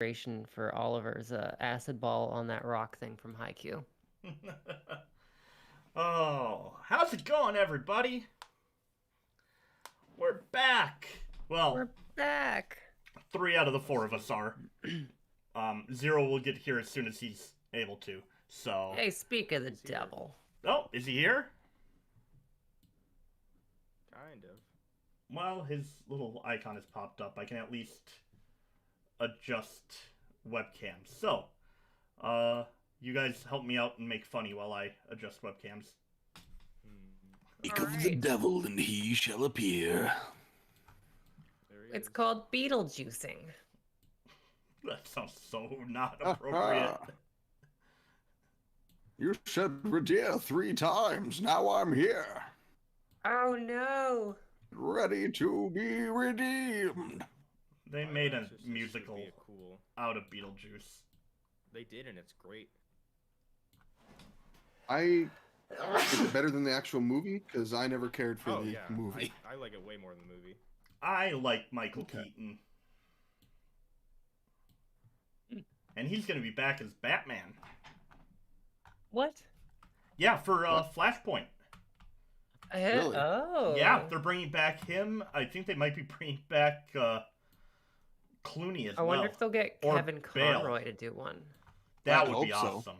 inspiration for Oliver's acid ball on that rock thing from Haikyuu. Oh, how's it going, everybody? We're back. Well, We're back. 3 out of the 4 of us are. Zero will get here as soon as he's able to. So. Hey, speak of the devil. Oh, is he here? Kind of. Well, his little icon has popped up. I can at least adjust webcams. So, you guys help me out and make funny while I adjust webcams. Speak of the devil and he shall appear. It's called Beetlejuicing. That sounds so not appropriate. You said Ridire 3 times. Now I'm here. Oh no. Ready to be redeemed. They made a Exorcist musical would be cool. out of Beetlejuice. They did, and it's great. Is it better than the actual movie? Because I never cared for the yeah. movie. I like it way more than the movie. I like Michael Okay. Keaton. And he's going to be back as Batman. What? Yeah, for Flashpoint. Really? Oh. Yeah, they're bringing back him. I think they might be bringing back Clooney as I well. wonder if they'll get Or Kevin Bale. Conroy to do one. That I would be hope so. awesome.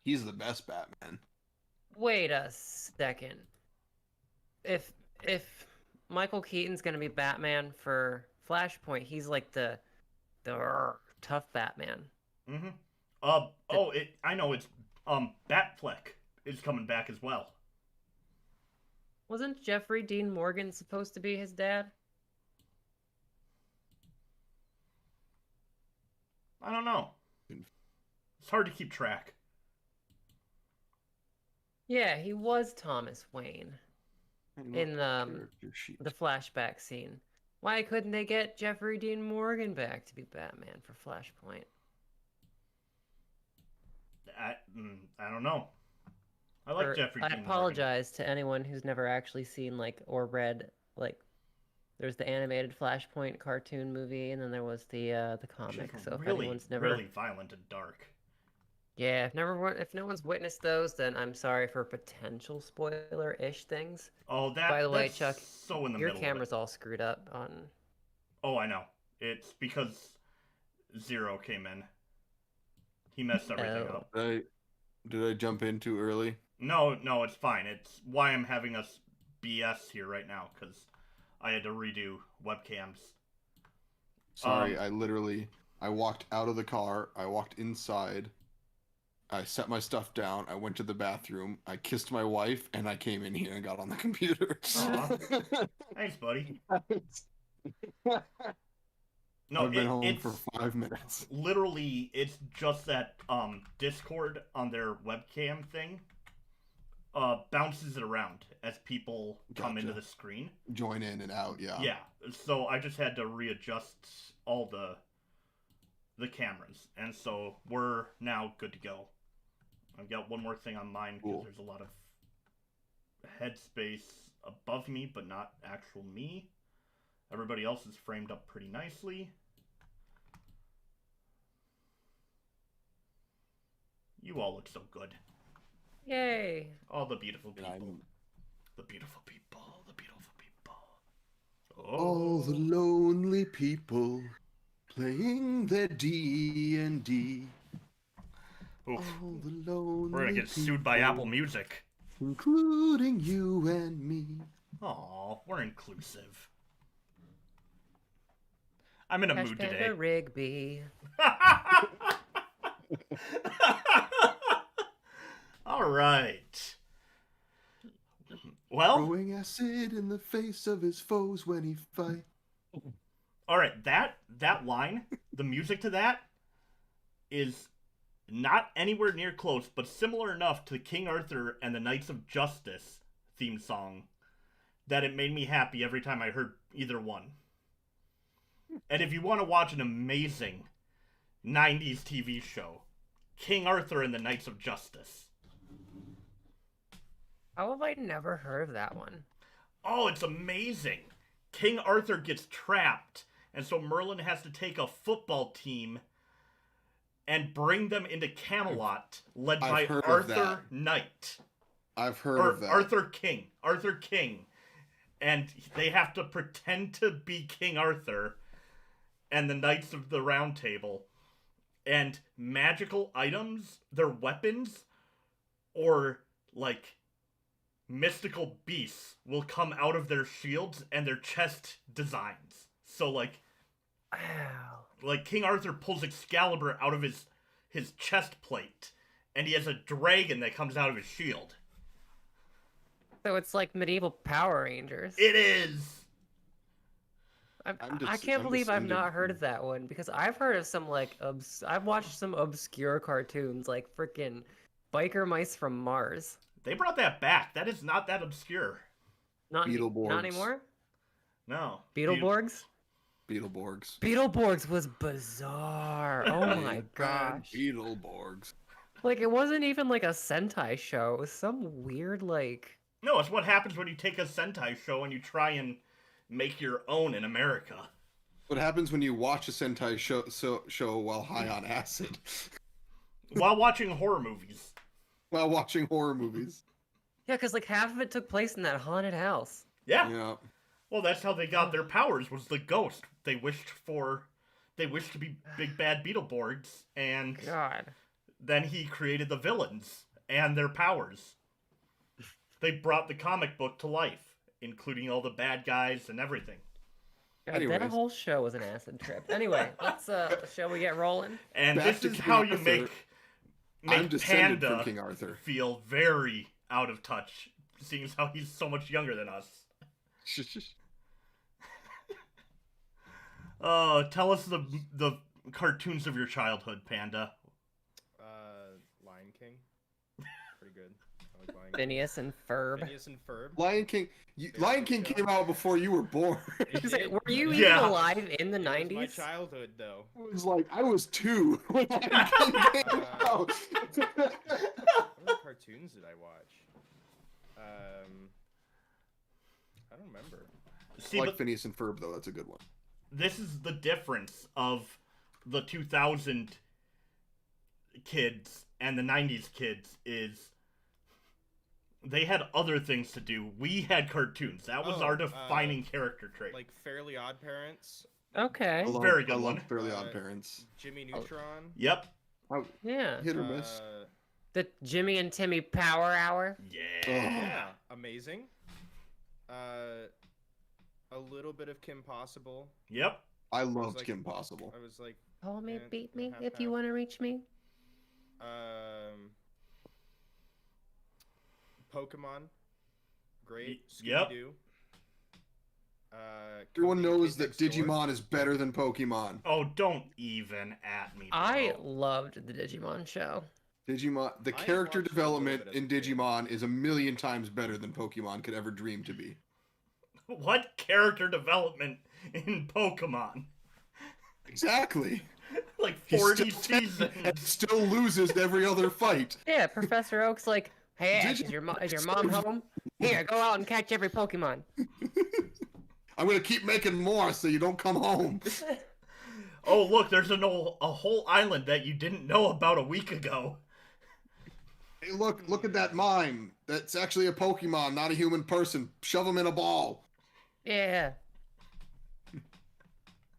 He's the best Batman. Wait a second. If Michael Keaton's gonna be Batman for Flashpoint, he's like the tough Batman. Mm-hmm. I know it's Batfleck is coming back as well. Wasn't Jeffrey Dean Morgan supposed to be his dad? I don't know. It's hard to keep track. Yeah, he was Thomas Wayne in Character sheet. the flashback scene. Why couldn't they get Jeffrey Dean Morgan back to be Batman for Flashpoint? I don't know. I like Jeffrey I Dean Morgan. apologize to anyone who's never actually seen or read there's the animated Flashpoint cartoon movie, and then there was the comic. Which is So if really, anyone's never really violent and dark. if no one's witnessed those, then I'm sorry for potential spoiler-ish things. Oh, By the way, that's Chuck, so in the your middle camera's of it. all screwed up on. Oh, I know. It's because Zero came in. He messed everything Oh. up. Did I jump in too early? No, it's fine. It's why I'm having us BS here right now, because I had to redo webcams. Sorry, I walked out of the car, I walked inside, I set my stuff down, I went to the bathroom, I kissed my wife, and I came in here and got on the computer. Aw. Thanks, buddy. No, I've been home it's for 5 minutes. literally, it's just that Discord on their webcam thing bounces it around as people come into Gotcha. the screen. Join in and out, yeah. Yeah, so I just had to readjust all the cameras, and so we're now good to go. I've got one more thing on mine because Cool. there's a lot of headspace above me, but not actual me. Everybody else is framed up pretty nicely. You all look so good. Yay! All the beautiful And people. I'm- The beautiful people. The beautiful people. All the lonely people playing their D&D. Oof. All the lonely We're gonna get sued by people, Apple Music. including you and me. Aw, we're inclusive. I'm in a mood today. CashPanda Rigby. All right. Well, Throwing acid in the face of his foes when he fight. all right. That line, the music to that, is not anywhere near close, but similar enough to King Arthur and the Knights of Justice theme song that it made me happy every time I heard either one. And if you want to watch an amazing 90s TV show, King Arthur and the Knights of Justice. How have I never heard of that one? Oh, it's amazing. King Arthur gets trapped, And so Merlin has to take a football team and bring them into Camelot, led I've by heard of Arthur that. Knight. I've heard Or of that. Arthur King. And they have to pretend to be King Arthur and the Knights of the Round Table. And magical items, their weapons, or, like, mystical beasts will come out of their shields and their chest designs. So, like, Wow. King Arthur pulls Excalibur out of his chest plate, and he has a dragon that comes out of his shield. So it's like medieval Power Rangers. It is! I can't believe I've not heard of that one, because I've heard of some, like, I've watched some obscure cartoons, like freaking Biker Mice from Mars. They brought that back. That is not that obscure. Not Beetleborgs. anymore? No. Beetleborgs? Beetleborgs. Beetleborgs was bizarre. Oh my gosh. Beetleborgs. Like, it wasn't even like a Sentai show. It was some weird, like... No, it's what happens when you take a Sentai show and you try and make your own in America. What happens when you watch a Sentai show while high on acid? While watching horror movies. While watching horror movies. Yeah, because, like, half of it took place in that haunted house. Yeah. Yeah. Well, that's how they got their powers, was the ghost. They wished to be big bad Beetleborgs, and God. then he created the villains and their powers. They brought the comic book to life, including all the bad guys and everything. God, Anyways. that whole show was an acid trip. Anyway, let's, shall we get rolling? And Back this to is King how you Arthur. make I'm descended Panda from King Arthur. feel very out of touch, seeing as how he's so much younger than us. Tell us the cartoons of your childhood, Panda. Lion King. Pretty good. I like Lion King. Phineas and Ferb. Phineas and Ferb. Lion King. Lion King came out before you were born. He's like, were you Yeah. even alive in the It was 90s? my childhood, though. It was like I was 2 when Lion King came out. What other cartoons did I watch? I don't remember. See, Like but Phineas and Ferb though, that's a good one. this is the difference of the 2000 kids and the 90s kids is they had other things to do. We had cartoons. That was Oh, our defining character trait. Like Fairly Odd Parents, Okay. Very good I one. love Fairly Odd Parents. Jimmy Neutron. Yep. Yeah. Hit or miss. The Jimmy and Timmy Power Hour. Yeah. Yeah, amazing. A little bit of Kim Possible. Yep. I loved like- Kim Possible. I was like, Call me, Yeah, beat me, half, if you half. want to reach me. Pokemon. Great. Yep. Scooby-Doo. Everyone Company knows Kid that Next Door. Digimon is better than Pokemon. Oh, don't even at me. I bro. loved the Digimon show. Digimon, the I character watched a little development bit as in a kid. Digimon is a million times better than Pokemon could ever dream to be. What character development in Pokemon? Exactly. Like He's 40 still 10 seasons. and still loses every other fight. Yeah, Professor Oak's like, hey, Ash, is your mom home? Here, go out and catch every Pokemon. I'm gonna keep making more so you don't come home. Oh, look, there's a whole island that you didn't know about a week ago. Hey, look at that mime. That's actually a Pokemon, not a human person. Shove him in a ball. Yeah.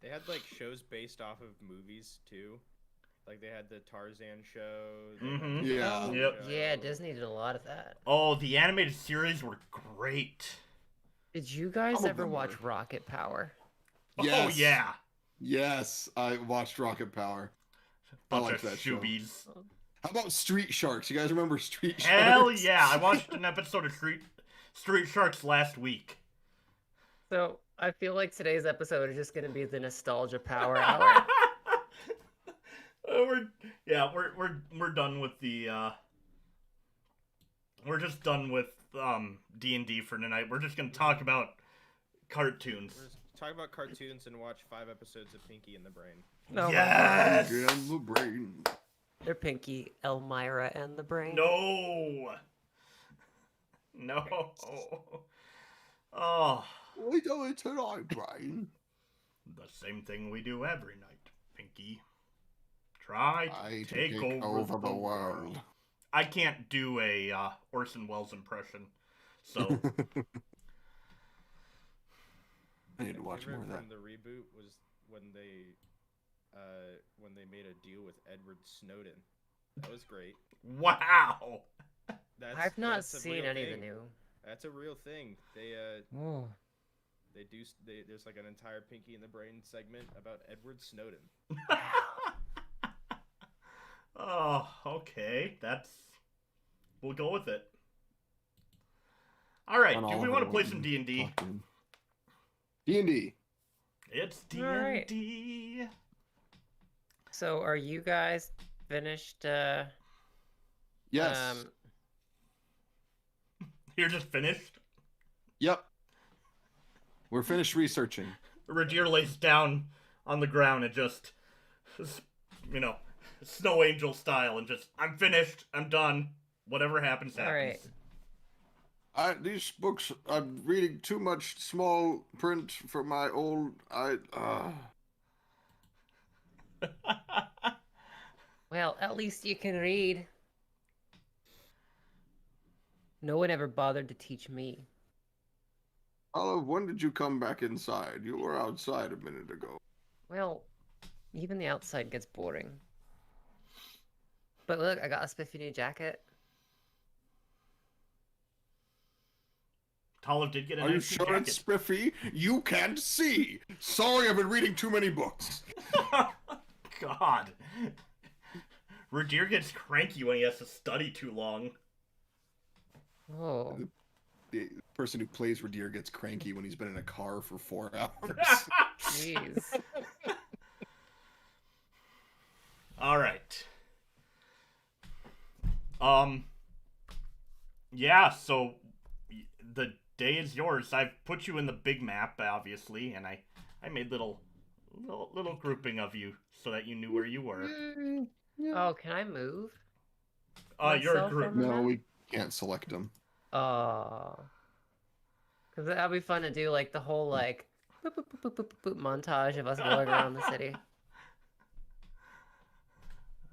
They had like shows based off of movies too. Like they had the Tarzan show. they had Mhm. the Yeah. Tarzan Yep. show. Yeah, Disney did a lot of that. Oh, the animated series were great. Did you guys Some of ever them watch were. Rocket Power? Oh, Yes. yeah. Yes, I watched Rocket Power. I Bunch like of that show. shoobies. How about Street Sharks? You guys remember Street Sharks? Hell yeah. I watched an episode of Street Sharks last week. So, I feel like today's episode is just going to be the nostalgia power hour. We're done with the we're just done with D&D for tonight. We're just going to talk about cartoons. We're just talk about cartoons and watch 5 episodes of Pinky and the Brain. No, Yes. Get in the brain. they're Pinky, Elmira, and the Brain. No. No. Oh. We do it tonight, brain. The same thing we do every night, Pinky. Try to take over the world. I can't do a Orson Welles impression, so... I need to watch more of that. From the reboot was when they made a deal with Edward Snowden. That was great. Wow! I've not seen any of the new. That's a real thing. There's like an entire Pinky in the Brain segment about Edward Snowden. Oh, okay. We'll go with it. All right. Do we want to play some D&D? D&D. It's D&D. Right. So, are you guys finished? Yes. You're just finished? Yep. We're finished researching. Ridire lays down on the ground and just, snow angel style, and just, I'm finished. I'm done. Whatever happens, happens. All right. These books, I'm reading too much small print for my old... Well, at least you can read. No one ever bothered to teach me. Olive, when did you come back inside? You were outside a minute ago. Well, even the outside gets boring. But look, I got a spiffy new jacket. Talamh did get a Are you nice sure jacket. it's spiffy? You can't see. Sorry, I've been reading too many books. God. Ridire gets cranky when he has to study too long. Oh. The person who plays Ridire gets cranky when he's been in a car for 4 hours. Jeez. All right. Yeah, so the day is yours. I've put you in the big map, obviously, and I made little grouping of you so that you knew where you were. Oh, can I move? You're a myself group. from the No, map? we can't select them. Oh. Because that'd be fun to do, like, the whole, like, boop, boop, boop, boop, boop, boop, montage of us going around the city.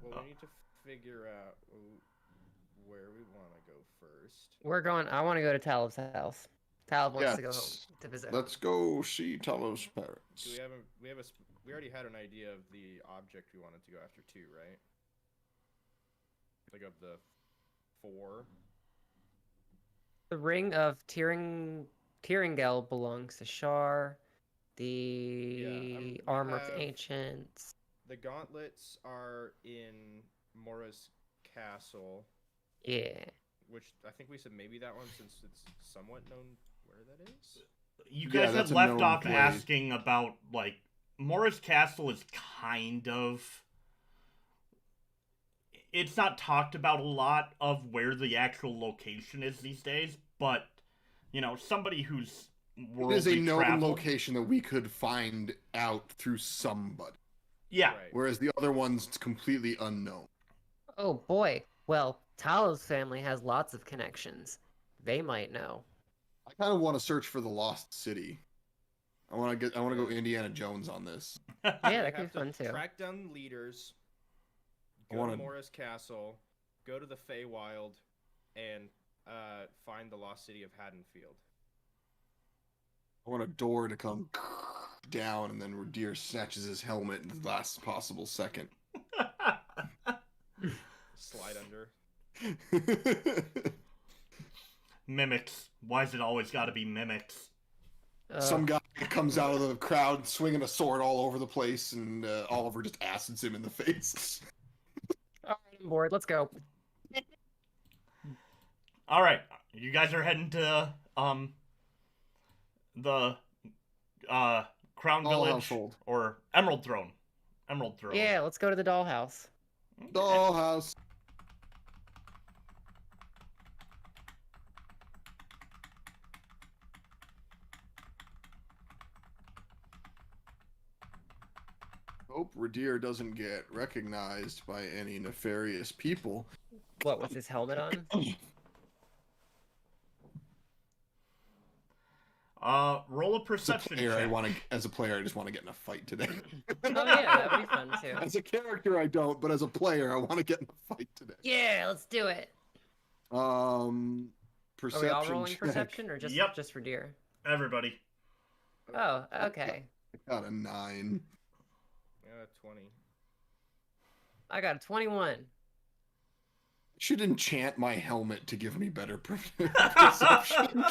Well, we need to figure out where we want to go first. I want to go to Talaph's house. Talamh wants to go home Yes. to visit. Let's go see Talaph's parents. Do we already had an idea of the object we wanted to go after too, right? Like of the 4. The ring of Tiringel belongs to Shar. The armor of the ancients. The gauntlets are in Mora's castle. Yeah. Which I think we said maybe that one since it's somewhat known where that is. You guys had that's a left known off place. asking about, like, Mora's Castle is kind of... It's not talked about a lot of where the actual location is these days, but, somebody who's It is a worldly known traveled- location that we could find out through somebody. Yeah. Right. Whereas the other one's completely unknown. Oh boy. Well, Talaph's family has lots of connections. They might know. I kind of want to search for the lost city. I want to go Indiana Jones on this. Yeah, We that could have be fun to too. track down leaders, I go wanna- to Mora's castle, go to the Feywild, and find the lost city of Haddonfield. I want a door to come down, and then Ridire snatches his helmet in the last possible second. Slide under. Mimics. Why's it always gotta be mimics? Some guy comes out of the crowd swinging a sword all over the place, and Oliver just acids him in the face. All right, I'm bored. Let's go. Alright, you guys are heading to, the, Crown Dall Village, household. or Emerald Throne. Emerald Throne. Yeah, let's go to the dollhouse. Dollhouse. Hope Ridire doesn't get recognized by any nefarious people. What, with his helmet on? Roll a As a perception player, check. as a player, I just want to get in a fight today. Oh yeah, that'd be fun too. As a character, I don't, but as a player, I want to get in a fight today. Yeah, let's do it. Perception Are we all rolling check. perception or just Yep. just for deer? Everybody. Oh, okay. I got a 9. Yeah, 20. I got a 21. Should enchant my helmet to give me better perception.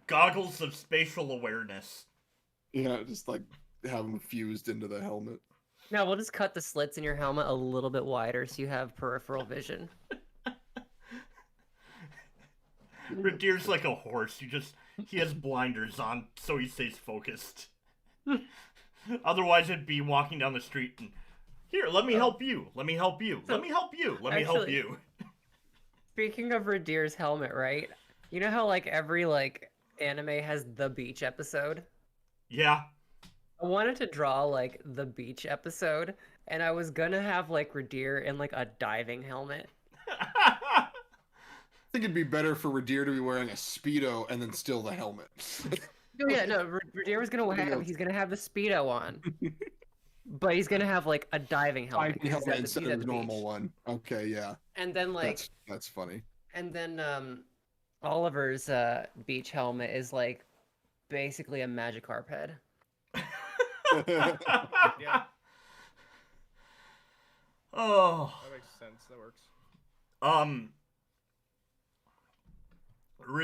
Goggles of spatial awareness. Yeah, just like have them fused into the helmet. No, we'll just cut the slits in your helmet a little bit wider so you have peripheral vision. Ridire's like a horse. He has blinders on so he stays focused. Otherwise, it'd be walking down the street and, here, let me help you. Let me help you. Let me help you. Let me help you. Speaking of Ridire's helmet, right? You know how like every like anime has the beach episode? Yeah. I wanted to draw like the beach episode, and I was gonna have like Ridire in like a diving helmet. I think it'd be better for Ridire to be wearing a Speedo and then still the helmet. Oh yeah, no, Ridire was he's gonna have the Speedo on. But he's gonna have like a diving helmet. Diving helmet instead he's of at the the normal beach. one. Okay, yeah. And then like That's funny. and then Oliver's beach helmet is like basically a Magikarp head. Yeah, Oh. that makes sense. That works.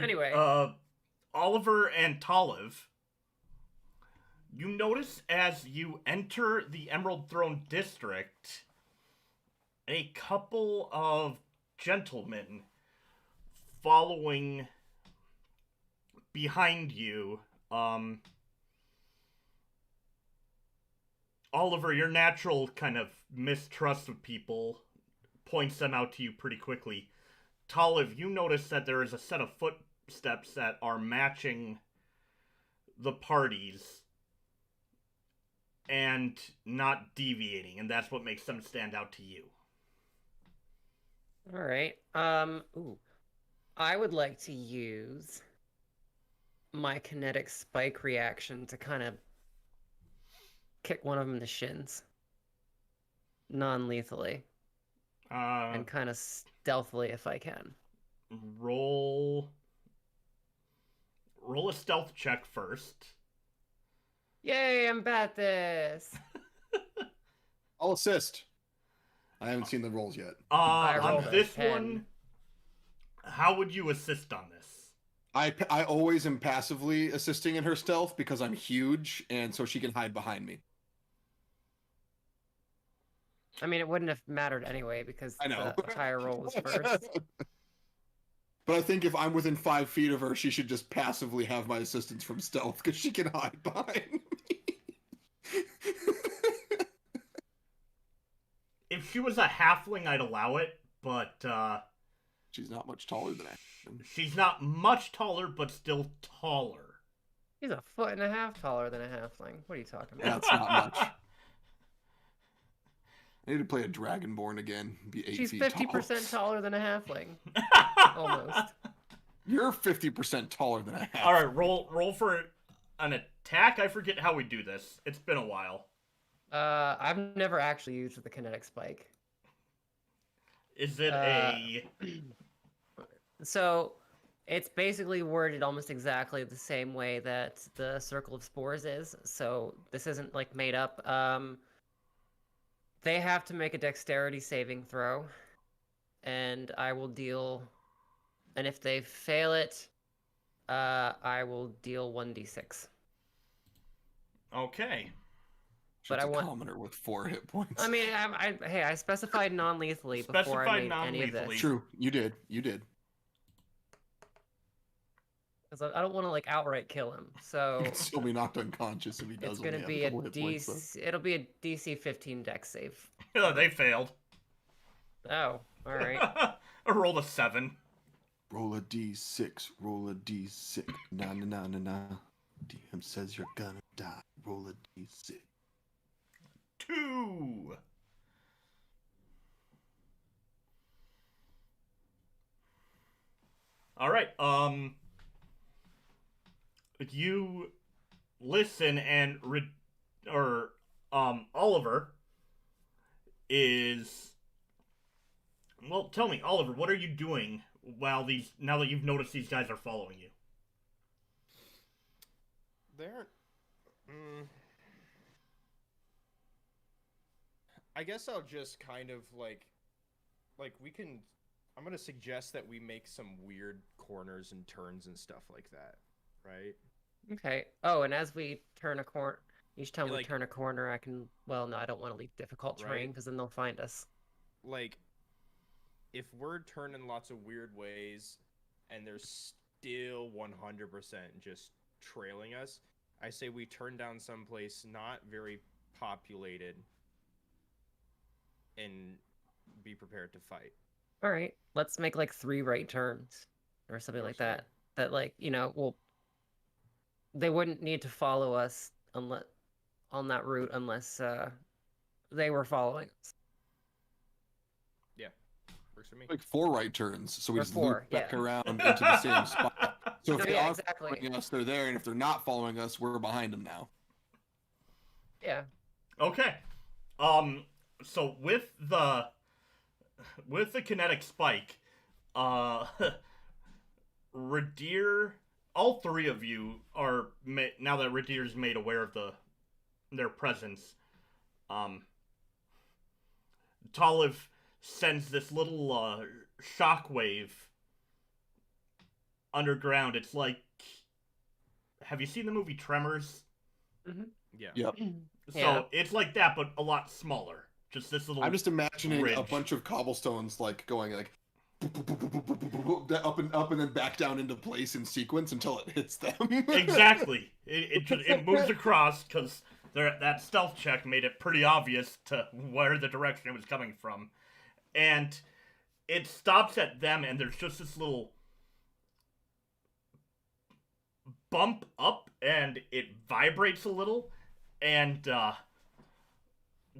Anyway. Oliver and Talamh, you notice as you enter the Emerald Throne District, a couple of gentlemen following behind you. Oliver, your natural kind of mistrust of people points them out to you pretty quickly. Talamh, you notice that there is a set of footsteps that are matching the parties and not deviating, and that's what makes them stand out to you. All right. Ooh. I would like to use my kinetic spike reaction to kind of kick one of them in the shins. Non-lethally. And kind of stealthily if I can. Roll a stealth check first. Yay, I'm bad at this. I'll assist. I haven't seen the rolls yet. I On rolled a this 10. one, how would you assist on this? I always am passively assisting in her stealth because I'm huge, and so she can hide behind me. I mean, it wouldn't have mattered anyway because I know. the higher roll was first. But I think if I'm within 5 feet of her, she should just passively have my assistance from stealth because she can hide behind me. If she was a halfling, I'd allow it, but She's not much taller than I am. she's not much taller, but still taller. He's 1.5 feet taller than a halfling. What are you talking Yeah, about? that's not much. I need to play a Dragonborn again. Be 8 She's feet 50% taller than a halfling. Almost. You're 50% taller than a half. All right, roll for an attack. I forget how we do this. It's been a while. I've never actually used the kinetic spike. Is it a? So, it's basically worded almost exactly the same way that the Circle of Spores is. So this isn't like made up. They have to make a dexterity saving throw, and I will deal. And if they fail it, I will deal 1d6. Okay. But It's I a want- commoner with 4 hit points. I mean, I specified non-lethally before I made any of non-lethally. this. True, you did. Because I don't want to like outright kill him. So He'd still be knocked unconscious if he does. it's gonna only be have a couple hit points, though. DC. It'll be a DC 15 dex save. They failed. Oh, all right. I rolled a 7. Roll a d6. Roll a d6. Nah, nah, nah, nah, nah. DM says you're gonna die. Roll a d6. 2. All right. You listen, and Oliver is. Well, tell me, Oliver, what are you doing now that you've noticed these guys are following you? They're. I guess I'll just kind of like we can. I'm gonna suggest that we make some weird corners and turns and stuff like that, right? Okay. Oh, and as we turn a corner, each time we Like- turn a corner, I can. Well, no, I don't want to leave difficult terrain Right. because then they'll find us. Like, if we're turning lots of weird ways, and they're still 100% just trailing us, I say we turn down someplace not very populated, and be prepared to fight. All right, let's make like 3 right turns or something like Sure. that. That like they wouldn't need to follow us unless on that route unless they were following us. Works for me. Like 4 right turns, so we Or just 4, loop back yeah. around into the same spot. So if they Yeah, are exactly. following us, they're there, and if they're not following us, we're behind them now. Yeah. Okay. So with the kinetic spike, Ridire, all 3 of you are now that Ridire's made aware of their presence. Talamh sends this little shockwave underground. It's like, have you seen the movie Tremors? Yeah. Yep. So Yeah. it's like that, but a lot smaller. Just this little. I'm just imagining a ridge. bunch of cobblestones like going like up and then back down into place in sequence until it hits them. Exactly. It moves across because that stealth check made it pretty obvious to where the direction it was coming from, and it stops at them, and there's just this little bump up, and it vibrates a little, and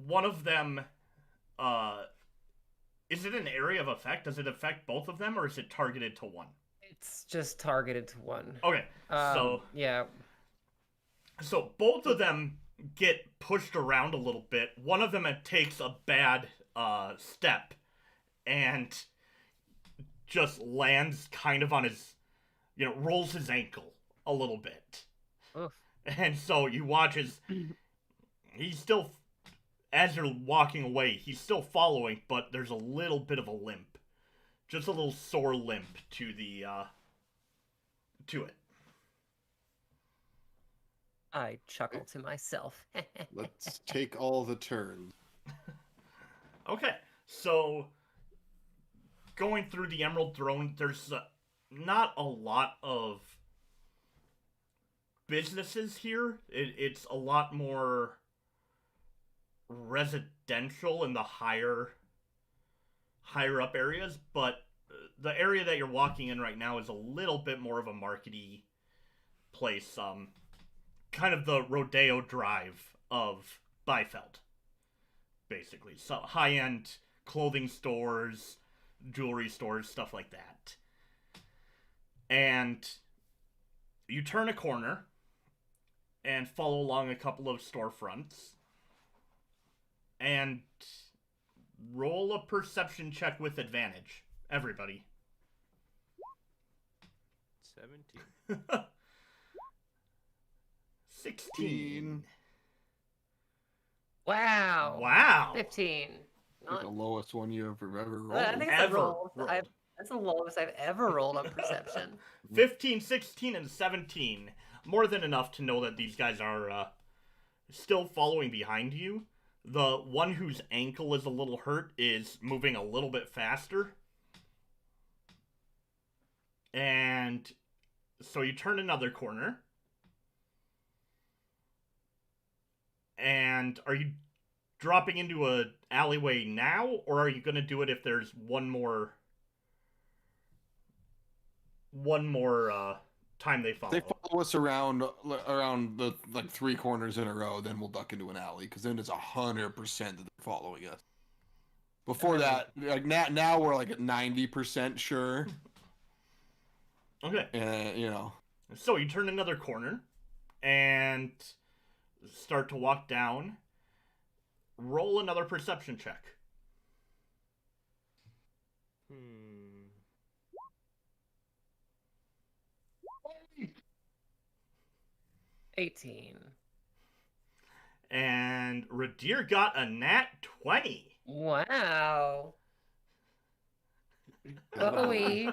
one of them, is it an area of effect? Does it affect both of them, or is it targeted to one? It's just targeted to one. Okay, so yeah. So both of them get pushed around a little bit. One of them takes a bad step and just lands kind of on his, rolls his ankle a little bit. Oof. And so you watch he's still, as you're walking away, he's still following, but there's a little bit of a limp. Just a little sore limp to it. I chuckle to myself. Let's take all the turns. Okay, so going through the Emerald Throne, there's not a lot of businesses here. It's a lot more residential in the higher up areas, but the area that you're walking in right now is a little bit more of a markety place. Kind of the Rodeo Drive of Byfeld, basically. So high-end clothing stores, jewelry stores, stuff like that. And you turn a corner and follow along a couple of storefronts and roll a perception check with advantage. Everybody. 17. 16. Wow. Wow. 15. Like the lowest one you ever rolled. I think Ever rolled. That's the lowest I've ever rolled on perception. 15, 16, and 17. More than enough to know that these guys are still following behind you. The one whose ankle is a little hurt is moving a little bit faster. And so you turn another corner. And are you dropping into a alleyway now, or are you going to do it if there's one more time they follow? They follow us around the 3 corners in a row, then we'll duck into an alley because then it's 100% that they're following us. Before that, like now we're like at 90% sure. Okay. And So you turn another corner and start to walk down. Roll another perception check. 18. And Ridire got a nat 20. Wow. Uh-oh.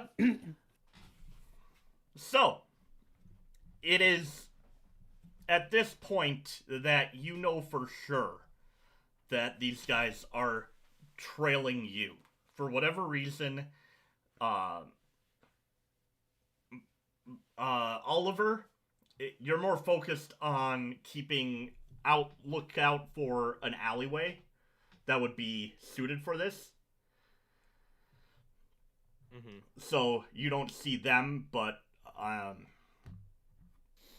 So, it is at this point that you know for sure that these guys are trailing you. For whatever reason, Oliver, you're more focused on look out for an alleyway that would be suited for this. So you don't see them, but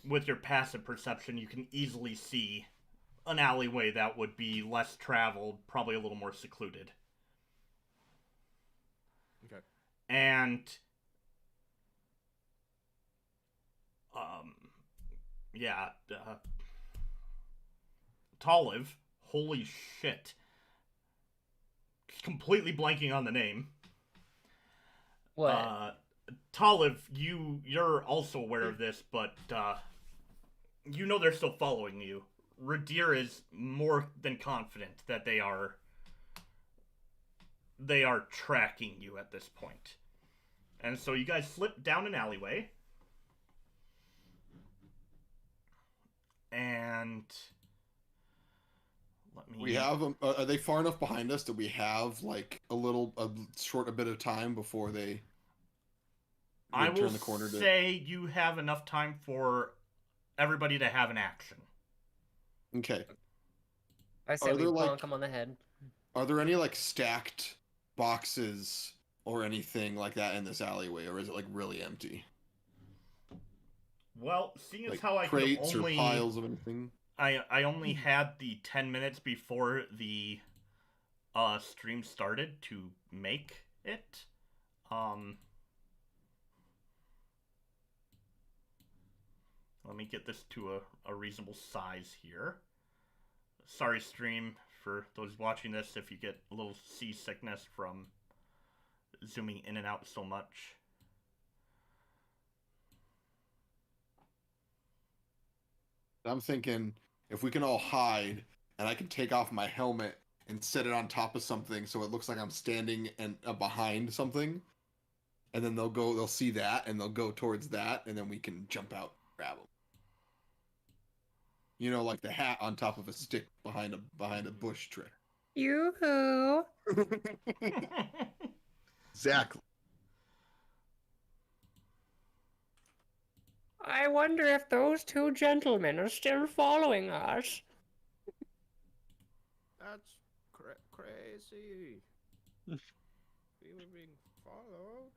with your passive perception, you can easily see an alleyway that would be less traveled, probably a little more secluded. Okay. And Talamh, holy shit. Completely blanking on the name. What? Talamh, you're also aware of this, but you know they're still following you. Ridire is more than confident that they are tracking you at this point. And so you guys slip down an alleyway. And we have them. Are they far enough behind us that we have like a short bit of time before they turn the corner? Say you have enough time for everybody to have an action. Okay. I say we bonk them on the head. Are there any like stacked boxes or anything like that in this alleyway, or is it like really empty? Well, seeing as like how I crates could only or piles of anything. I only had the 10 minutes before the stream started to make it. Let me get this to a reasonable size here. Sorry, stream, for those watching this if you get a little seasickness from zooming in and out so much. I'm thinking if we can all hide and I can take off my helmet and set it on top of something so it looks like I'm standing and behind something, and then they'll see that and they'll go towards that, and then we can jump out and grab them. You know, like the hat on top of a stick behind a bush trick. Yoo-hoo! Exactly. I wonder if those two gentlemen are still following us. That's crazy. We were being followed.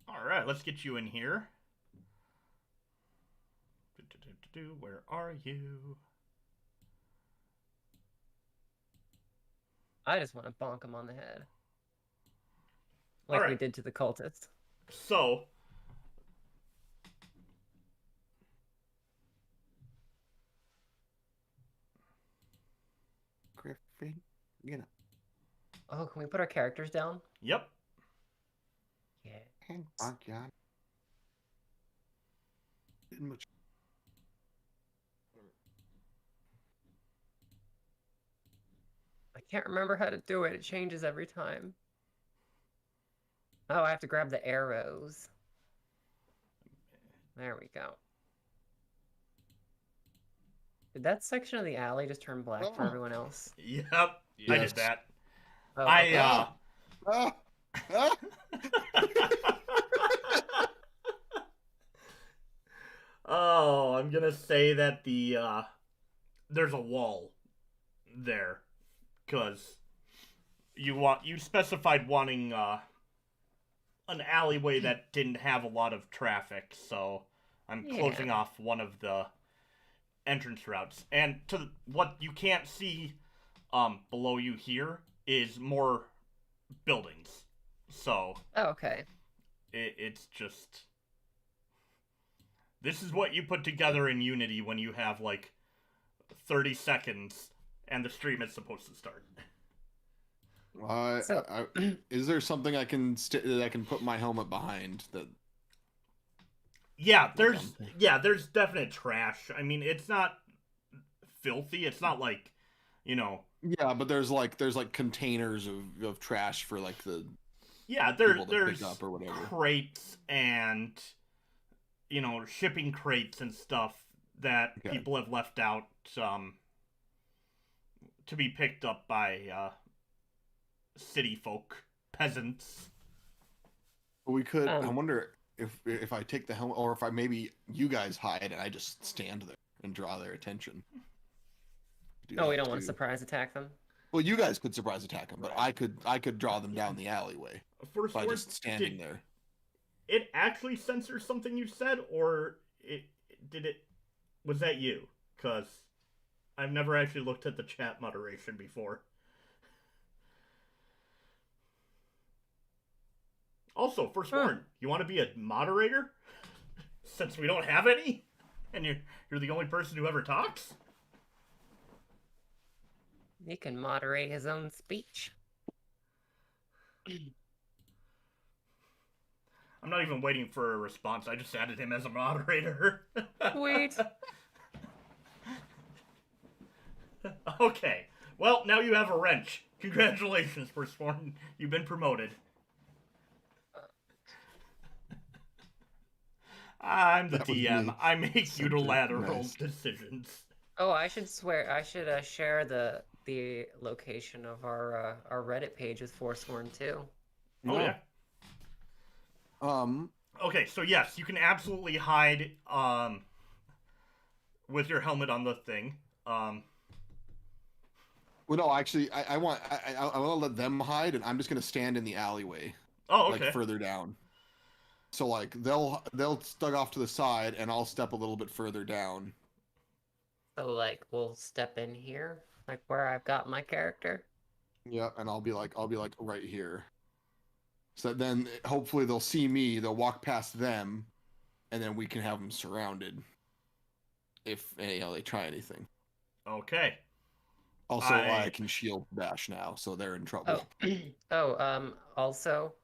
Alright, let's get you in here. Where are you? I just want to bonk him on the head. Like we did to the cultists. So, Griffin, Oh, can we put our characters down? Yep. Yeah. I can't remember how to do it. It changes every time. Oh, I have to grab the arrows. There we go. Did that section of the alley just turn black for everyone else? Yep. Yes. I did that. Oh, Oh, I'm gonna say that there's a wall there, cause you specified wanting an alleyway that didn't have a lot of traffic, so I'm closing off one of the entrance routes. And what you can't see below you here is more buildings. So Oh, okay. it's just... This is what you put together in Unity when you have, like, 30 seconds and the stream is supposed to start. Is there something I can that I can put my helmet behind? That Yeah, there's definite trash. I mean, it's not filthy. It's not like, you know. Yeah, but there's containers of trash for like the there's pick up or whatever. Crates and, you know, shipping crates and stuff that people have left out to be picked up by city folk, peasants. We could. I wonder if I take the helmet, or if maybe you guys hide and I just stand there and draw their attention. We don't want to surprise attack them. Well, you guys could surprise attack them, but I could draw them down the alleyway by just standing there. It actually censors something you said, or was that you? Because I've never actually looked at the chat moderation before. Also, Firstborn, you want to be a moderator? Since we don't have any? And you're the only person who ever talks? He can moderate his own speech. I'm not even waiting for a response. I just added him as a moderator. Sweet. Okay. Well, now you have a wrench. Congratulations, Firstborn. You've been promoted. I'm the DM. I make unilateral decisions. Oh, I should share the location of our Reddit page with Forsworn too. Oh yeah. Okay, so yes, you can absolutely hide with your helmet on the thing. Well, no, actually, I want to let them hide, and I'm just gonna stand in the alleyway. Oh, okay. Like further down. So like they'll stug off to the side, and I'll step a little bit further down. So like we'll step in here, like where I've got my character. Yeah, and I'll be like right here. So then hopefully they'll see me, they'll walk past them, and then we can have them surrounded. If they try anything. Okay. Also, I can shield bash now, so they're in trouble. Also,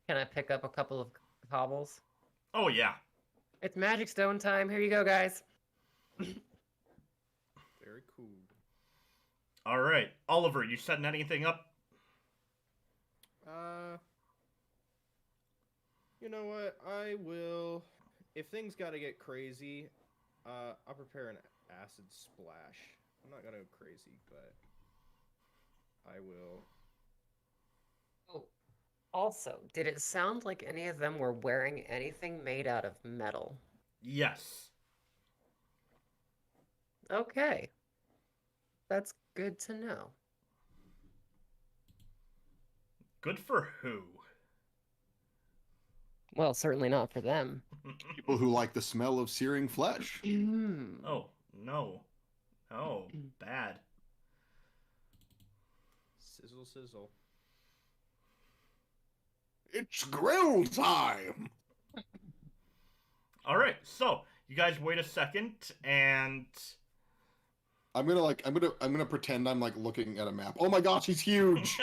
can I pick up a couple of cobbles? Oh yeah. It's Magic Stone time. Here you go, guys. Very cool. All right, Oliver, you setting anything up? You know what? I will. If things gotta get crazy, I'll prepare an acid splash. I'm not gonna go crazy, but I will. Oh, also, did it sound like any of them were wearing anything made out of metal? Yes. Okay. That's good to know. Good for who? Well, certainly not for them. People who like the smell of searing flesh. Oh, no. Oh, bad. Sizzle, sizzle. It's grill time! All right, so you guys wait a second, and I'm gonna pretend I'm like looking at a map. Oh my gosh, he's huge!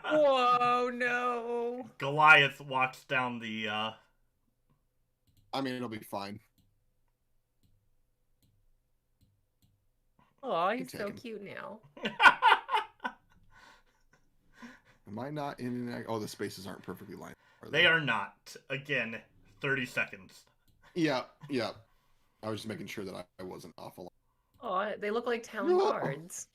Whoa, no! Goliath walks down the. I mean, it'll be fine. Oh, he's so cute now. Am I not in? Oh, the spaces aren't perfectly lined. They are not. Again, 30 seconds. Yeah. I was just making sure that I wasn't off a lot. Oh, they look like town guards.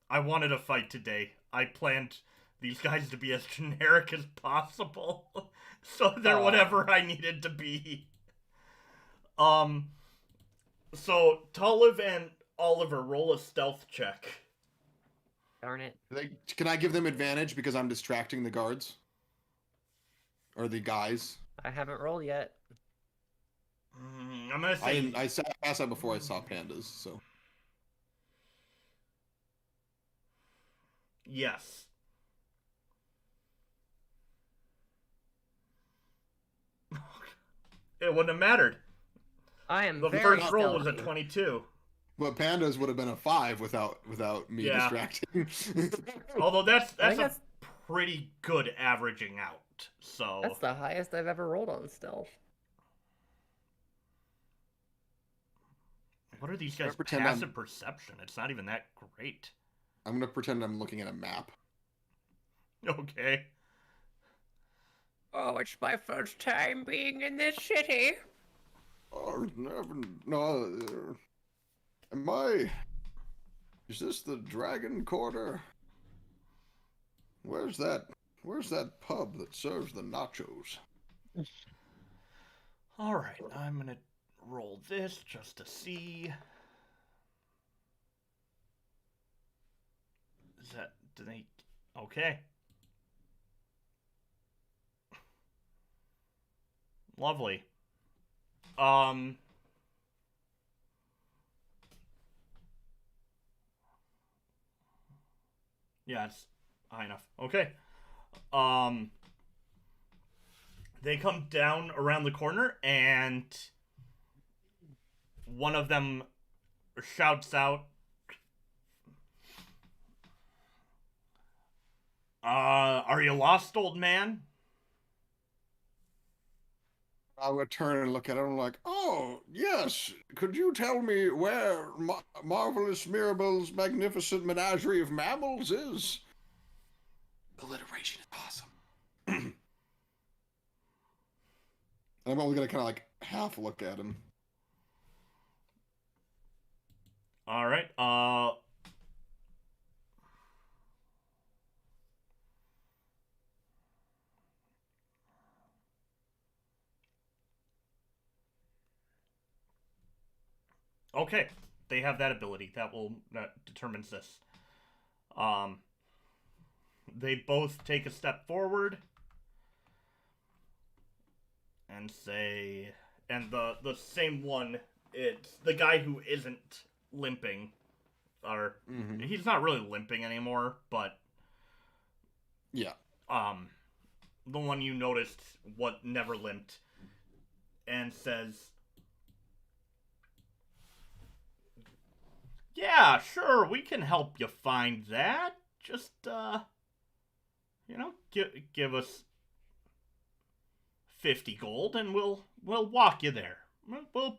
I wanted a fight today. I planned these guys to be as generic as possible. So they're whatever I needed to be. So Talamh and Oliver, roll a stealth check. Darn it. Can I give them advantage because I'm distracting the guards? Or the guys? I haven't rolled yet. I'm gonna say... I asked that before I saw pandas, so... Yes. It wouldn't have mattered. I am The very first roll was a stealthy. 22. But Panda's would have been a 5 without me Yeah. distracting. Although that's I think a that's pretty good averaging out. So that's the highest I've ever rolled on stealth. what are these guys' pretend passive perception? It's not even that great. I'm gonna pretend I'm looking at a map. Okay. Oh, it's my first time being in this city. Oh, no. Am I? Is this the Dragon Quarter? Where's that pub that serves the nachos? All right, I'm gonna roll this just to see. Is that? Do they? Okay. Lovely. Yeah, it's high enough. Okay. They come down around the corner, and one of them shouts out, are you lost, old man? I would turn and look at him like, oh, yes. Could you tell me where Marvelous Mirabel's magnificent menagerie of mammals is? Alliteration is awesome. I'm only going to kind of like half look at him. All right. Okay, they have that ability. That determines this. They both take a step forward and say, and the same one, it's the guy who isn't limping, or he's not really limping anymore, but yeah, the one you noticed what never limped, and says, yeah, sure, we can help you find that. Just, give us 50 gold and we'll walk you there. We'll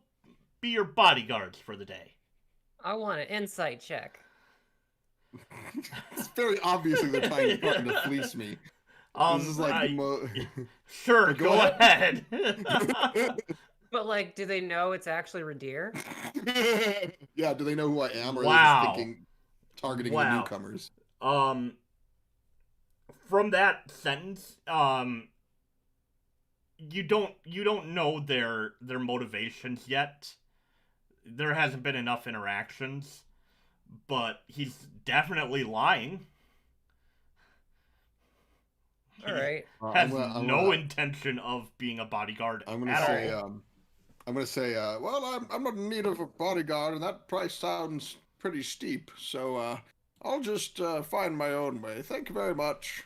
be your bodyguards for the day. I want an insight check. It's very obviously they're trying to fleece me. This is like sure, go ahead. But like, do they know it's actually Ridire? Yeah, do they know who I am, or Wow. are they just targeting the newcomers? From that sentence, you don't know their motivations yet. There hasn't been enough interactions, but he's definitely lying. All right. Has no intention of being a bodyguard. I'm gonna say, well, I'm not in need of a bodyguard, and that price sounds pretty steep. So I'll just find my own way. Thank you very much.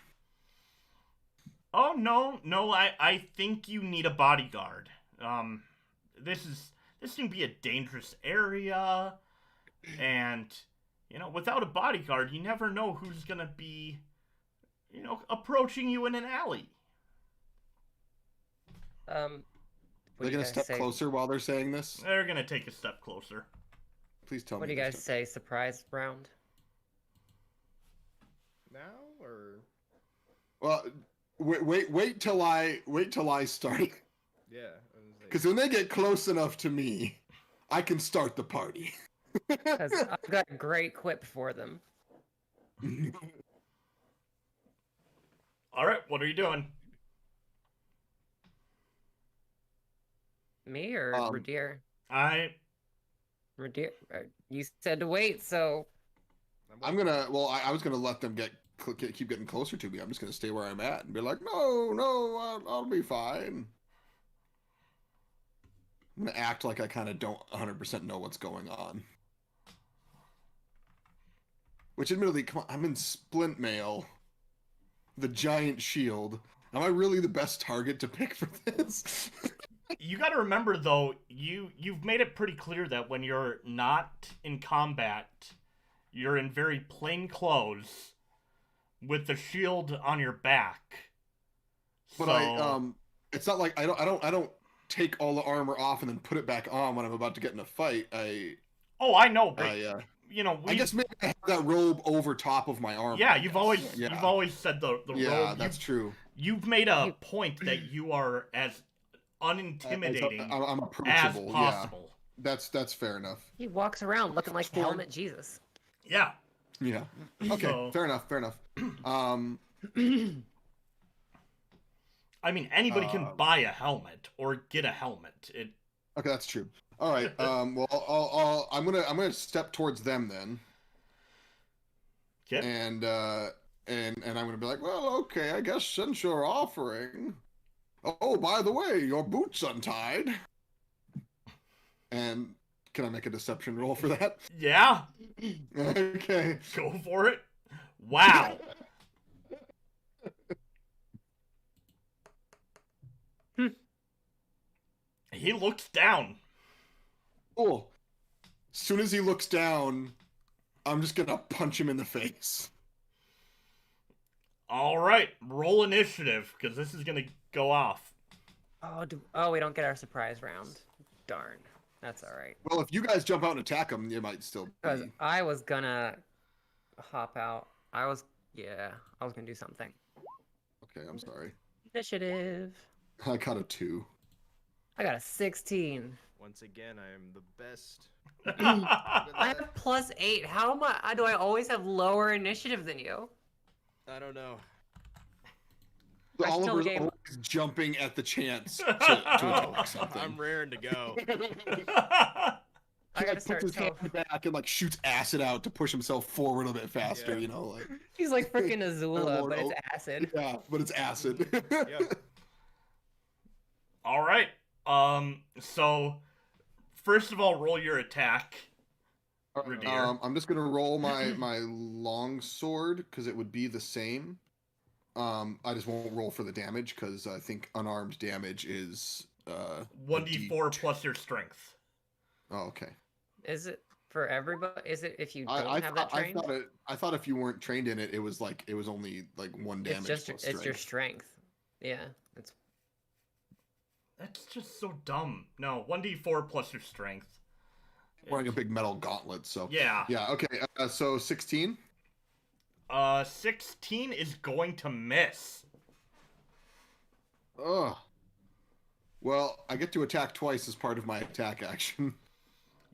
Oh no, I think you need a bodyguard. This can be a dangerous area, and without a bodyguard, you never know who's gonna be, approaching you in an alley. They're gonna step closer while they're saying this. They're gonna take a step closer. Please tell me. What do you guys say? Surprise round? Now or? Well, wait till I start. Yeah. Because when they get close enough to me, I can start the party. Because I've got a great quip for them. All right, what are you doing? Me or Ridire? Ridire. You said to wait, so I'm gonna. Well, I was gonna let them keep getting closer to me. I'm just gonna stay where I'm at and be like, no, I'll be fine. I'm gonna act like I kind of don't 100% know what's going on. Which, admittedly, come on, I'm in splint mail. The giant shield. Am I really the best target to pick for this? You got to remember, though, you've made it pretty clear that when you're not in combat, you're in very plain clothes with the shield on your back. But So... it's not like I don't take all the armor off and then put it back on when I'm about to get in a fight. Oh, I know, but I guess maybe I have that robe over top of my armor. Yeah, you've always said the robe. Yeah, that's true. You've made a point that you are as unintimidating I'm as approachable. possible. Yeah, that's fair enough. He walks around looking like the helmet Jesus. Yeah. Yeah. Okay. So- Fair enough. I mean, anybody can buy a helmet or get a helmet. Okay, that's true. All right. Well, I'm gonna step towards them then. Okay. And I'm gonna be like, well, okay, I guess since you're offering. Oh, by the way, your boot's untied. And can I make a deception roll for that? Yeah. Okay. Go for it. Wow. He looks down. Cool. As soon as he looks down, I'm just gonna punch him in the face. All right, roll initiative because this is gonna go off. Oh, we don't get our surprise round. Darn. That's all right. Well, if you guys jump out and attack him, you might still Because be... I was gonna hop out. I was gonna do something. Okay, I'm sorry. Initiative. I got a 2. I got a 16. Once again, I am the best. I have +8. How do I always have lower initiative than you? I don't know. So I still Oliver's gave- always jumping at the chance to attack something. I'm raring to go. I He gotta like, start puts his hand back and like shoots acid out to push himself forward a bit faster. Yeah. You know, like He's like freaking Azula, Lord, but it's oh. acid. yeah, but it's acid. Yep. All right. So first of all, roll your attack. Ridire. I'm just gonna roll my long sword because it would be the same. I just won't roll for the damage because I think unarmed damage is 1d4 plus your strength. Oh, okay. Is it for everybody? Is it if you don't I have that trained? I thought if you weren't trained in it, it was only like 1 damage. It's just plus it's your strength. strength. Yeah, it's That's just so dumb. No, 1d4 plus your strength. Wearing a big metal gauntlet, so Yeah. yeah. Okay, so 16. 16 is going to miss. Ugh. Well, I get to attack twice as part of my attack action.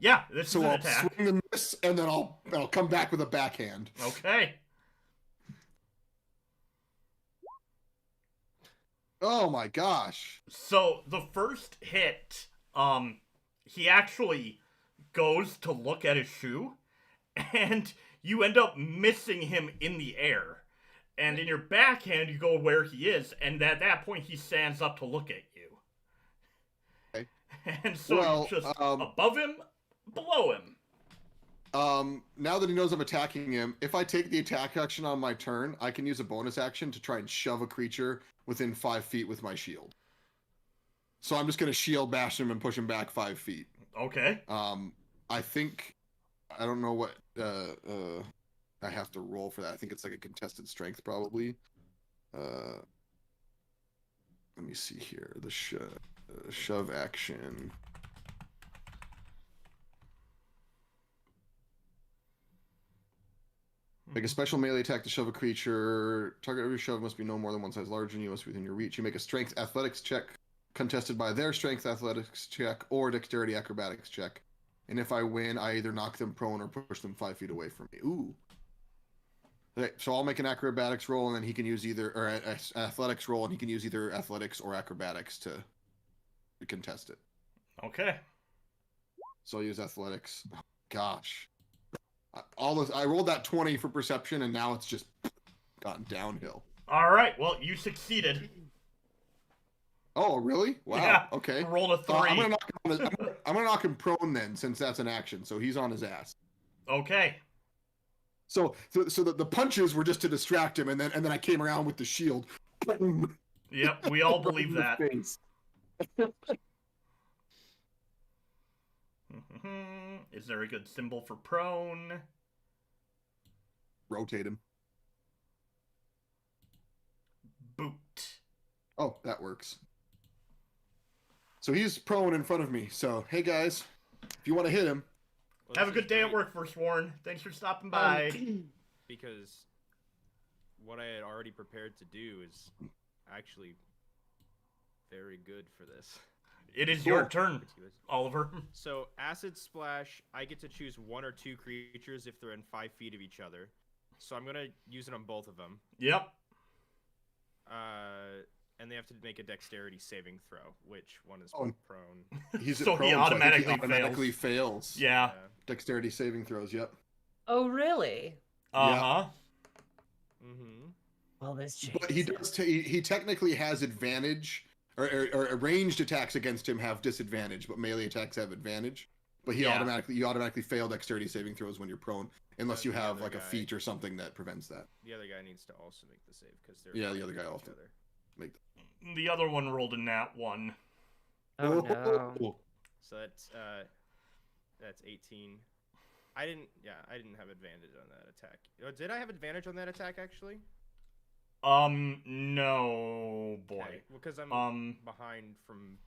Yeah, this So is an I'll attack. swing and miss, and then I'll come back with a backhand. Okay. Oh my gosh. So the first hit, he actually goes to look at his shoe, and you end up missing him in the air. And in your backhand, you go where he is, and at that point, he stands up to look at you. Okay. And so Well, you're just above him, below him. Now that he knows I'm attacking him, if I take the attack action on my turn, I can use a bonus action to try and shove a creature within 5 feet with my shield. So I'm just gonna shield bash him and push him back 5 feet. Okay. I think I don't know what I have to roll for that. I think it's like a contested strength probably. Let me see here. The shove action. Make a special melee attack to shove a creature. Target every shove must be no more than 1 size larger than you, must be within your reach. You make a strength athletics check contested by their strength athletics check or dexterity acrobatics check. And if I win, I either knock them prone or push them 5 feet away from me. Ooh. Okay, so I'll make an acrobatics roll, and then he can use athletics roll, and he can use either athletics or acrobatics to contest it. Okay. So I'll use athletics. Oh, gosh. I rolled that 20 for perception, and now it's just gotten downhill. All right. Well, you succeeded. Oh, really? Wow. Yeah, Okay. Rolled a 3. I'm gonna knock him prone then, since that's an action. So he's on his ass. Okay. So the punches were just to distract him, and then I came around with the shield. Boom. Yep, we all Right in believe the that. face. Is there a good symbol for prone? Rotate him. Boot. Oh, that works. So he's prone in front of me. So, hey guys, if you want to hit him. Well, Have a this good is day at great work, Firstborn. Thanks for stopping by. because what I had already prepared to do is actually very good for this. It is your Cool. turn, Oliver. So, Acid Splash, I get to choose 1 or 2 creatures if they're in 5 feet of each other. So I'm gonna use it on both of them. Yep. And they have to make a dexterity saving throw, which one is Oh. prone. He's So prone, he I think automatically fails. Yeah. Dexterity saving throws. Yep. Oh, really? Uh-huh. Mm-hmm. Well, this changes. But he does. He technically has advantage, or ranged attacks against him have disadvantage, but melee attacks have advantage. But you automatically fail dexterity saving throws when you're prone, unless you The have other like a guy. feat or something that prevents that. The other guy needs to also make the save because they're Yeah, the fighting other guy each also. other. Make The other one rolled a nat 1. Oh, no. So that's 18. I didn't have advantage on that attack. Did I have advantage on that attack actually? No, boy. Okay. Well, because I'm behind from.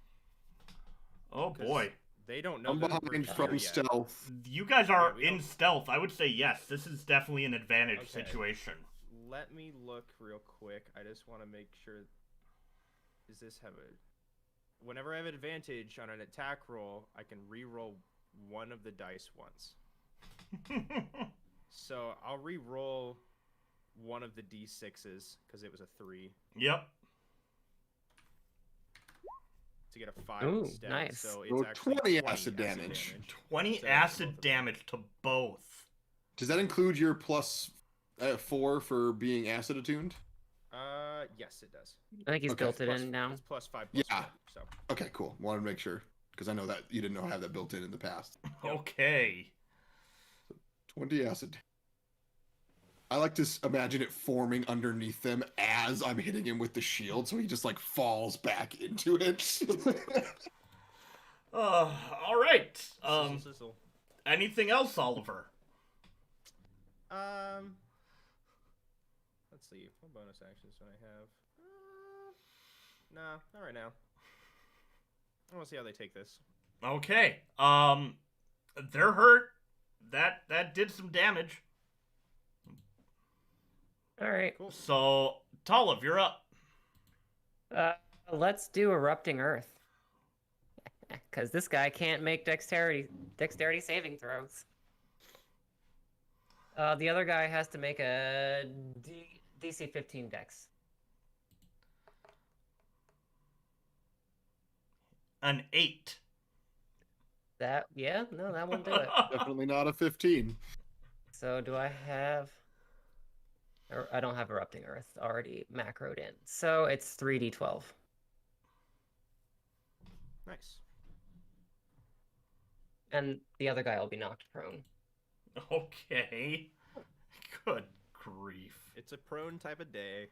Oh, 'cause boy. They don't know. I'm that we're behind here from yet. stealth. You guys are Yeah, we in don't- stealth. I would say yes. This is definitely an advantage Okay. situation. Let me look real quick. I just want to make sure. Does this have a? Whenever I have advantage on an attack roll, I can re-roll one of the dice once. So I'll re-roll one of the d6s because it was a 3 Yep. to get a 5 Ooh, instead. nice. So it's So actually 20 20 acid damage. 20 So, acid both of them. damage to both. Does that include your plus 4 for being acid attuned? Yes, it does. I think he's Okay. built it Plus- in now. It's plus 5 plus Yeah. 4, so. Okay, cool. Wanted to make sure because I know that you didn't have that built in the past. Okay. 20 acid. I like to imagine it forming underneath them as I'm hitting him with the shield, so he just like falls back into it. All right. Sizzle. Anything else, Oliver? Let's see. What bonus actions do I have? Nah, not right now. I want to see how they take this. Okay. They're hurt. That did some damage. All right. Cool. So, Talamh, you're up. Let's do Erupting Earth. Because this guy can't make dexterity saving throws. The other guy has to make a DC 15 dex. An 8. That won't do it. Definitely not a 15. So do I have? Or I don't have Erupting Earth already macroed in. So it's 3d12. Nice. And the other guy will be knocked prone. Okay. Good grief. It's a prone type of day.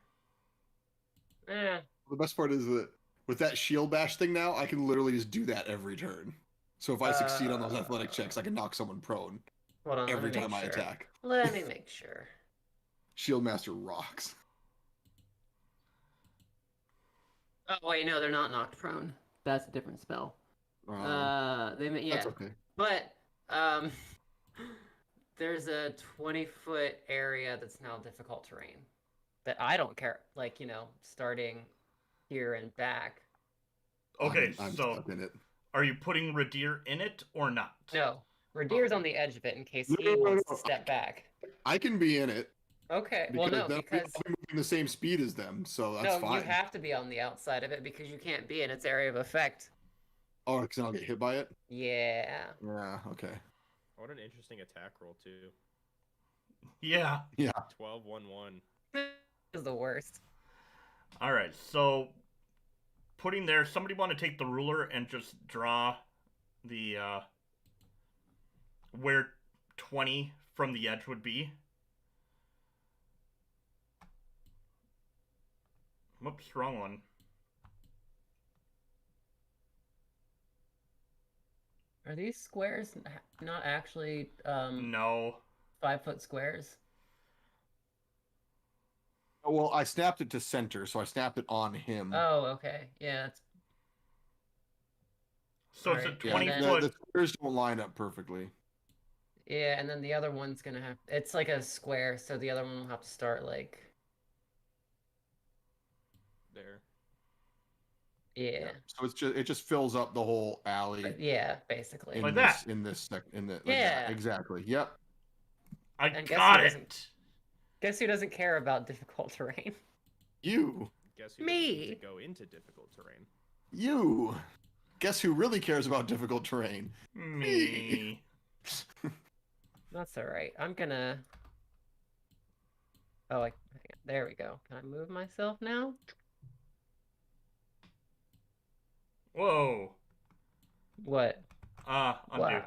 Eh. The best part is that with that shield bash thing now, I can literally just do that every turn. So if I succeed on those athletic checks, I can knock someone prone Hold on. let every me make time I sure. attack. Let me make sure. Shield Master rocks. Oh wait, no, they're not knocked prone. That's a different spell. That's okay. But there's a 20-foot area that's now difficult terrain that I don't care. Like, starting here and back. Okay, I'm so stuck in it. are you putting Ridire in it or not? No, Radire's on the edge of it in case he No, wants to step back. I can be in it. Okay, Because well, no, then because I'll be moving the same speed as them, so that's fine. you have to be on the outside of it because you can't be in its area of effect. Oh, because then I'll get hit by it? Yeah. Yeah, okay. What an interesting attack roll too. Yeah. 12-1-1. Is the worst. All right, so putting there, somebody want to take the ruler and just draw the where 20 from the edge would be? Whoops, wrong one. Are these squares not actually No. 5-foot squares? Well, I snapped it to center, so I snapped it on him. Oh, okay. Yeah, that's So it's a Alright, 20 and foot. The squares don't line up perfectly. yeah, and then the other one's gonna have it's like a square, so the other one will have to start like There. yeah. So it just fills up the whole alley. Yeah, basically. Like that. Yeah. Exactly. Yep. I And guess got who it. doesn't- Guess who doesn't care about difficult terrain? You. Guess who Me. doesn't need to go into difficult terrain? You. Guess who really cares about difficult terrain? Me. That's alright. I'm gonna Oh, there we go. Can I move myself now? Whoa. What? Undo. Wow.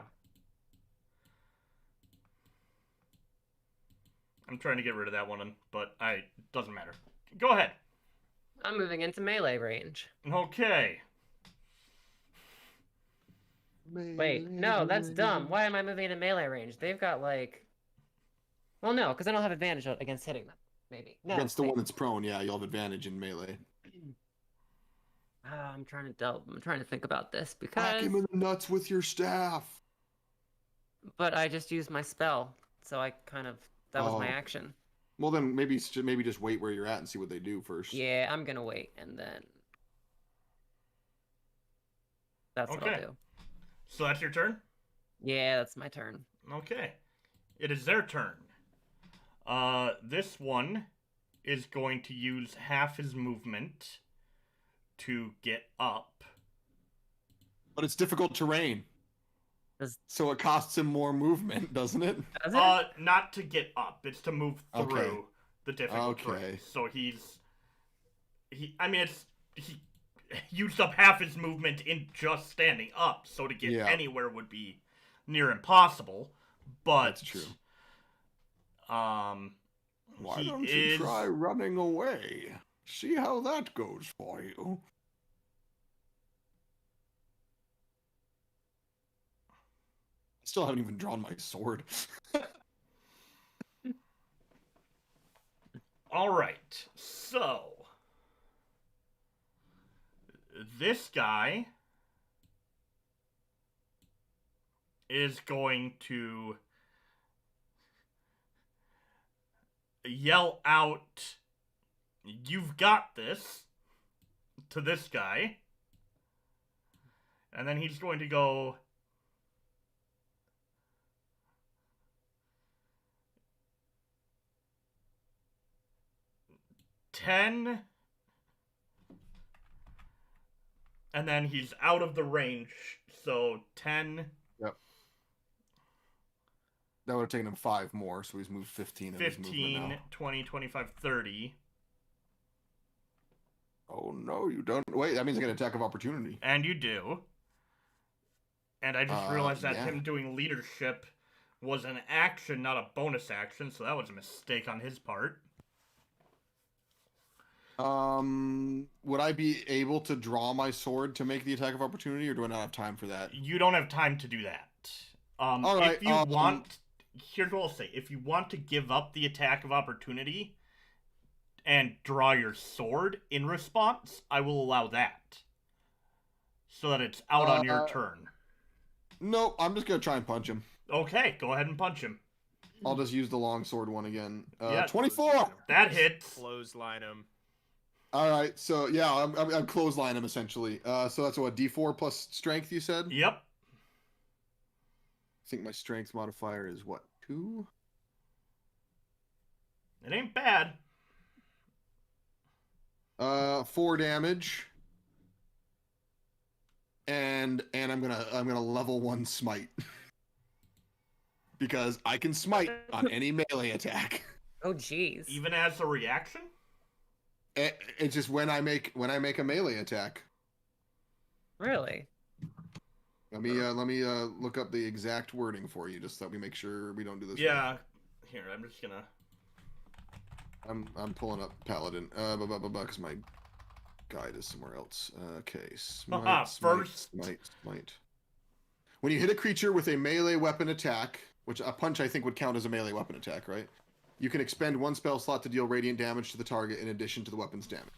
I'm trying to get rid of that one, but doesn't matter. Go ahead. I'm moving into melee range. Okay. Wait, no, that's dumb. Why am I moving into melee range? They've got like well, no, because I don't have advantage against hitting them. Maybe. No, Against the wait. one that's prone, yeah, you'll have advantage in melee. I'm trying to think about this Whack because him in the nuts with your staff. but I just used my spell, so I kind of that was my Oh. action. Well, then maybe just wait where you're at and see what they do first. Yeah, I'm gonna wait and then that's what I'll Okay. do. So that's your turn? Yeah, that's my turn. Okay. It is their turn. This one is going to use half his movement to get up. But it's difficult terrain. Does- So it costs him more movement, doesn't it? Does it? Not to get up. It's to move through Okay. the difficult terrain. Okay. So he used up half his movement in just standing up, so to get Yeah. anywhere would be near impossible. But That's true. Why he don't you is- try running away? See how that goes for you. Still haven't even drawn my sword. All right, so this guy is going to yell out, "You've got this," to this guy. And then he's going to go ten, and then he's out of the range, so 10, That would have taken him 5 more, so he's moved 15 of his movement 15, now. 20, 25, 30. Oh no, you don't. Wait, that means I get an attack of opportunity. And you do. And I just realized that yeah. him doing leadership was an action, not a bonus action, so that was a mistake on his part. Would I be able to draw my sword to make the attack of opportunity, or do I not have time for that? You don't have time to do that. All right, if you want, here's what I'll say. If you want to give up the attack of opportunity and draw your sword in response, I will allow that. So that it's out on your turn. Nope, I'm just gonna try and punch him. Okay, go ahead and punch him. I'll just use the long sword one again. Yeah, 24! That hits. Clothesline him. Alright, so yeah, I'm clothesline him essentially. So that's what, D4 plus strength you said? Yep. I think my strength modifier is what, 2? It ain't bad. 4 damage. And I'm gonna level 1 smite. Because I can smite on any melee attack. Oh jeez. Even as a reaction? It's just when I make a melee attack. Really? Let me look up the exact wording for you, just so that we make sure we don't do this. Yeah. Here, I'm just gonna. I'm pulling up Paladin. Because my guide is somewhere else. Okay, Haha, smite, first. smite. When you hit a creature with a melee weapon attack, which a punch I think would count as a melee weapon attack, right? You can expend one spell slot to deal radiant damage to the target in addition to the weapon's damage.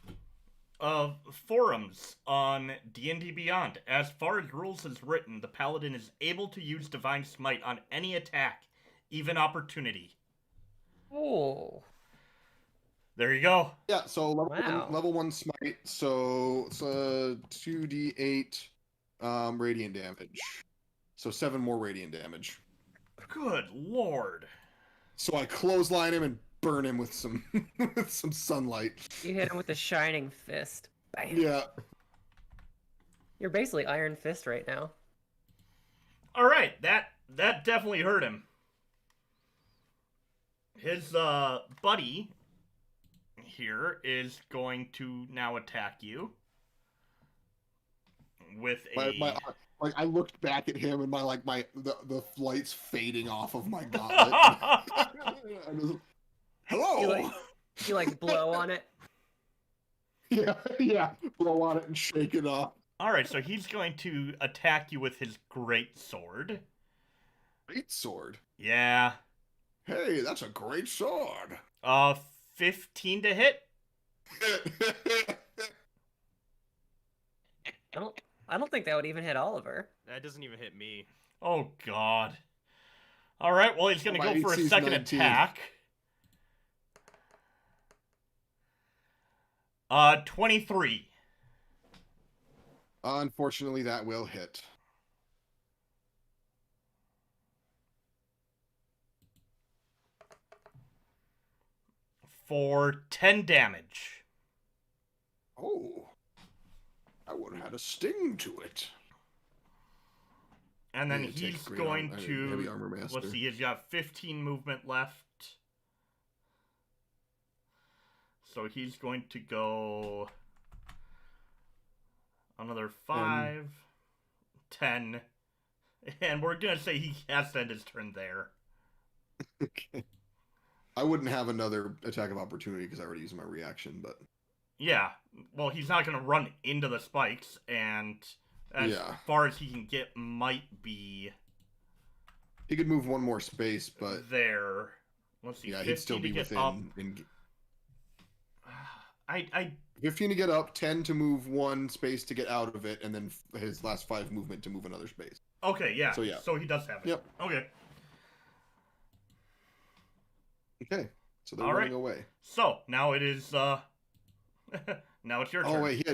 Forums on D&D Beyond. As far as rules is written, the paladin is able to use Divine Smite on any attack, even opportunity. Oh. There you go. Yeah, so Wow. level 1 smite, so it's 2d8 radiant damage. So 7 more radiant damage. Good lord. So I clothesline him and burn him with some with some sunlight. You hit him with a shining fist. Bam. Yeah. You're basically Iron Fist right now. Alright, that definitely hurt him. His buddy here is going to now attack you with a like I looked back at him and the light's fading off of my gauntlet. Hello. You like blow on it. Yeah, blow on it and shake it off. Alright, so he's going to attack you with his great sword. Great sword? Yeah. Hey, that's a great sword. 15 to hit? I don't think that would even hit Oliver. That doesn't even hit me. Oh god. Alright, well he's gonna go for a second 19. attack. 23. Unfortunately, that will hit. For 10 damage. Oh. That one had a sting to it. And then he's going to... Heavy armor master. Let's see, he's got 15 movement left. So he's going to go... Another 5. 10. And we're going to say he has to end his turn there. Okay. I wouldn't have another attack of opportunity because I already used my reaction, but... Yeah, well, he's not going to run into the spikes, and as far as he can get might be... He could move one more space, but... There. Let's see, yeah, he'd still be within... 15 to get up, 10 to move one space to get out of it, and then his last 5 movement to move another space. Okay, yeah. So he does have it. Yep. Okay. Okay, so they're running away. So, now it is, now it's your turn. Oh, wait,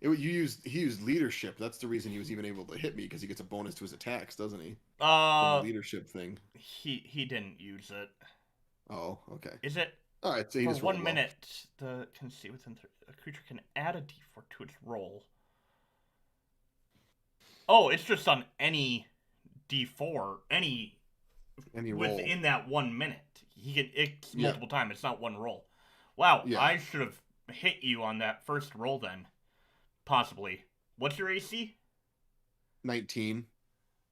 he used leadership. That's the reason he was even able to hit me, because he gets a bonus to his attacks, doesn't he? The leadership thing. He didn't use it. Oh, okay. Is it? All right, so he just 1 minute, can see within a creature can add a d4 to its roll. Oh, it's just on any d4, any roll within that 1 minute. It's multiple times. It's not one roll. Wow, I should have hit you on that first roll then. Possibly. What's your AC? 19.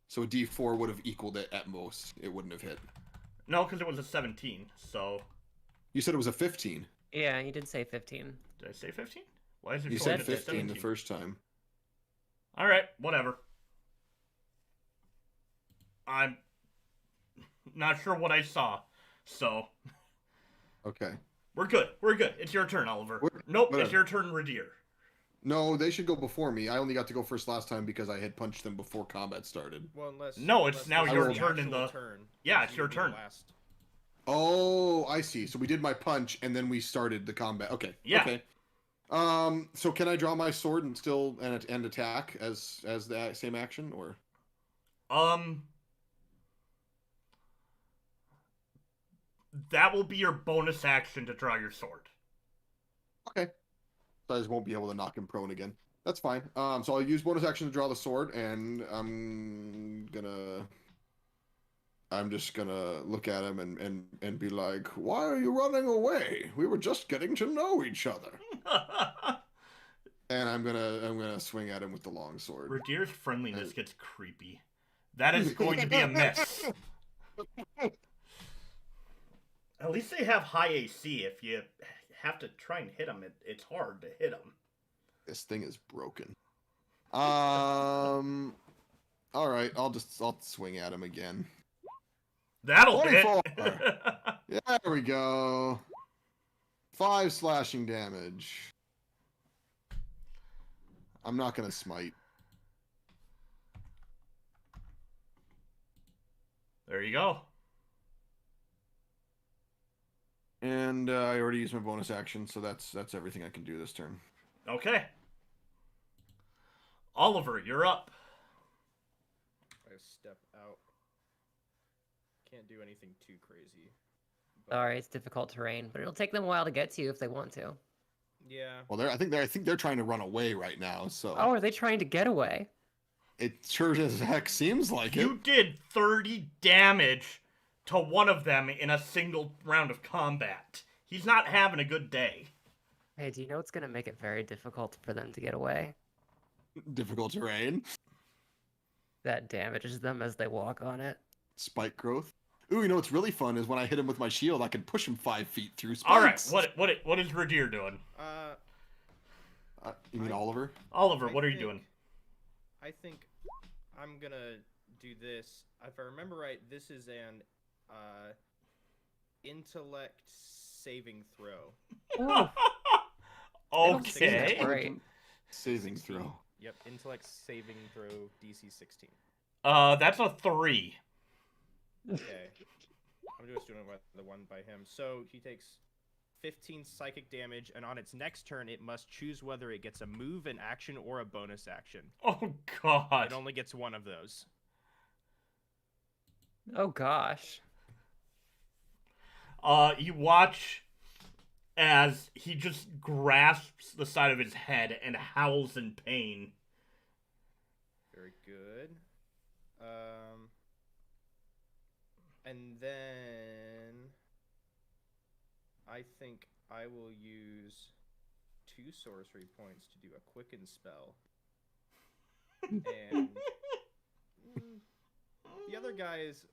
So a d4 would have equaled it at most. It wouldn't have hit. No, because it was a 17, so... You said it was a 15. Yeah, you did say 15. Did I say 15? Why is it You said 15 the first time. Alright, whatever. I'm not sure what I saw, so... Okay. We're good. It's your turn, Oliver. It's your turn, Ridire. No, they should go before me. I only got to go first last time because I had punched them before combat started. Well, it's now your turn in the... Yeah, it's your turn. Oh, I see. So we did my punch, and then we started the combat. Okay. Yeah. Okay. So can I draw my sword and still and attack as the same action, or? That will be your bonus action to draw your sword. Okay. So I just won't be able to knock him prone again. That's fine. So I'll use bonus action to draw the sword, and I'm just gonna look at him and be like, "Why are you running away? We were just getting to know each other." And I'm gonna swing at him with the long sword. Ridire's friendliness gets creepy. That is going to be a miss. At least they have high AC. If you have to try and hit them, it's hard to hit them. This thing is broken. All right, I'll swing at him again. That'll 24. hit. Yeah, there we go. 5 slashing damage. I'm not gonna smite. There you go. And I already used my bonus action, so that's everything I can do this turn. Okay. Oliver, you're up. I step out. Can't do anything too crazy. But, Sorry, it's difficult terrain, but it'll take them a while to get to you if they want to. yeah. Well, I think they're trying to run away right now. So Oh, are they trying to get away? it sure as heck seems like You it. did 30 damage to one of them in a single round of combat. He's not having a good day. Hey, do you know what's gonna make it very difficult for them to get away? Difficult terrain. That damages them as they walk on it. Spike growth. Ooh, you know what's really fun is when I hit him with my shield, I can push him 5 feet through spikes. All right, what is Ridire doing? You mean Oliver? Oliver, what are you doing? I think I'm gonna do this. If I remember right, this is an intellect saving throw. Ooh, Okay. That's right. Saving 16. throw. Yep, intellect saving throw DC 16. That's a 3. Okay. I'm just doing the one by him. So he takes 15 psychic damage, and on its next turn, it must choose whether it gets a move, an action, or a bonus action. Oh god. It only gets one of those. Oh gosh. You watch as he just grasps the side of his head and howls in pain. Very good. And then I think I will use 2 sorcery points to do a quicken spell. And the other guy is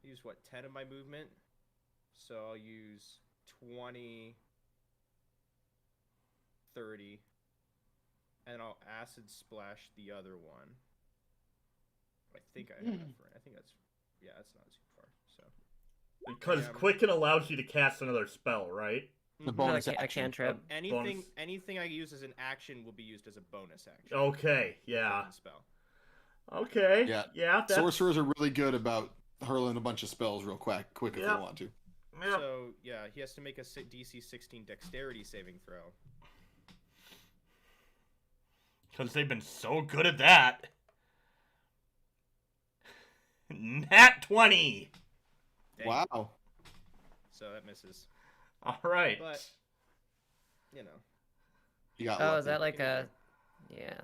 use what, 10 of my movement? So I'll use 20, 30, and I'll acid splash the other one. I think I have enough for it. I think that's, yeah, that's not too far. So Because Yeah. Quicken allows you to cast another spell, right? The Mhm. bonus a action. cantrip. Anything I use as an action will be used as a bonus action. Okay, yeah. Quicken spell. Okay. Yeah. Yeah, that's... Sorcerers are really good about hurling a bunch of spells real quick if Yeah. they want to. Yeah. So, yeah, he has to make a DC 16 dexterity saving throw. Because they've been so good at that. Nat 20! Dang. Wow. So that misses. Alright. But, you know. You got Oh, lucky. is that like a... Yeah.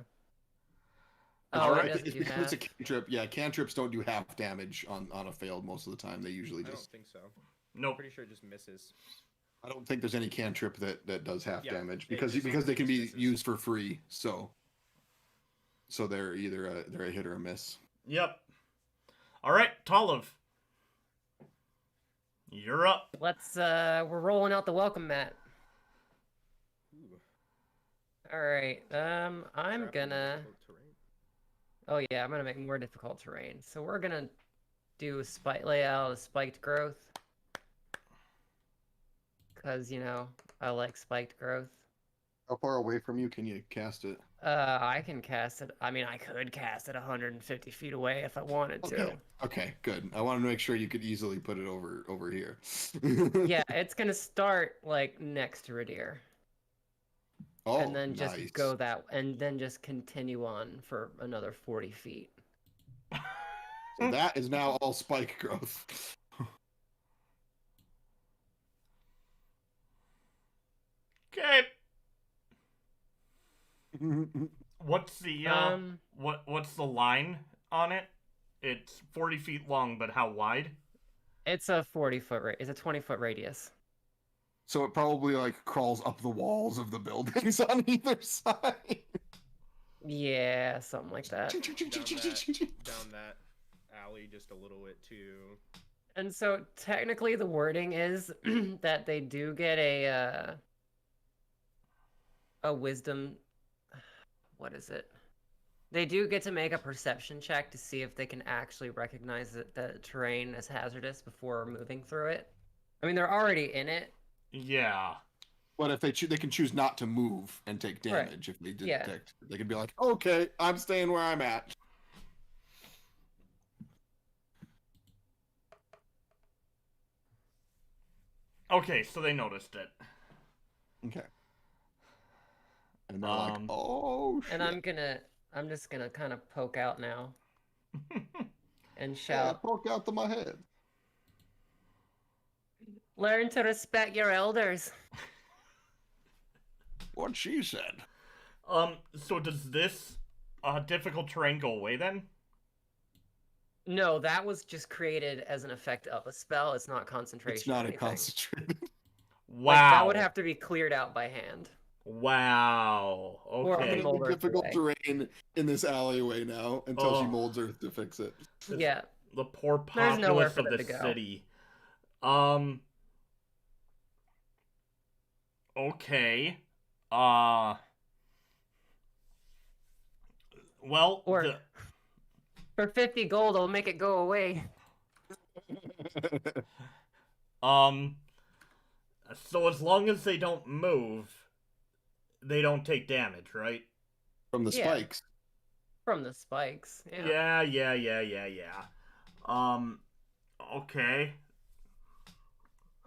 Oh, All it right, doesn't It's do because it's a half. cantrip. Yeah, cantrips don't do half damage on a failed most of the time. They usually I don't just... think so. Nope. Pretty sure it just misses. I don't think there's any cantrip that does half Yeah, damage it because just- they can it be just misses. used for free. So they're either they're a hit or a miss. Yep. Alright, Talamh. You're up. Let's, we're rolling out the welcome mat. Ooh, Alright, I'm crap, gonna... difficult terrain. Oh yeah, I'm gonna make more difficult terrain. So we're gonna do layout of spiked growth. Cause, you know, I like spiked growth. How far away from you can you cast it? I can cast it. I mean, I could cast it 150 feet away if I wanted to. Okay. Okay, good. I wanted to make sure you could easily put it over here. Yeah, it's gonna start like next to Ridire, Oh, and then just nice. go that, and then just continue on for another 40 feet. So that is now all spike growth. Okay. What's the what's the line on it? It's 40 feet long, but how wide? It's a 40-foot. It's a 20-foot radius. So it probably like crawls up the walls of the buildings on either side. Yeah, something like that. Down that alley just a little bit too. And so technically the wording is that they do get a wisdom. What is it? They do get to make a perception check to see if they can actually recognize the terrain as hazardous before moving through it. I mean, they're already in it. Yeah. But if they can choose not to move and take damage if they Yeah. detect, they could be like, okay, I'm staying where I'm at. Okay, so they noticed it. Okay. And they're like, oh shit. And I'm just gonna kind of poke out now and Yeah, shout, poke out to my head. "Learn to respect your elders." What she said. So does this difficult terrain go away then? No, that was just created as an effect of a spell. It's not concentration. It's not or a anything. concentrated. Wow. Like, that would have to be cleared out by hand. Wow. Or Okay. the mold earth difficult away. terrain in this alleyway now until she molds Earth to fix it. Yeah. The poor There's nowhere populace for of them the to go. city. Okay. Well, Or for 50 gold, I'll make it go away. so as long as they don't move, they don't take damage, right? From the Yeah. spikes. From the spikes. Yeah. Yeah. Okay.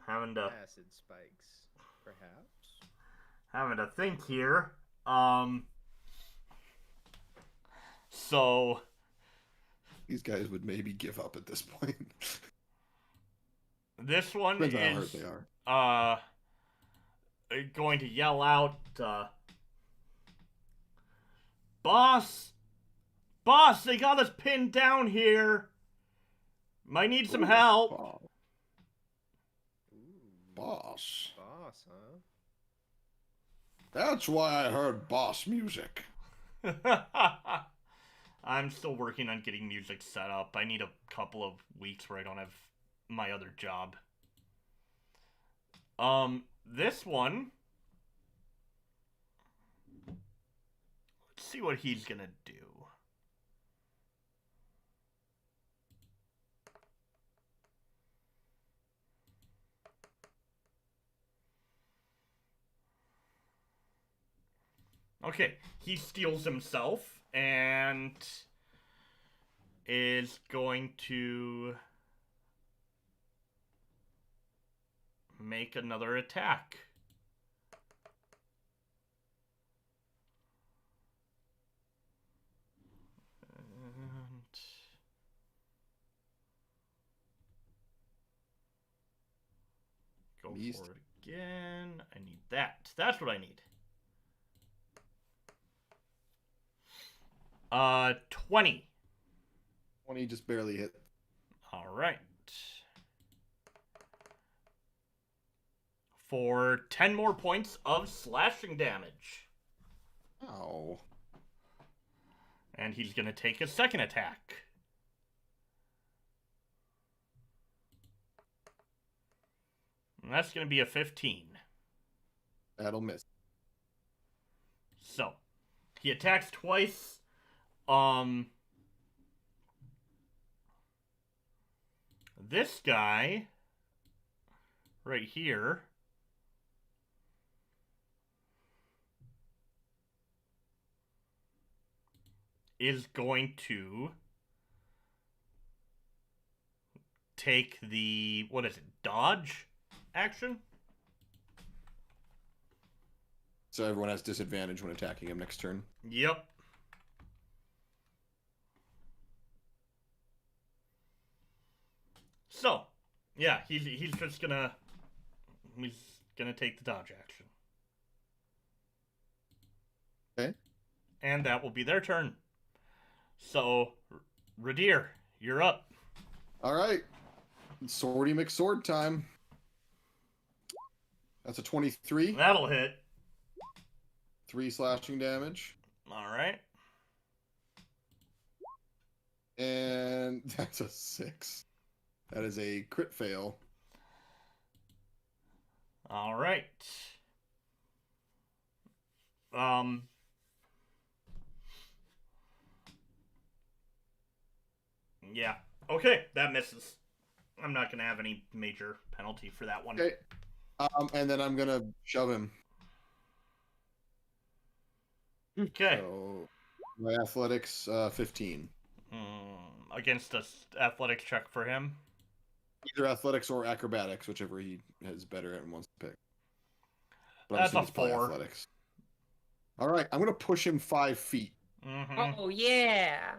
Having to Acid spikes, perhaps. having to think here. So These guys would maybe give up at this point. this one Depends on how hurt is they are. going to yell out, Boss! Boss, they got us pinned down here! Might need some help! Boss. Boss. Boss, huh? That's why I heard boss music. I'm still working on getting music set up. I need a couple of weeks where I don't have my other job. This one... Let's see what he's gonna do. Okay, he steals himself and is going to make another attack. And go Beast. for it again. I need that. That's what I need. 20. 20 just barely hit. All right. For 10 more points of slashing damage. Ow. And he's going to take a second attack. And that's going to be a 15. That'll miss. So, he attacks twice. This guy right here is going to take the, what is it, dodge action? So everyone has disadvantage when attacking him next turn. Yep. So, yeah, he's just gonna take the dodge action. Okay. And that will be their turn. So, Ridire, you're up. All right. Swordy McSword time. That's a 23. That'll hit. 3 slashing damage. All right. And that's a 6. That is a crit fail. All right. Yeah. Okay, that misses. I'm not gonna have any major penalty for that one. Okay. And then I'm gonna shove him. Okay. So my athletics 15. Against a athletics check for him. Either athletics or acrobatics, whichever he is better at and wants to pick. But That's a it's probably 4. athletics. All right, I'm gonna push him 5 feet. Mm-hmm. Oh yeah.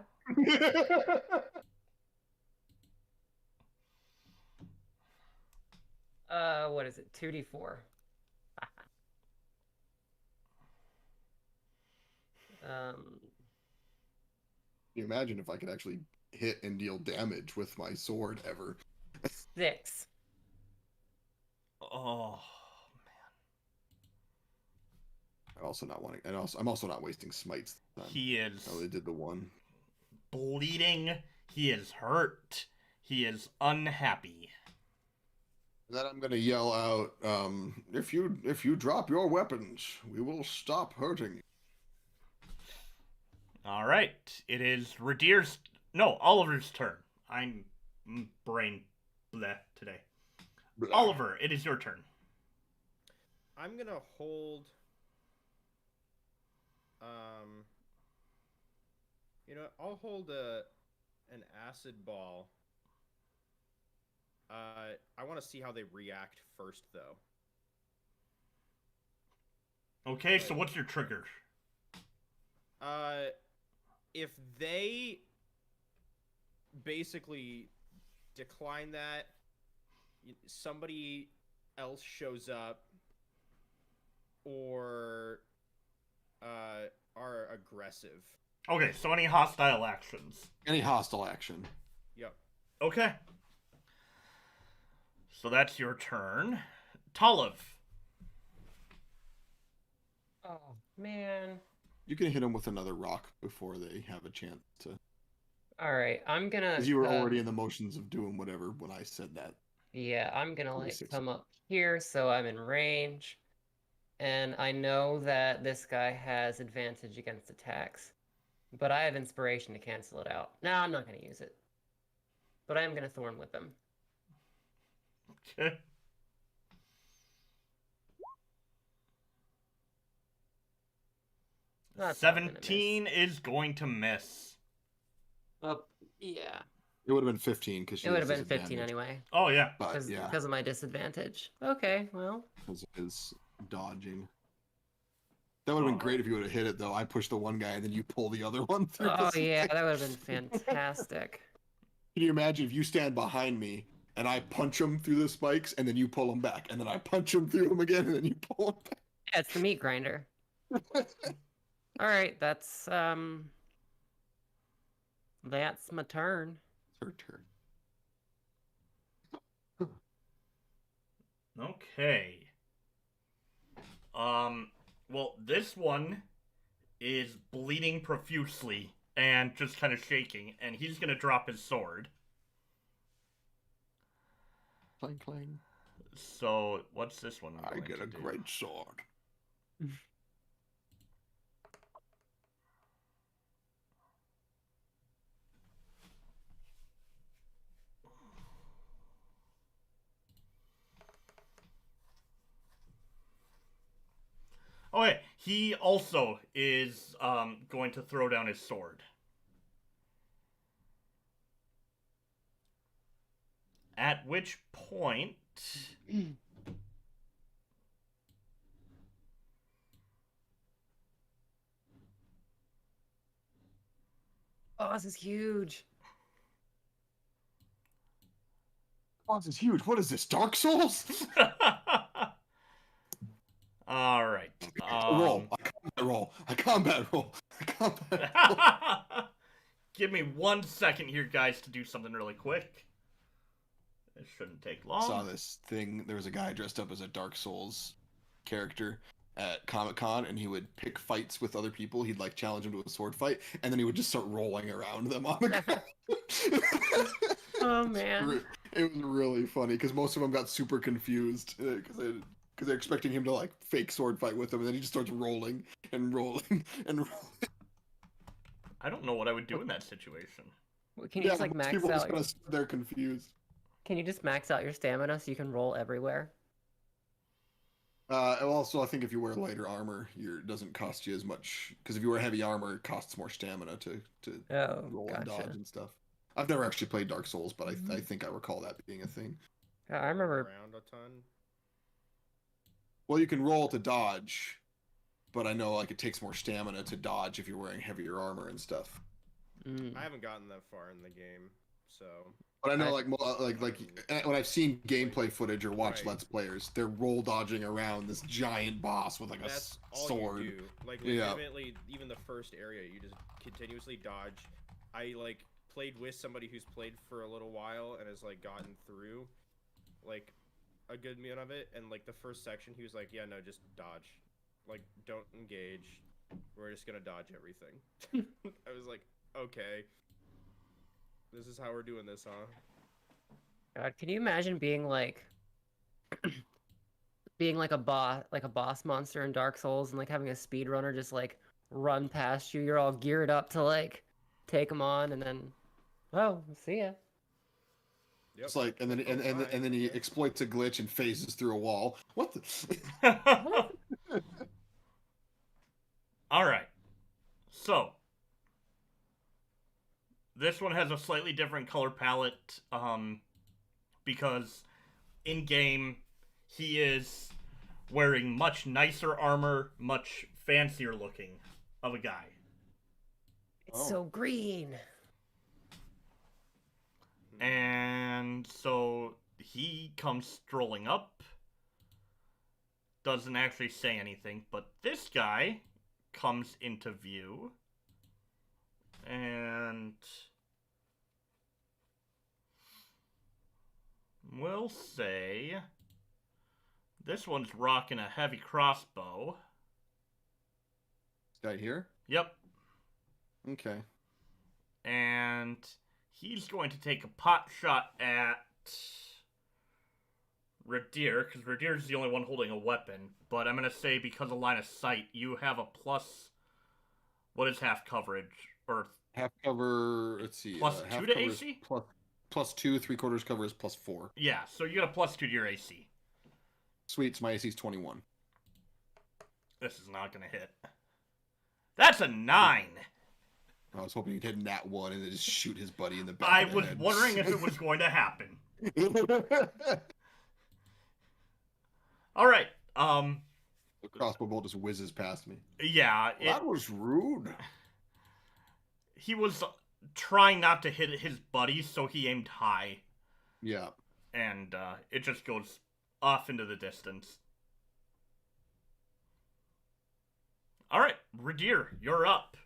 What is it? 2d4. Can you imagine if I could actually hit and deal damage with my sword ever? 6. Oh I'm also not wanting, and I'm also not wasting smites. This time. He is I only did the one. bleeding. He is hurt. He is unhappy. Then I'm gonna yell out, if you drop your weapons, we will stop hurting you. All right. It is Oliver's turn. I'm brain bleh today. Blah. Oliver, it is your turn. I'm gonna hold. I'll hold an acid ball. I want to see how they react first, though. Okay, so what's your trigger? If they basically decline that, somebody else shows up, or are aggressive. Okay, so any hostile actions? Any hostile action. Yep. Okay. So that's your turn. Talamh. Oh man. You can hit them with another rock before they have a chance to. All right, I'm gonna. Because you were already in the motions of doing whatever when I said that. Yeah, I'm gonna like 26. come up here so I'm in range, and I know that this guy has advantage against attacks, but I have inspiration to cancel it out. No, I'm not gonna use it, but I am gonna Thorn Whip him. Okay. That's not gonna 17 is going to miss. miss. Yeah. It would have been 15 because It would have been 15 anyway. Oh, yeah. But yeah, Because of my disadvantage. Okay, well. because of his dodging. That would have been great if you would have hit it though. I pushed the one guy and then you pull the other one through. Oh the yeah, spike. that would have been fantastic. Can you imagine if you stand behind me and I punch him through the spikes and then you pull him back and then I punch him through them again and then you pull him back? Yeah, it's the meat grinder. All right, that's my turn. It's her turn. Okay. Well, this one is bleeding profusely and just kind of shaking, and he's gonna drop his sword. Clang clang. So, what's this one? I going get to a do? great sword. Okay, he also is going to throw down his sword. At which point... Oh, this is huge. Oh, this is huge. What is this, Dark Souls? All right. Roll. A combat roll. Give me 1 second here, guys, to do something really quick. It shouldn't take long. I saw this thing. There was a guy dressed up as a Dark Souls character at Comic-Con, and he would pick fights with other people. He'd like challenge them to a sword fight, and then he would just start rolling around them on the ground. Oh man. It was really funny because most of them got super confused because because they're expecting him to like fake sword fight with them, and then he just starts rolling and rolling and rolling. I don't know what I would do in that situation. Can you just like max people out? just they're confused. Can you just max out your stamina so you can roll everywhere? Also, I think if you wear lighter armor, it doesn't cost you as much. Because if you wear heavy armor, it costs more stamina to roll and dodge and stuff. I've never actually played Dark Souls, but I think I recall that being a thing. Yeah, I remember. Around a ton. Well, you can roll to dodge, but I know like it takes more stamina to dodge if you're wearing heavier armor and stuff. I haven't gotten that far in the game, so. But I know like when I've seen gameplay footage or watched Right. Let's Players, they're roll dodging around this giant boss with like That's a all sword. you do. Like Yeah. legitimately, even the first area, you just continuously dodge. I like played with somebody who's played for a little while and has like gotten through like a good amount of it, and like the first section, he was like, "Yeah, no, just dodge. Like, don't engage. We're just gonna dodge everything." I was like, "Okay, this is how we're doing this, huh?" God, can you imagine being like a boss monster in Dark Souls and like having a speedrunner just like run past you? You're all geared up to like take them on, and then see ya. Yep. It's like, and then he exploits a glitch and phases through a wall. What the? All right. So this one has a slightly different color palette, because in game he is wearing much nicer armor, much fancier looking of a guy. It's so green. And so he comes strolling up, doesn't actually say anything, but this guy comes into view, and we'll say this one's rocking a heavy crossbow. Guy here? Yep. Okay. And he's going to take a pot shot at Ridire, because Ridire's the only one holding a weapon. But I'm going to say because of line of sight, you have a plus... What is half coverage? Or half cover, let's see. plus half 2 to cover is AC? plus 2, 3/4 cover is plus 4. Yeah, so you got a plus 2 to your AC. Sweet, so my AC is 21. This is not going to hit. That's a 9! I was hoping he'd hit nat 1 and then just shoot his buddy in the back. I of the was head. wondering if it was going to happen. Alright, The crossbow bolt just whizzes past me. yeah. That was rude. He was trying not to hit his buddy, so he aimed high. Yeah. And it just goes off into the distance. Alright, Ridire, you're up.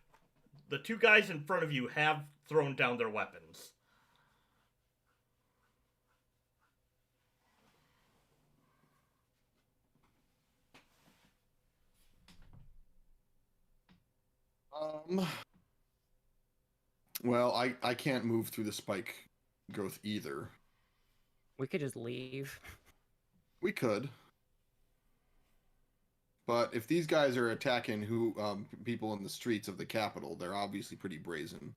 The two guys in front of you have thrown down their weapons. Well, I can't move through the spike growth either. We could just leave. We could. But if these guys are attacking people in the streets of the capital, they're obviously pretty brazen.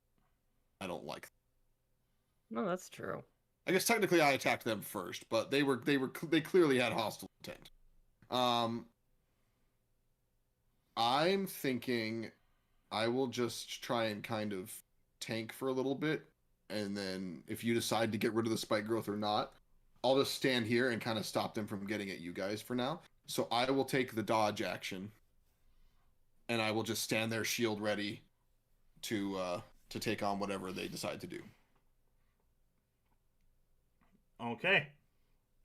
I don't like them. No, that's true. I guess technically I attacked them first, but they clearly had hostile intent. I'm thinking I will just try and kind of tank for a little bit, and then if you decide to get rid of the spike growth or not, I'll just stand here and kind of stop them from getting at you guys for now. So I will take the dodge action, and I will just stand there, shield ready, to take on whatever they decide to do. Okay.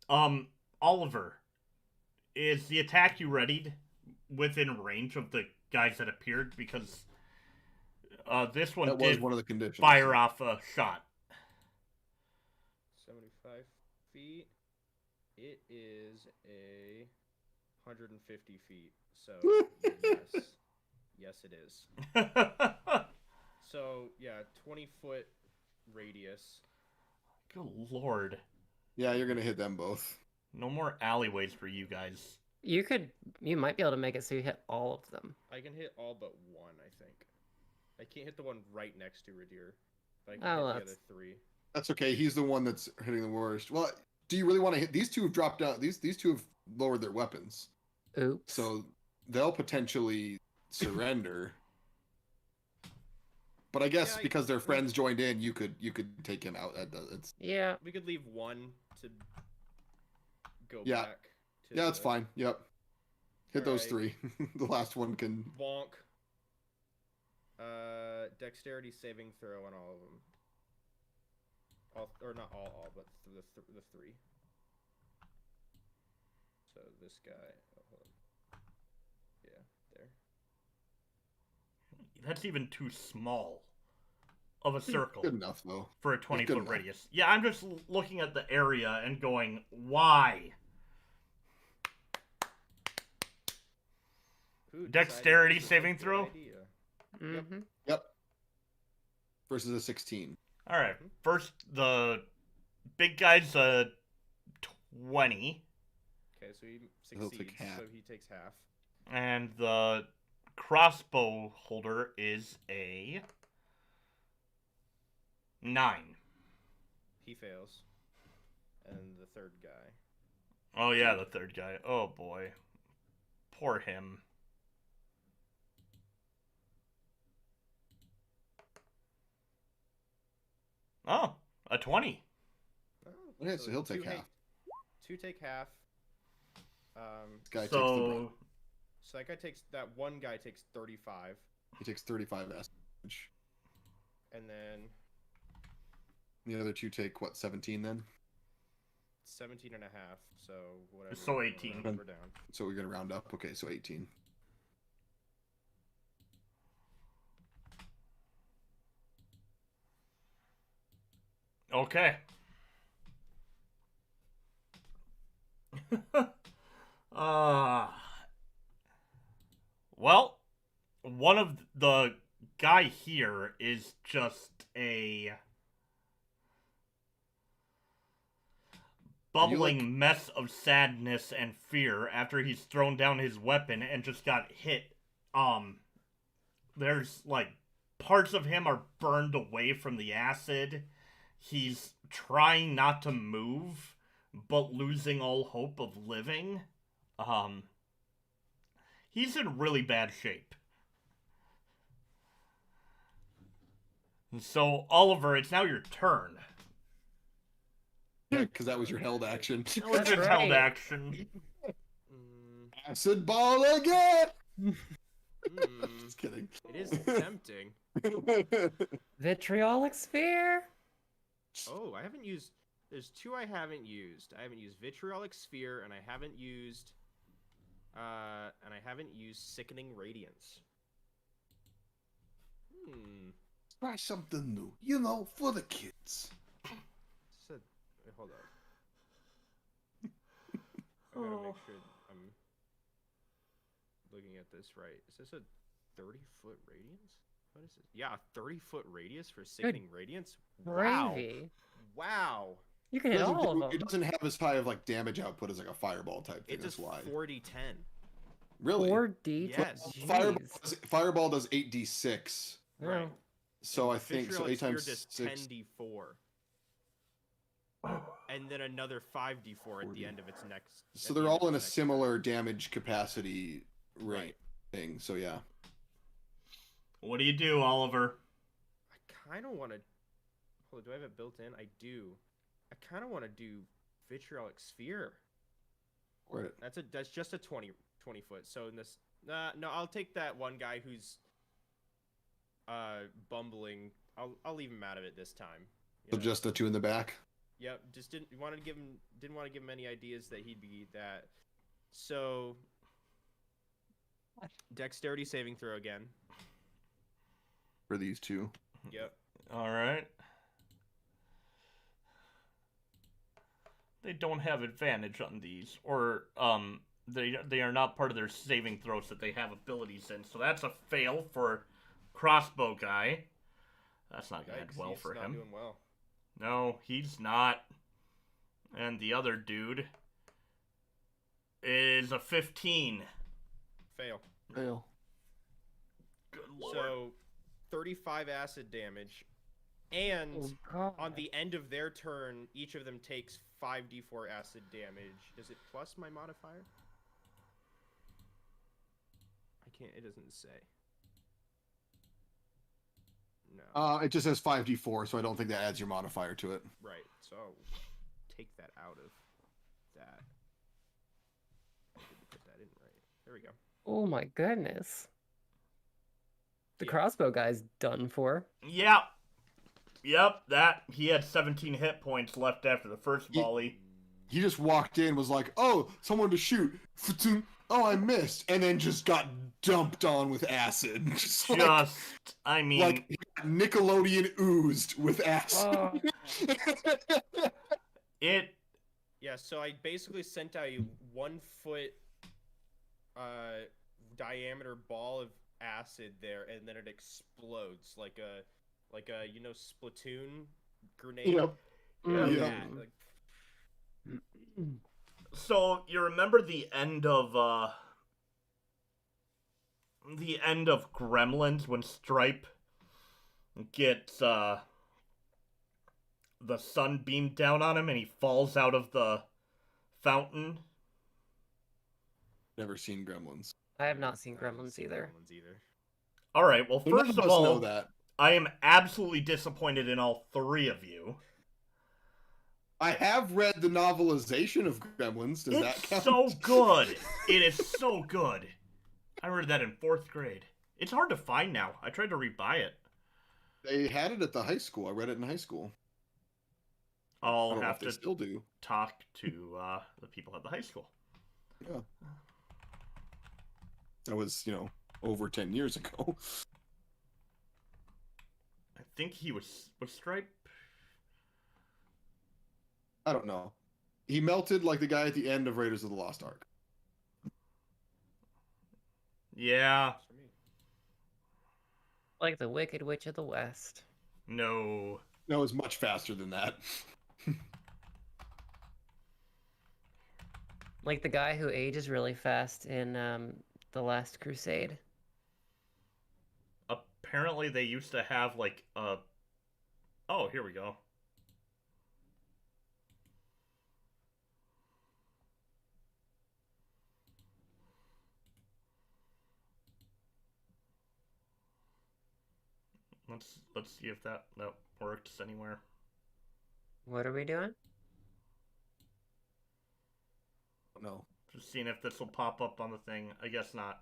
Oliver, is the attack you readied within range of the guys that appeared? Because this one That was did one of the conditions. fire off a shot. 75 feet. It is a 150 feet. So yes, yes, it is. So yeah, 20-foot radius. Good lord. Yeah, you're gonna hit them both. No more alleyways for you guys. You might be able to make it so you hit all of them. I can hit all but one, I think. I can't hit the one right next to Ridire, but I can Oh, hit the that's- other 3. That's okay. He's the one that's hitting the worst. Well, do you really want to hit? These two have dropped down. These two have lowered their weapons, Oops. so they'll potentially surrender. But I guess Yeah, because their friends joined in, you could take him out. It's Yeah. We could leave one to go Yeah. back. To yeah, that's fine. Yep. Hit those Alright. 3. The last one can. Bonk. Dexterity saving throw on all of them. Or not all, but the 3. So this guy. Oh, hold on. Yeah, there. That's even too small of a circle Good enough though. for a good 20-foot enough. radius. Yeah, I'm just looking at the area and going, why? Who Dexterity decided this was a saving good throw? idea? Mm-hmm. Yep. Versus a 16. All right, first the big guy's a 20, Okay, so he He'll succeeds, take half. so he takes half. and the crossbow holder is a 9. He fails. And the third guy. Oh yeah, the third guy. Oh boy, poor him. Oh, a 20. Oh, Okay, so he'll take two half. 2 take half. This guy takes the So brunt. So that one guy takes 35, He takes 35 damage. and then The other 2 take what, 17 then? 17 and a half. So whatever. So 18. We're down. So we're gonna round up. Okay, so 18. okay. Well, one of the guy here is just a bubbling mess of sadness and fear after he's thrown down his weapon and just got hit. There's like parts of him are burned away from the acid. He's trying not to move, but losing all hope of living. He's in really bad shape. And so, Oliver, it's now your turn. Yeah, because that was your held action. What's your held action? Acid ball again! Mm, Just kidding. it is tempting. Vitriolic sphere. Oh, I haven't used. There's 2 I haven't used. I haven't used Vitriolic Sphere, and I haven't used. Sickening Radiance. Try something new, you know, for the kids. Wait, hold on. I gotta make sure I'm looking at this right. Is this a 30-foot radius? What is it? Yeah, a 30-foot radius for Sickening Radiance? Wow. Gravy. Wow. You can hit all of them. It doesn't have as high of like damage output as like a fireball type thing. It's That's a why. 40-10. Really? 4D. Yes. Fireball does 8d6. Right. So I think so. Vitriolic 8 times Sphere does 6. 10d4. And then another 5d4 at the end of its next. So at the they're end of all in a its next similar damage capacity rate Right. thing. So yeah. What do you do, Oliver? I kind of want to. Hold on, do I have it built in? I do. I kind of want to do Vitriolic Sphere. Right. That's just a 20 foot. So in this, no, I'll take that one guy who's bumbling. I'll leave him out of it this time. you So know? just the 2 in the back. Yep, just didn't want to give him any ideas that he'd be that. So dexterity saving throw again. For these 2. Yep. All right. They don't have advantage on these, or they are not part of their saving throws that they have abilities in. So that's a fail for crossbow guy. That's not gonna end Yikes, well he's for not him. doing well. No, he's not. And the other dude. is a 15. Fail. Fail. Good lord. So, 35 acid damage, and on the end of their turn, each of them takes 5d4 acid damage. Is it plus my modifier? I can't. It doesn't say. No. It just says 5d4, so I don't think that adds your modifier to it. Right. So take that out of that. I didn't put that in right. There we go. Oh my goodness. The Yeah. crossbow guy's done for. Yep. Yep, that. He had 17 hit points left after the first volley. He just walked in, was like, oh, someone to shoot. Oh, I missed. And then just got dumped on with acid. Just, I mean... like he got Nickelodeon oozed with acid. Oh. It... Yeah, so I basically sent out a 1 foot diameter ball of acid there, and then it explodes like a Splatoon grenade. Yep. Yeah. Like, So, you remember the end of Gremlins when Stripe gets the sun beamed down on him and he falls out of the fountain? Never seen Gremlins. I have not seen Gremlins either. Alright, well, None first of of us all, know that. I am absolutely disappointed in all three of you. I have read the novelization of Gremlins. Does that It's count? so good. It is so good. I read that in 4th grade. It's hard to find now. I tried to rebuy it. They had it at the high school. I read it in high school. I I'll don't know have if they to still do. talk to the people at the high school. Yeah. That was, over 10 years ago. I think he was Stripe. I don't know. He melted like the guy at the end of Raiders of the Lost Ark. Yeah. Like the Wicked Witch of the West. No. No, it was much faster than that. Like the guy who ages really fast in The Last Crusade. Apparently they used to have like a... Oh, here we go. Let's see if that works anywhere. What are we doing? No. Just seeing if this will pop up on the thing. I guess not.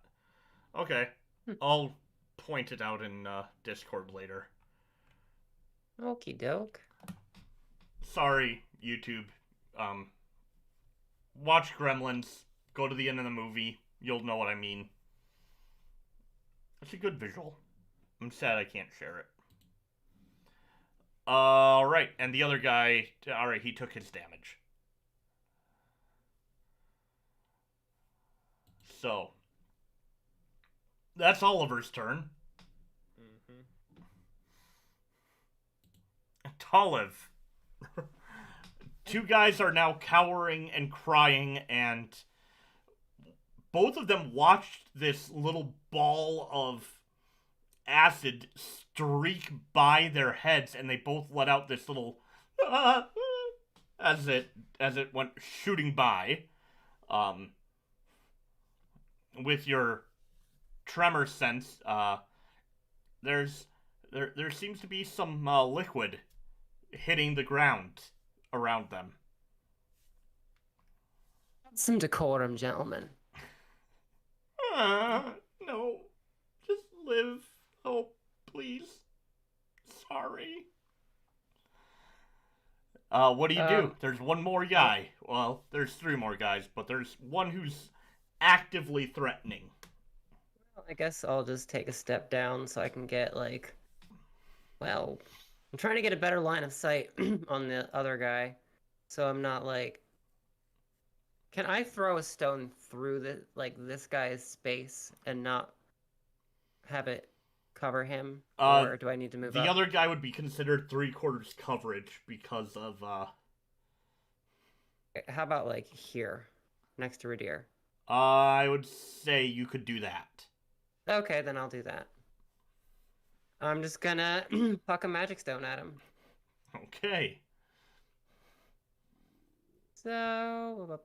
Okay. I'll point it out in Discord later. Okie doke. Sorry, YouTube. Watch Gremlins. Go to the end of the movie. You'll know what I mean. It's a good visual. I'm sad I can't share it. Alright, and the other guy... Alright, he took his damage. So... That's Oliver's turn. Talamh. Two guys are now cowering and crying, and both of them watched this little ball of acid streak by their heads, and they both let out this little as it went shooting by. With your tremor sense, there seems to be some liquid hitting the ground around them. Some decorum, gentlemen. No. Just live. Oh, please. Sorry. What do you do? There's one more guy. Well, there's 3 more guys, but there's one who's actively threatening. I guess I'll just take a step down so I can get, like... Well, I'm trying to get a better line of sight on the other guy. So I'm not, like... Can I throw a stone through this guy's space and not have it cover him? Or do I need to move up? The other guy would be considered 3/4 coverage because of, How about, like, here? next to Ridire? I would say you could do that. Okay, then I'll do that. I'm just gonna puck a magic stone at him. Okay. So,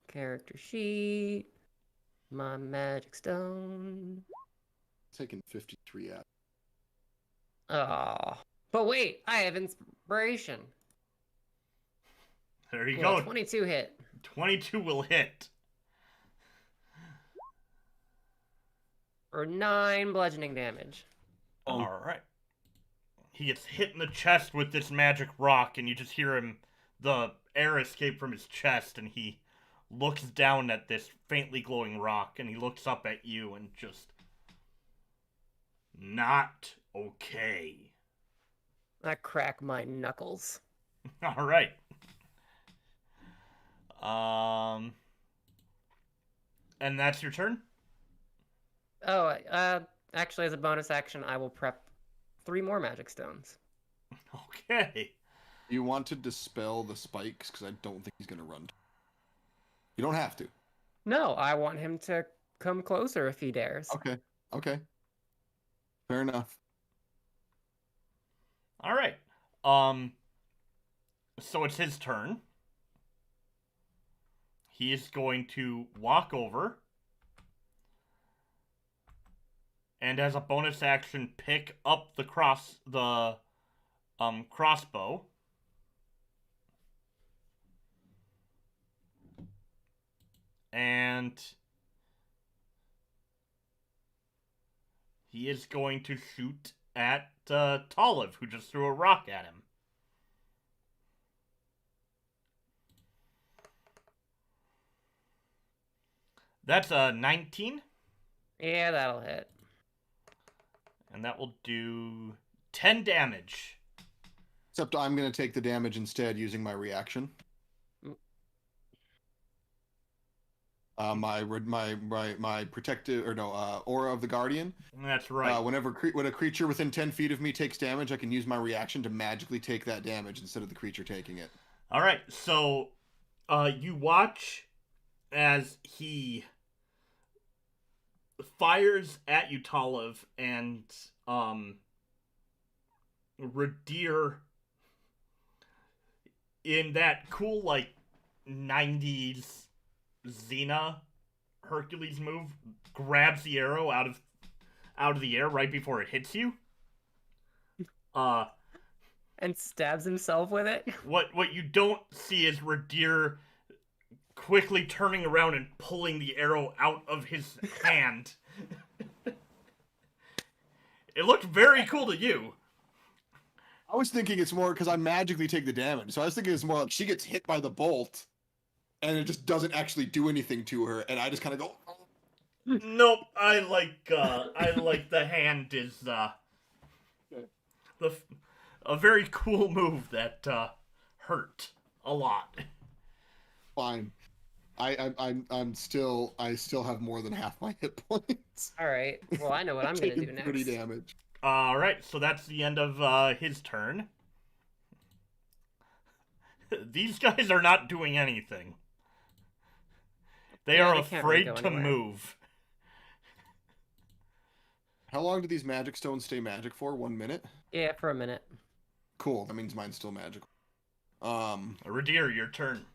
character sheet, my magic stone. Taking 53 out. Oh, but wait, I have inspiration. There you Will go. 22 hit. 22 will hit. For 9 bludgeoning damage. Alright. He gets hit in the chest with this magic rock, and you just hear him, the air escape from his chest, and he looks down at this faintly glowing rock, and he looks up at you and just... Not okay. I crack my knuckles. Alright. And that's your turn? Oh, actually, as a bonus action, I will prep 3 more magic stones. Okay. You want to dispel the spikes, because I don't think he's going to run. You don't have to. No, I want him to come closer if he dares. Okay. Fair enough. Alright. So it's his turn. He is going to walk over. And as a bonus action, pick up the crossbow. And he is going to shoot at Talamh, who just threw a rock at him. That's a 19. Yeah, that'll hit. And that will do 10 damage. Except I'm going to take the damage instead using my reaction. My protective aura of the guardian. That's right. When a creature within 10 feet of me takes damage, I can use my reaction to magically take that damage instead of the creature taking it. All right, so you watch as he fires at you, Talamh, and Ridire, in that cool, like, 90s Xena Hercules move, grabs the arrow out of the air right before it hits you. And stabs himself with it? What you don't see is Ridire quickly turning around and pulling the arrow out of his hand. It looked very cool to you. I was thinking it's more because I magically take the damage. So I was thinking it's more like she gets hit by the bolt and it just doesn't actually do anything to her. And I just kind of go... Nope, I like the hand is a very cool move that hurt a lot. Fine. I still have more than half my hit points. All right. Well, I know what I'm going to do next. 30 damage. All right, so that's the end of his turn. These guys are not doing anything. They are can't really afraid go to anywhere. move. How long do these magic stones stay magic for? 1 minute? Yeah, for a minute. Cool. That means mine's still magical. Ridire, your turn.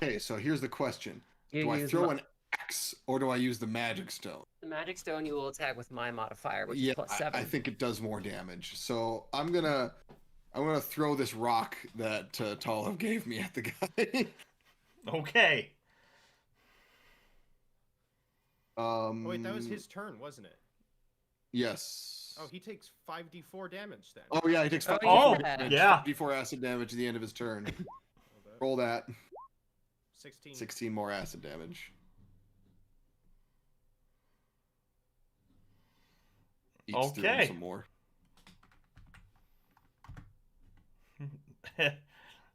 Okay, so here's the question. You Do I use throw an axe or do I use the magic stone? the magic stone. You will attack with my modifier, which Yeah, is plus 7. I think it does more damage. So I'm gonna throw this rock that Talamh gave me at the guy. Okay. Oh, wait, that was his turn, wasn't it? Yes. Oh, he takes 5d4 damage then. Oh yeah, he takes 5 Oh, damage. yeah. 5d4 acid damage at the end of his turn. Hold up. Roll that. 16. 16 more acid damage. Eats through him Okay. some more.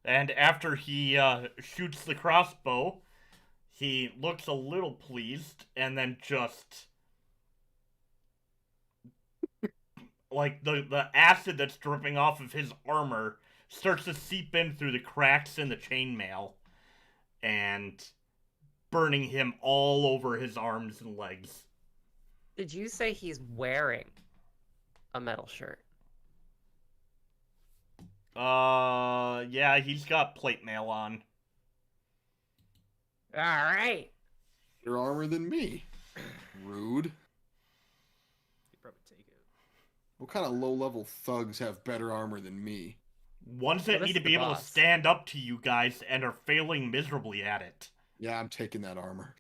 And after he shoots the crossbow, he looks a little pleased, and then just... like, the acid that's dripping off of his armor starts to seep in through the cracks in the chainmail and burning him all over his arms and legs. Did you say he's wearing a metal shirt? Yeah, he's got plate mail on. All right. Better armor than me. Rude. You probably take it. What kind of low-level thugs have better armor than me? Ones that Well, this need to is be the able to boss. stand up to you guys and are failing miserably at it. Yeah, I'm taking that armor.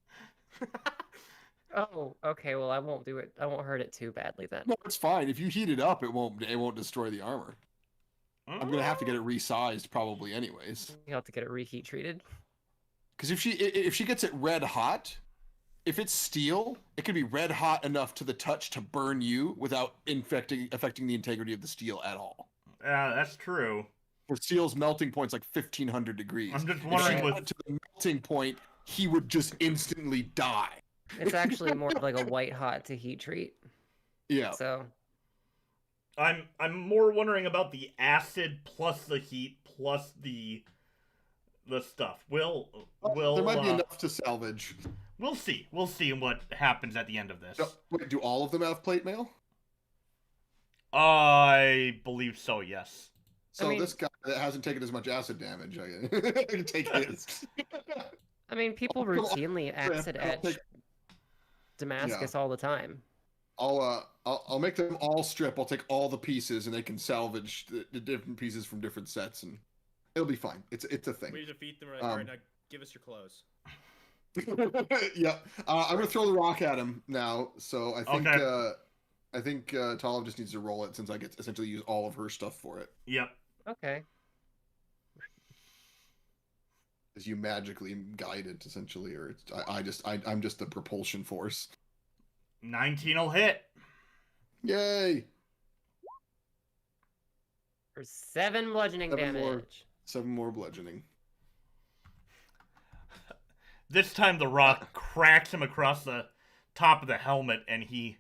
Oh, okay. Well, I won't do it. I won't hurt it too badly then. No, it's fine. If you heat it up, it won't destroy the armor. I'm gonna have to get it resized probably anyways. You have to get it reheat treated. Because if she gets it red hot, if it's steel, it can be red hot enough to the touch to burn you without affecting the integrity of the steel at all. Yeah, that's true. For steel's melting point's like 1500 degrees. I'm just If wondering she with... went to the melting point, he would just instantly die. It's actually more of like a white hot to heat treat. Yeah. So I'm more wondering about the acid plus the heat plus the stuff. There might be enough to salvage. We'll see. We'll see what happens at the end of this. No, wait, do all of them have plate mail? I believe so, yes. So I mean- this guy that hasn't taken as much acid damage, I can take his. I mean, people I'll- routinely acid I'll etch take- Damascus all the time. I'll make them all strip. I'll take all the pieces, and they can salvage the different pieces from different sets, and it'll be fine. It's a thing. We defeat them right now. Give us your clothes. Yep. I'm gonna throw the rock at him now. So I think Okay. Talamh just needs to roll it since I get to essentially use all of her stuff for it. Yep. Okay. As you magically guide it essentially, or I'm just the propulsion force. 19 will hit. Yay! For 7 bludgeoning 7 more. damage. 7 more bludgeoning. This time the rock cracks him across the top of the helmet and he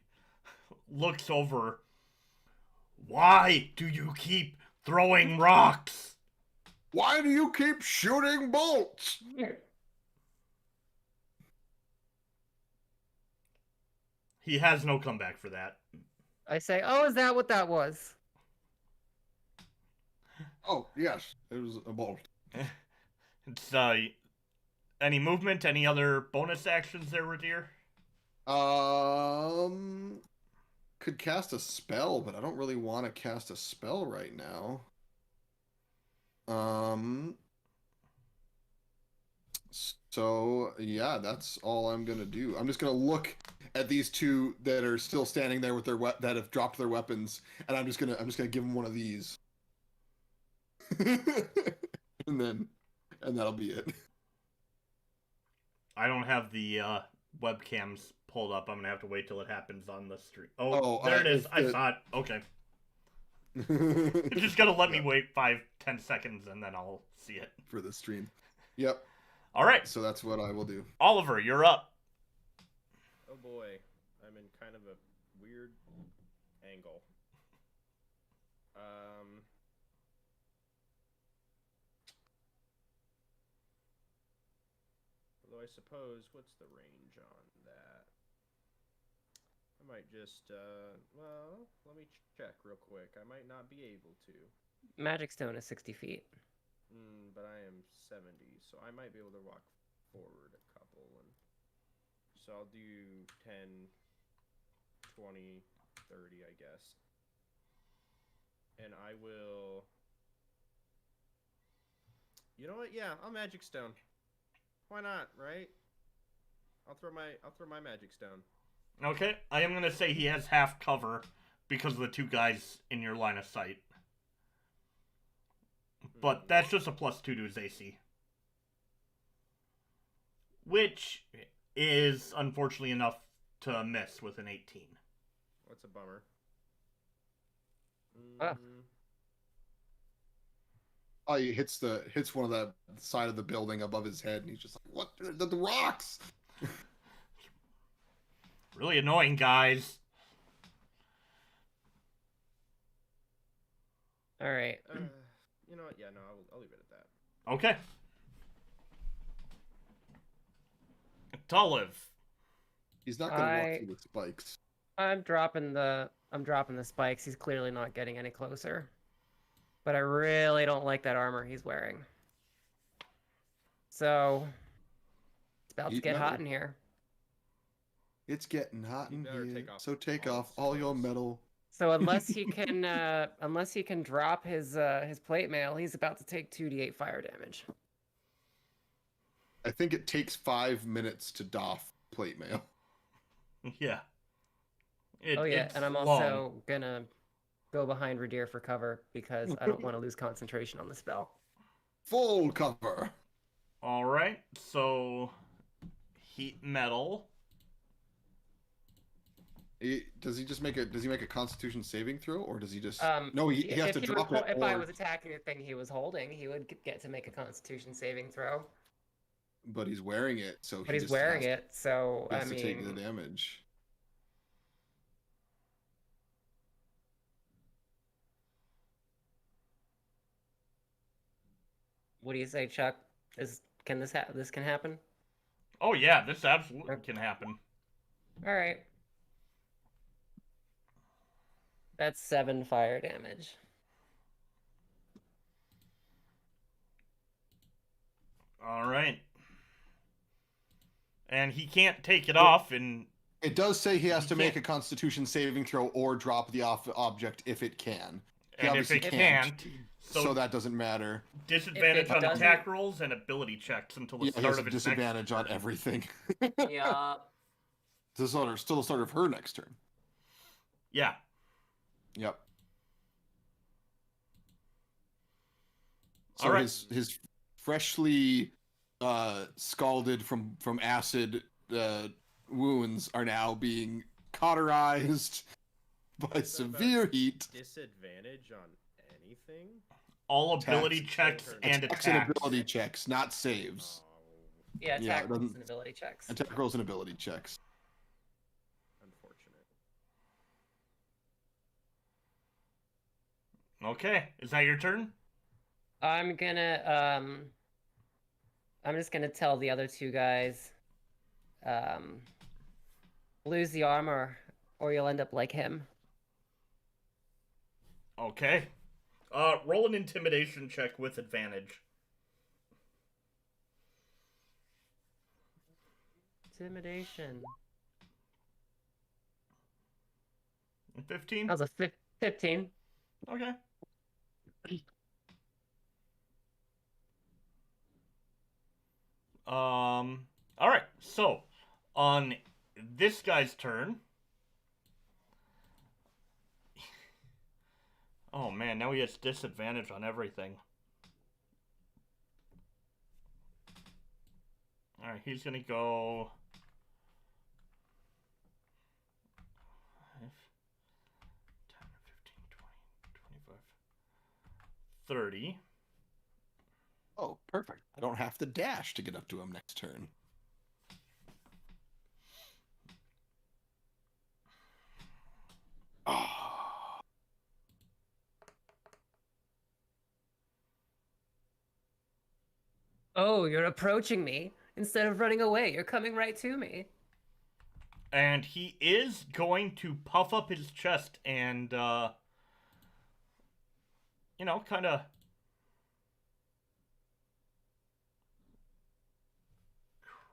looks over. Why do you keep throwing rocks? Why do you keep shooting bolts? He has no comeback for that. I say, oh, is that what that was? Oh, yes. It was a bolt. It's, any movement, any other bonus actions there, Ridire? Could cast a spell, but I don't really want to cast a spell right now. So yeah, that's all I'm gonna do. I'm just gonna look at these two that are still standing there with their that have dropped their weapons, and I'm just gonna give them one of these, and that'll be it. I don't have the webcams pulled up. I'm gonna have to wait till it happens on the stream. Oh, there it is. I saw it. Okay. You just gotta let me wait 5-10 seconds and then I'll see it. For the stream. Yep. All right. So that's what I will do. Oliver, you're up. Oh boy, I'm in kind of a weird angle. Although I suppose, what's the range on that? I might just, well, let me check real quick. I might not be able to. Magic Stone is 60 feet. But I am 70, so I might be able to walk forward a couple. And so I'll do 10, 20, 30, I guess. And I will... You know what? Yeah, I'll Magic Stone. Why not, right? I'll throw my Magic Stone. Okay. I am gonna say he has half cover because of the two guys in your line of sight. But that's just a +2 to his AC. Which is unfortunately enough to miss with an 18. What's a bummer? Ah. Oh, he hits one of the side of the building above his head, and he's just like, "What? The rocks!" Really annoying, guys. All right. You know what? Yeah, no, I'll leave it at that. Okay. Talamh. He's not gonna walk through the spikes. I'm dropping the spikes. He's clearly not getting any closer. But I really don't like that armor he's wearing. So it's about to get hot in here. It's getting hot in here. So take all off all your metal. So unless he can drop his plate mail, he's about to take 2d8 fire damage. I think it takes 5 minutes to doff plate mail. Yeah. And I'm also gonna go behind Ridire for cover because I don't want to lose concentration on the spell. Full cover. All right. So heat metal. Does he make a Constitution saving throw, or does he just? No, he has to drop it. If I was attacking the thing he was holding, he would get to make a Constitution saving throw. But he's wearing it, so. But he's wearing it, so he has to take the damage. What do you say, Chuck? This can happen? Oh yeah, this absolutely can happen. All right. That's 7 fire damage. All right. And he can't take it off, and it does say he has to make a Constitution saving throw or drop the object if it can. And if it can't, so that doesn't matter. Disadvantage on attack rolls and ability checks until the start of its disadvantage on everything. Yeah. Still the start of her next turn. Yeah. Yep. So all right. His freshly scalded from acid wounds are now being cauterized by severe heat. Disadvantage on anything? All ability checks and attacks. And ability checks, not saves. Yeah, attack rolls and ability checks. Attack rolls and ability checks. Unfortunate. Okay, is that your turn? I'm just gonna tell the other two guys, lose the armor, or you'll end up like him. Okay. Roll an intimidation check with advantage. Intimidation. 15? That was a 15. Okay. Alright, so, on this guy's turn... Oh man, now he has disadvantage on everything. Alright, he's gonna go... 5, 10, 15, 20, 25, 30. Oh, perfect. I don't have to dash to get up to him next turn. Oh, you're approaching me. Instead of running away, you're coming right to me. And he is going to puff up his chest and, you know, kind of...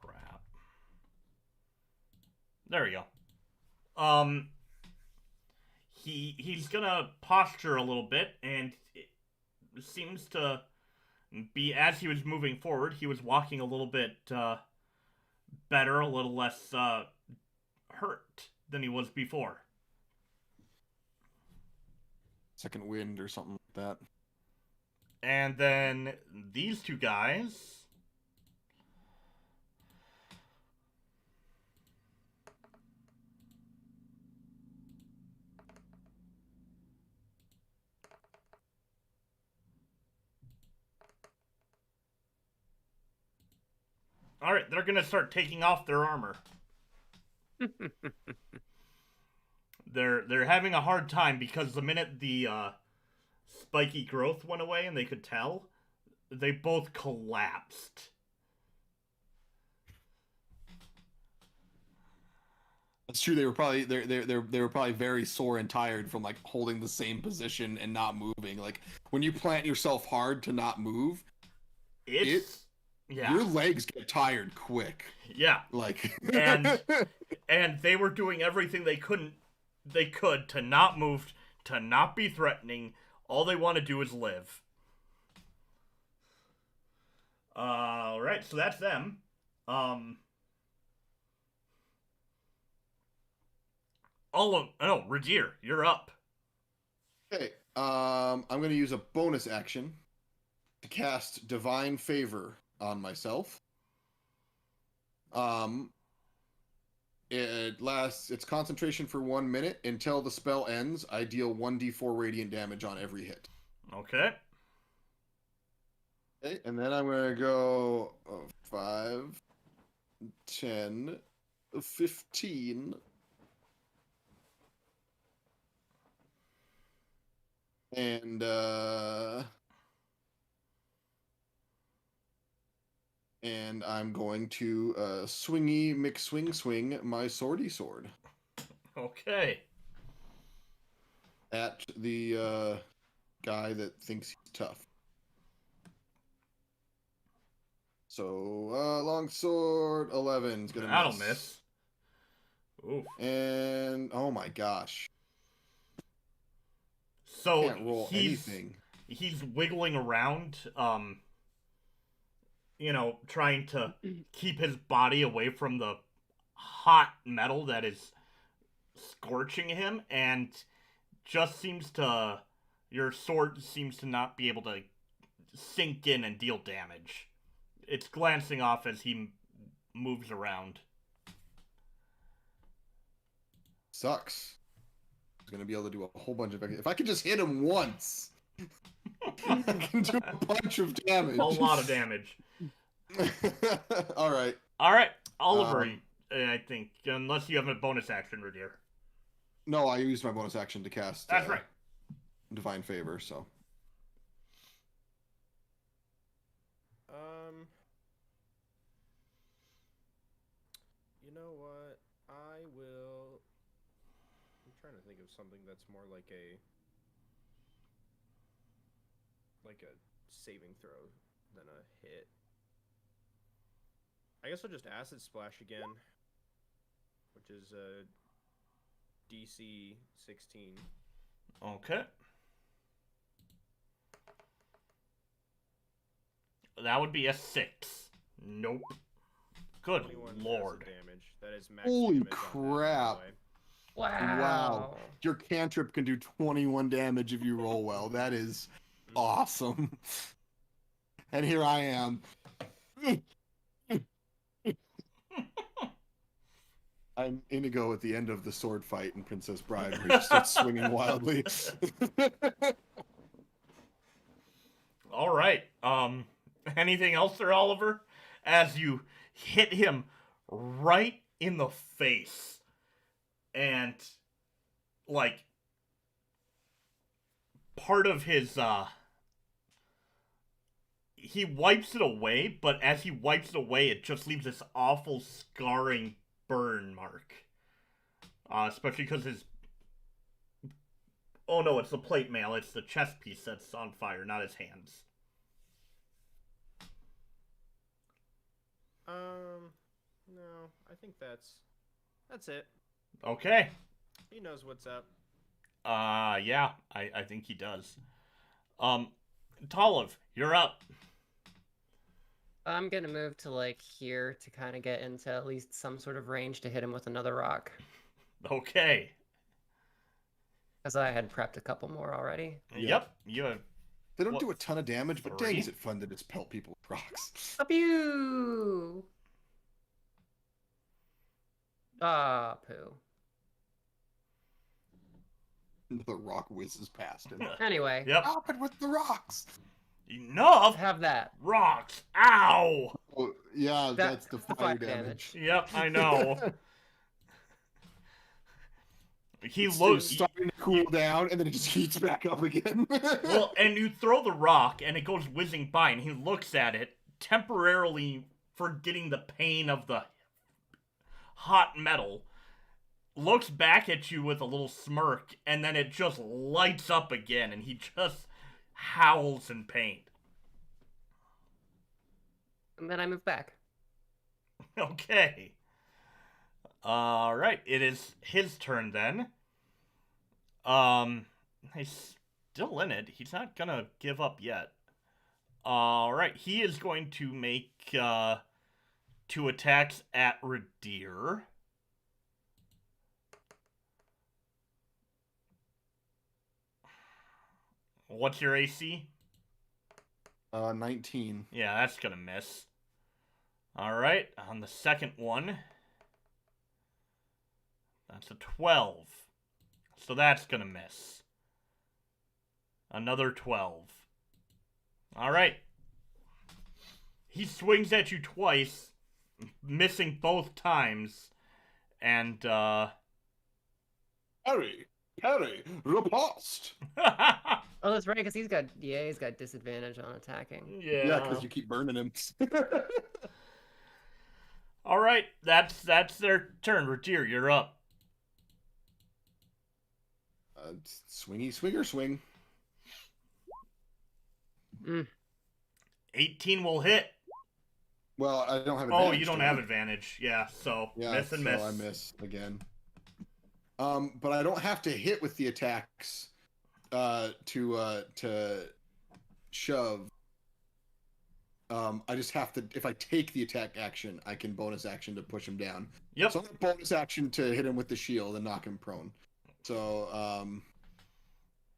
Crap. There we go. He's gonna posture a little bit, and it seems to be, as he was moving forward, he was walking a little bit, better, a little less, hurt than he was before. Second wind or something like that. And then these two guys... Alright, they're gonna start taking off their armor. They're having a hard time because the minute the spiky growth went away and they could tell, they both collapsed. It's true. They were probably they were probably very sore and tired from like holding the same position and not moving. Like when you plant yourself hard to not move, your legs get tired quick. Yeah. Like and they were doing everything they could to not move, to not be threatening. All they want to do is live. All right, so that's them. Ridire, you're up. Okay, I'm gonna use a bonus action to cast Divine Favor on myself. It's concentration for 1 minute. Until the spell ends, I deal 1d4 radiant damage on every hit. Okay. Okay, and then I'm gonna go 5, 10, 15. And I'm going to swingy swing my swordy sword. Okay. At the guy that thinks he's tough. So long sword 11 is gonna That'll miss. Oof. And oh my gosh. So Can't roll anything. He's wiggling around, trying to keep his body away from the hot metal that is scorching him, and your sword seems to not be able to sink in and deal damage. It's glancing off as he moves around. Sucks. Gonna be able to do a whole bunch of. If I could just hit him once, I can do a bunch of damage. A lot of damage. All right, Oliver. I think, unless you have a bonus action, Ridire. No, I used my bonus action to cast. That's right. Divine Favor. So. You know what? I will. I'm trying to think of something that's more like a saving throw than a hit. I guess I'll just Acid Splash again, which is DC 16. Okay. That would be a 6. Nope. Good lord. Damage. That is max Holy damage crap. Wow. Your cantrip can do 21 damage if you roll well. That is awesome. And here I am. I'm Inigo at the end of the sword fight in Princess Bride, where he starts swinging wildly. All right. Anything else there, Oliver? As you hit him right in the face, and like part of his he wipes it away, but as he wipes it away, it just leaves this awful scarring burn mark. Especially because his... Oh no, it's the plate mail. It's the chest piece that's on fire, not his hands. No, I think that's it. Okay. He knows what's up. Yeah, I think he does. Talamh, you're up. I'm gonna move to like here to kind of get into at least some sort of range to hit him with another rock. Okay. Because I had prepped a couple more already. Yep. You have... They don't do a ton of damage, but dang, 3? is it fun to just pelt people with rocks. Pew! Ah, poo. The rock whizzes past him. Anyway. Yep. Stop it with the rocks! Enough! Have that. Rocks! Ow! Oh, yeah, that's the fire damage. Yep, I know. He It's looks... starting to cool down, and then it just heats back up again. Well, and you throw the rock, and it goes whizzing by, and he looks at it, temporarily forgetting the pain of the hot metal, looks back at you with a little smirk, and then it just lights up again, and he just howls in pain. And then I move back. Okay. Alright, it is his turn then. He's still in it. He's not gonna give up yet. Alright, he is going to make 2 attacks at Ridire. What's your AC? 19. Yeah, that's gonna miss. Alright, on the second one, that's a 12. So that's gonna miss. Another 12. Alright. He swings at you twice, missing both times, and, Harry, riposte. Oh, that's right, because he's got disadvantage on attacking. Yeah, because you keep burning him. Alright, that's their turn. Ridire, you're up. Swingy, swing. 18 will hit. Well, I don't have advantage. Oh, you don't have advantage. Yeah, so miss and miss. I miss again. But I don't have to hit with the attacks to shove. I just have to, if I take the attack action, I can bonus action to push him down. Yep. So I'm gonna bonus action to hit him with the shield and knock him prone. So,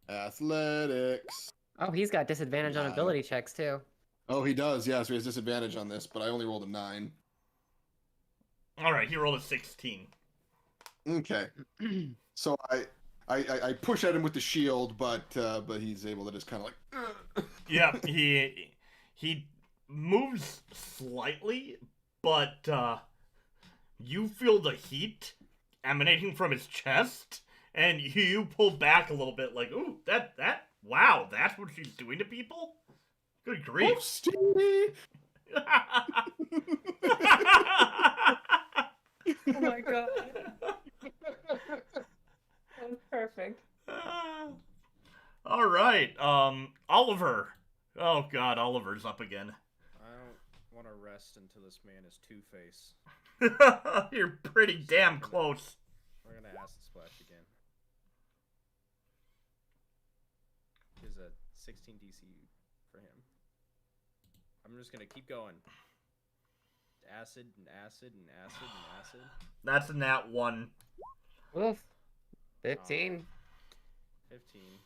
athletics. Oh, he's got disadvantage on ability checks too. Oh, he does. Yeah, so he has disadvantage on this, but I only rolled a 9. Alright, he rolled a 16. Okay. So I push at him with the shield, but he's able to just kind of like. Yeah, he moves slightly, but you feel the heat emanating from his chest, and you pull back a little bit, like, ooh, wow, that's what she's doing to people? Good grief. Oh, Stevie! Oh my god. That was perfect. Alright, Oliver. Oh god, Oliver's up again. I don't want to rest until this man is Two-Face. You're pretty damn close. We're gonna acid splash again. Here's a 16 DC for him. I'm just gonna keep going. Acid and acid and acid and acid. That's a nat 1. Oof. 15. 15.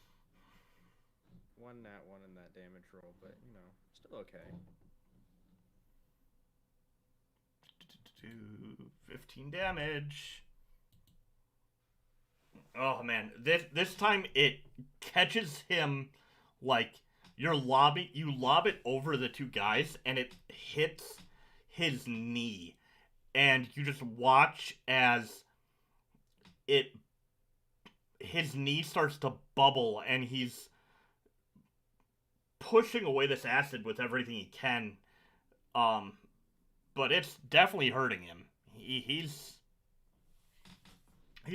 One nat 1 in that damage roll, but you know, still okay. 15 damage. Oh man, this time it catches him like you lob it over the 2 guys and it hits his knee, and you just watch as his knee starts to bubble, and he's pushing away this acid with everything he can. But it's definitely hurting him. He's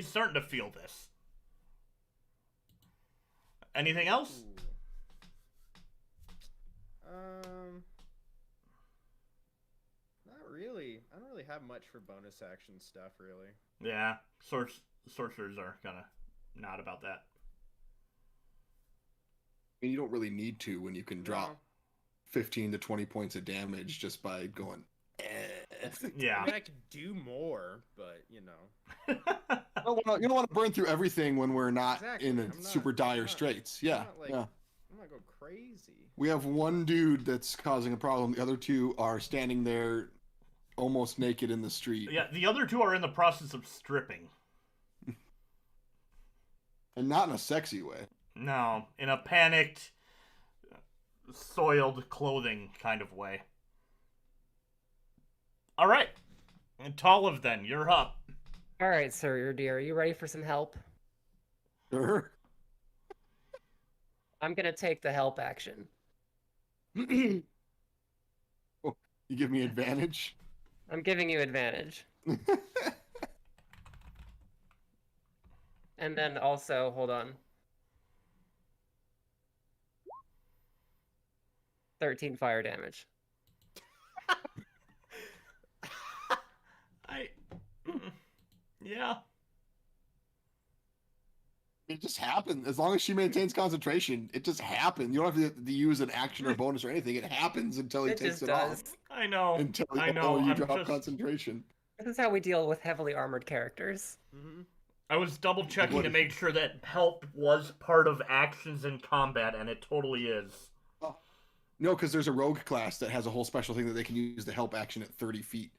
starting to feel this. Anything else? Not really. I don't really have much for bonus action stuff, really. Yeah, sorcerers are kind of not about that. I mean, you don't really need to when you can drop 15 to 20 points of damage just by going. Yeah. I mean, I could do more, but you know. You don't want to burn through everything when we're not Exactly. in super dire straits. Yeah, I'm not going crazy. We have one dude that's causing a problem. The other 2 are standing there almost naked in the street. Yeah, the other 2 are in the process of stripping. And not in a sexy way. No, in a panicked, soiled clothing kind of way. Alright. And Talamh then, you're up. Alright, Ser Ridire, are you ready for some help? Sure. I'm gonna take the help action. You give me advantage. I'm giving you advantage. And then also, hold on. 13 fire damage. Yeah. It just happens. As long as she maintains concentration, it just happens. You don't have to use an action or bonus or anything. It happens until he It takes just it does. off. I know. Until I know. you I'm drop just- concentration. This is how we deal with heavily armored characters. I was double checking to make sure that help was part of actions in combat, and it totally is. No, because there's a rogue class that has a whole special thing that they can use the help action at 30 feet.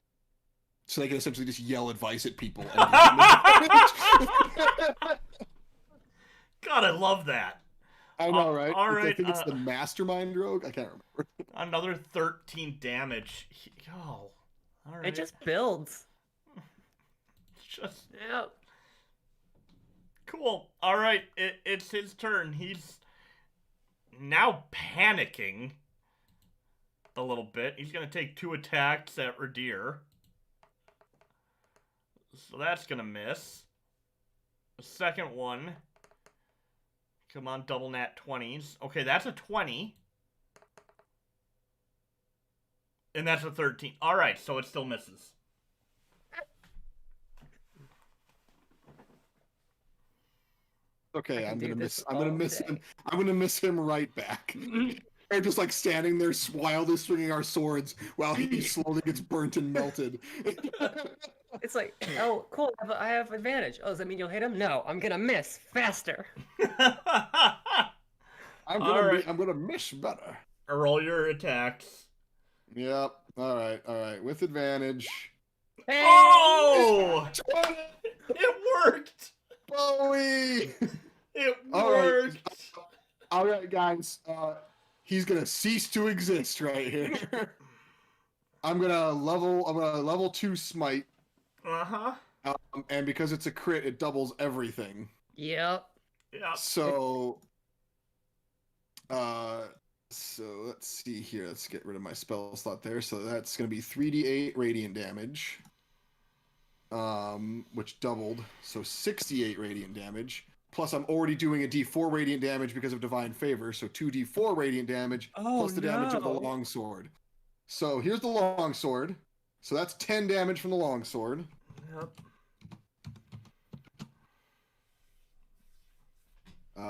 So they can essentially just yell advice at people. God, I love that. I know, right? all right, I think it's the mastermind rogue. I can't remember. Another 13 damage. Oh, all right. It just builds. Just Yep. cool. All right, it's his turn. He's now panicking a little bit. He's gonna take 2 attacks at Ridire. So that's gonna miss. The second one. Come on, double nat 20s. Okay, that's a 20. And that's a 13. Alright, so it still misses. Okay, I I'm can gonna do miss. this I'm gonna all miss day. him. I'm gonna miss him right back. We're just like standing there wildly swinging our swords while he slowly gets burnt and melted. It's like, oh, cool. I have advantage. Oh, does that mean you'll hit him? No, I'm gonna miss faster. I'm Alright. gonna miss better. Roll your attacks. Yep. All right. With advantage. Hey! Oh! It worked! Bowie. It All right. worked! All right, guys. He's gonna cease to exist right here. I'm gonna level 2 smite. Uh-huh. And because it's a crit, it doubles everything. Yep. Yeah. So, let's see here. Let's get rid of my spell slot there. So that's going to be 3d8 radiant damage, which doubled. So 68 radiant damage. Plus, I'm already doing a d4 radiant damage because of divine favor. So 2d4 radiant damage plus the damage of the no. longsword. So here's the longsword. So that's 10 damage from the longsword. Yep.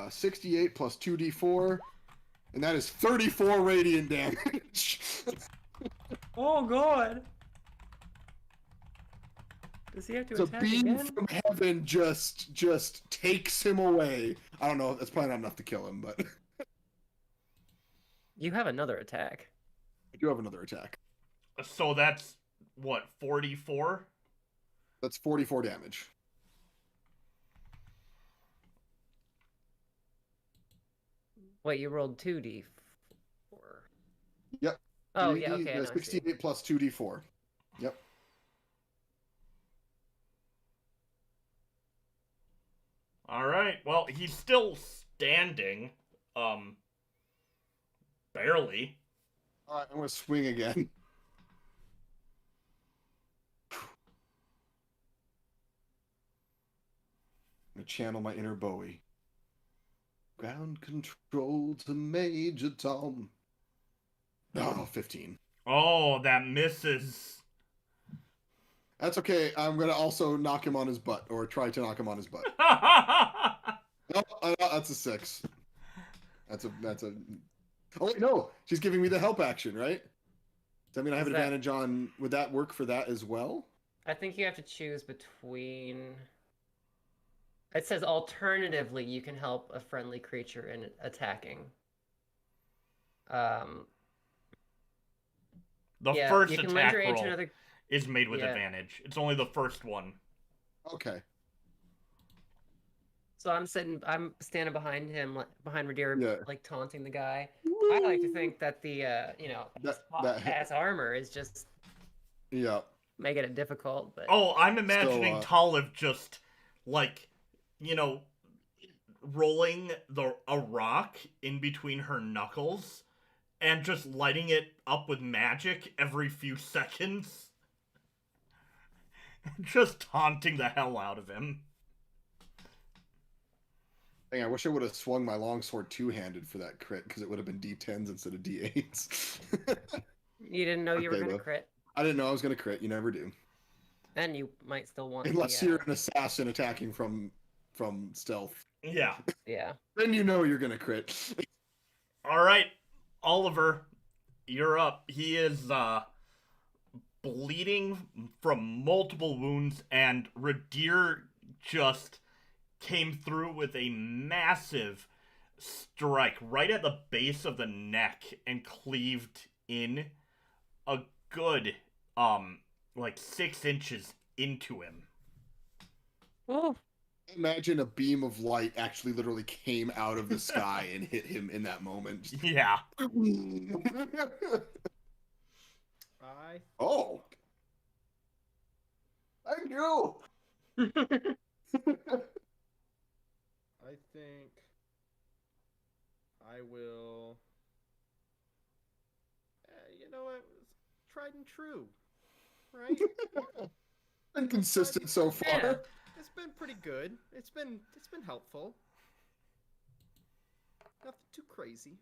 68 plus 2d4, and that is 34 radiant damage. Oh god. Does he have to So attack beam again? from heaven just takes him away. I don't know. That's probably not enough to kill him, but You have another attack. I do have another attack. So that's, what, 44? That's 44 damage. Wait, you rolled 2d4. Yep. Oh, yeah, okay. I know, I see. 68 plus 2d4. Yep. Alright, well, he's still standing. Barely. All right, I'm going to swing again. I'm going to channel my inner Bowie. Ground control to Major Tom. Oh, 15. Oh, that misses. That's okay. I'm going to also knock him on his butt, or try to knock him on his butt. No, that's a 6. That's a... Oh, wait, no. She's giving me the help action, right? Does that mean I have Is that- advantage on... Would that work for that as well? I think you have to choose between... It says alternatively you can help a friendly creature in attacking. The Yeah, first you can attack lend your aid roll to another... is made with Yeah. advantage. It's only the first one. Okay. So I'm standing behind him, behind Ridire, Yeah. like taunting the guy. I like to think that the, his that- ass armor is just Yeah. making it difficult. But Oh, I'm imagining So, Talamh just, like, you know, rolling a rock in between her knuckles and just lighting it up with magic every few seconds. Just taunting the hell out of him. Dang, I wish I would have swung my longsword two-handed for that crit, because it would have been D10s instead of D8s. You didn't know you were Okay, gonna well. crit, I didn't know I was going to crit. You never do. and you might still want. Unless the, you're an assassin attacking from stealth. Yeah. Yeah. Then you know you're going to crit. Alright, Oliver, you're up. He is, bleeding from multiple wounds, and Ridire just came through with a massive strike right at the base of the neck and cleaved in a good, like 6 inches into him. Oh. Imagine a beam of light actually literally came out of the sky and hit him in that moment. Yeah. Oh. Thank you. I think I will. You know what? Tried and true, right? Been consistent so far. Yeah. It's been pretty good. It's been helpful. Nothing too crazy.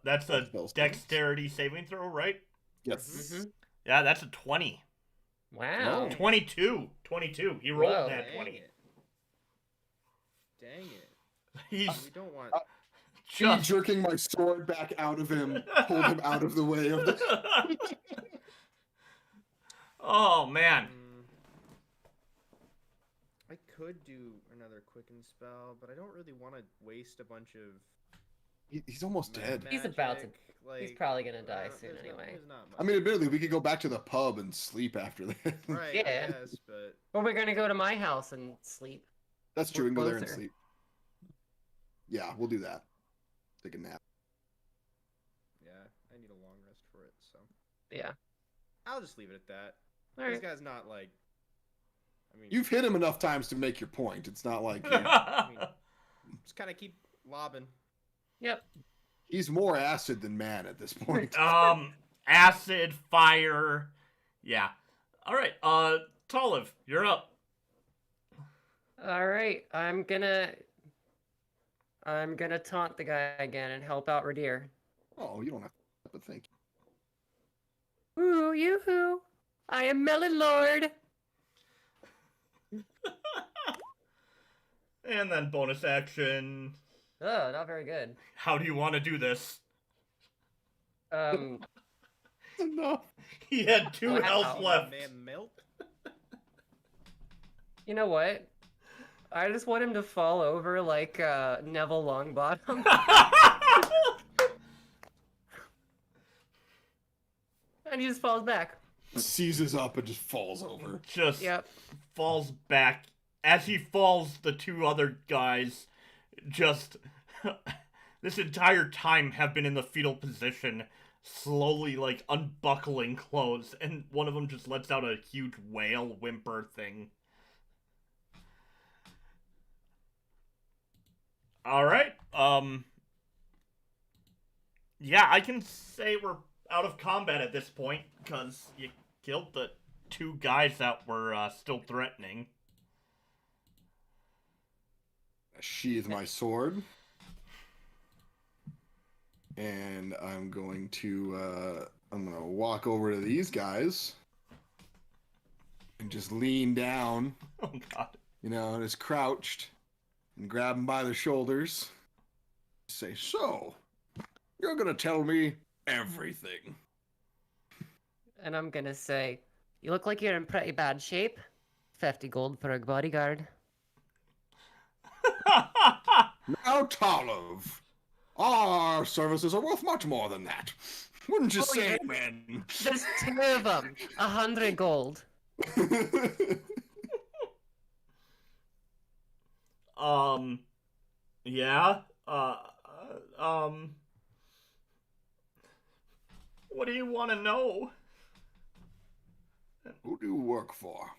That's a Spells. dexterity saving throw, right? Yes. Mhm. Yeah, that's a 20. Wow. Oh. 22. 22. He rolled Whoa. that Dang 20. it. Dang it. He's We don't want. Me just... jerking my sword back out of him, pulled him out of the way of the... Oh, man. I could do another quicken spell, but I don't really want to waste a bunch of. He's almost dead. He's about to- magic, Like, He's probably gonna die soon there's anyway. there's not much. I mean, admittedly, we could go back to the pub and sleep after that. Right, Yeah. I guess, but Or we're gonna go to my house and sleep. That's true. We're We can go there and closer. sleep. Yeah, we'll do that. Take a nap. yeah, I need a long rest for it, so Yeah. I'll just leave it at that. All This right. guy's not like. I mean, You've hit him enough times to make your point. It's not like just kind of keep lobbing. Yep. he's more acid than man at this point. Acid, fire. Yeah. All right. Talamh, you're up. All right. I'm gonna taunt the guy again and help out Ridire. Oh, you don't have to, but thank you. Ooh, yoo-hoo! I am Melon Lord. And then bonus action. Oh, not very good. How do you want to do this? No. He had 2 Wow. health left. Man, milk. You know what? I just want him to fall over like Neville Longbottom. And he just falls back. Seizes up and just falls over. Just Yep. falls back. As he falls, the 2 other guys just this entire time have been in the fetal position, slowly like unbuckling clothes, and one of them just lets out a huge wail whimper thing. Alright, yeah, I can say we're out of combat at this point, because you killed the 2 guys that were still threatening. I sheathe my sword. And I'm going to walk over to these guys. And just lean down, Oh god. and just crouched. And grab them by the shoulders. Say, so, you're gonna tell me everything. And I'm gonna say, you look like you're in pretty bad shape. 50 gold for a bodyguard. Now, Talamh, our services are worth much more than that. Wouldn't you Oh, say, yeah. man? There's 2 of them. 100 gold. Yeah, what do you want to know? Who do you work for?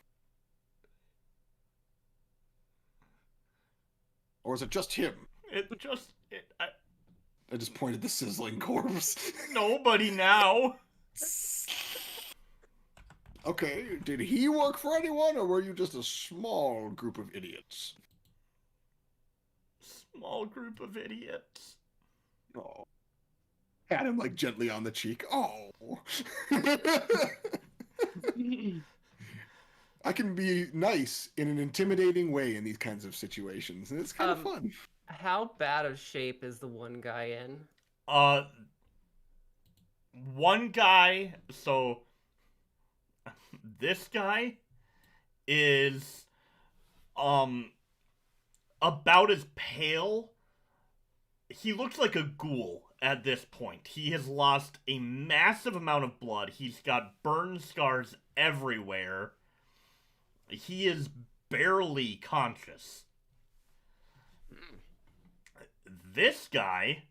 Or is it just him? I just pointed the sizzling corpse. Nobody now. Okay, did he work for anyone, or were you just a small group of idiots? Small group of idiots. Oh. Pat him, like, gently on the cheek. Oh. I can be nice in an intimidating way in these kinds of situations, and it's kind of fun. How bad of shape is the one guy in? One guy, so this guy is about as pale. He looks like a ghoul at this point. He has lost a massive amount of blood. He's got burn scars everywhere. He is barely conscious. This guy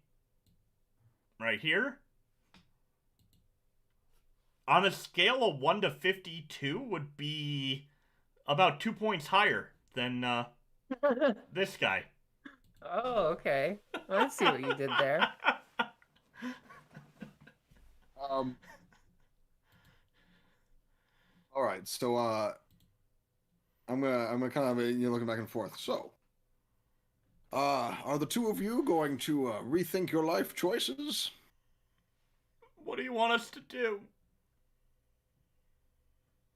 right here, on a scale of 1 to 52, would be about 2 points higher than this guy. Oh, okay. I see what you did there. All right, so I'm gonna kind of looking back and forth. So, are the two of you going to rethink your life choices? What do you want us to do?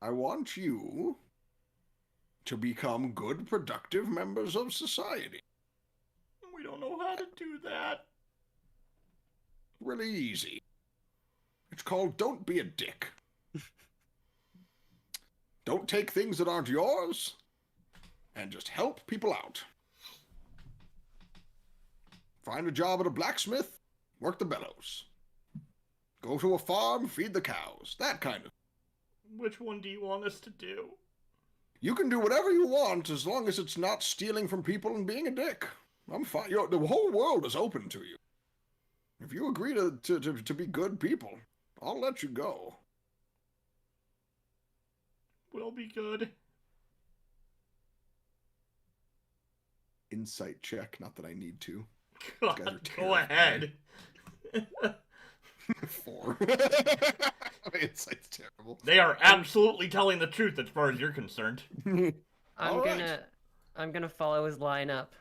I want you to become good, productive members of society. We don't know how to do that. Really easy. It's called Don't Be a Dick. Don't take things that aren't yours, and just help people out. Find a job at a blacksmith, work the bellows. Go to a farm, feed the cows, that kind of. Which one do you want us to do? You can do whatever you want as long as it's not stealing from people and being a dick. I'm fine. The whole world is open to you. If you agree to be good people, I'll let you go. We'll be good. Insight check, not that I need to. God, go ahead. 4. My insight's terrible. They are absolutely telling the truth as far as you're concerned. I'm gonna follow his line up.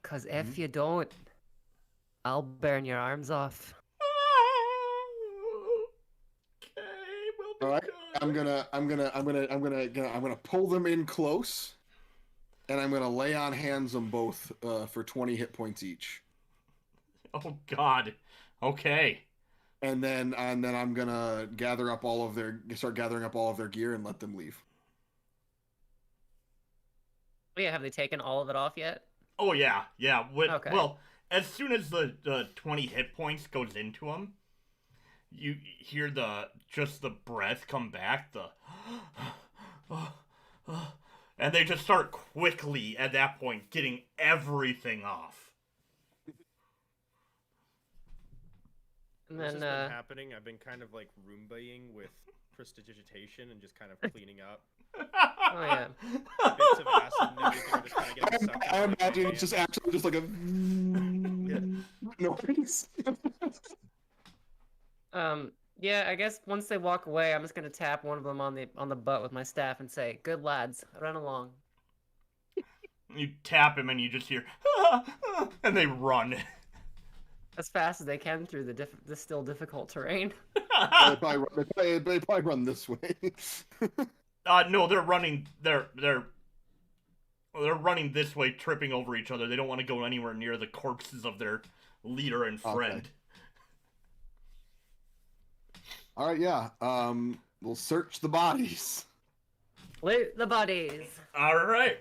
'Cause if you don't, I'll burn your arms off. Okay, we'll be All right, good. I'm gonna pull them in close, and I'm gonna lay on hands them both for 20 hit points each. Oh God. Okay. And then I'm gonna start gathering up all of their gear and let them leave. Oh, yeah, have they taken all of it off yet? Oh yeah, yeah. Okay. Well, as soon as the 20 hit points goes into him, you hear the breath come back, and they just start quickly at that point getting everything off. And This then, has been happening. I've been kind of like Roombaing with prestidigitation and just kind of cleaning up. oh yeah. Bits of acid and everything are just kind of getting sucked I into the imagine can. it's just actually just like a noise. Yeah, I guess once they walk away, I'm just gonna tap one of them on the butt with my staff and say, "Good lads, run along." You tap him and you just hear, and they run. As fast as they can through the still difficult terrain. They probably run this way. No, they're running. They're running this way, tripping over each other. They don't want to go anywhere near the corpses of their leader and friend. Okay. All right, yeah. We'll search the bodies. Loot the bodies. All right.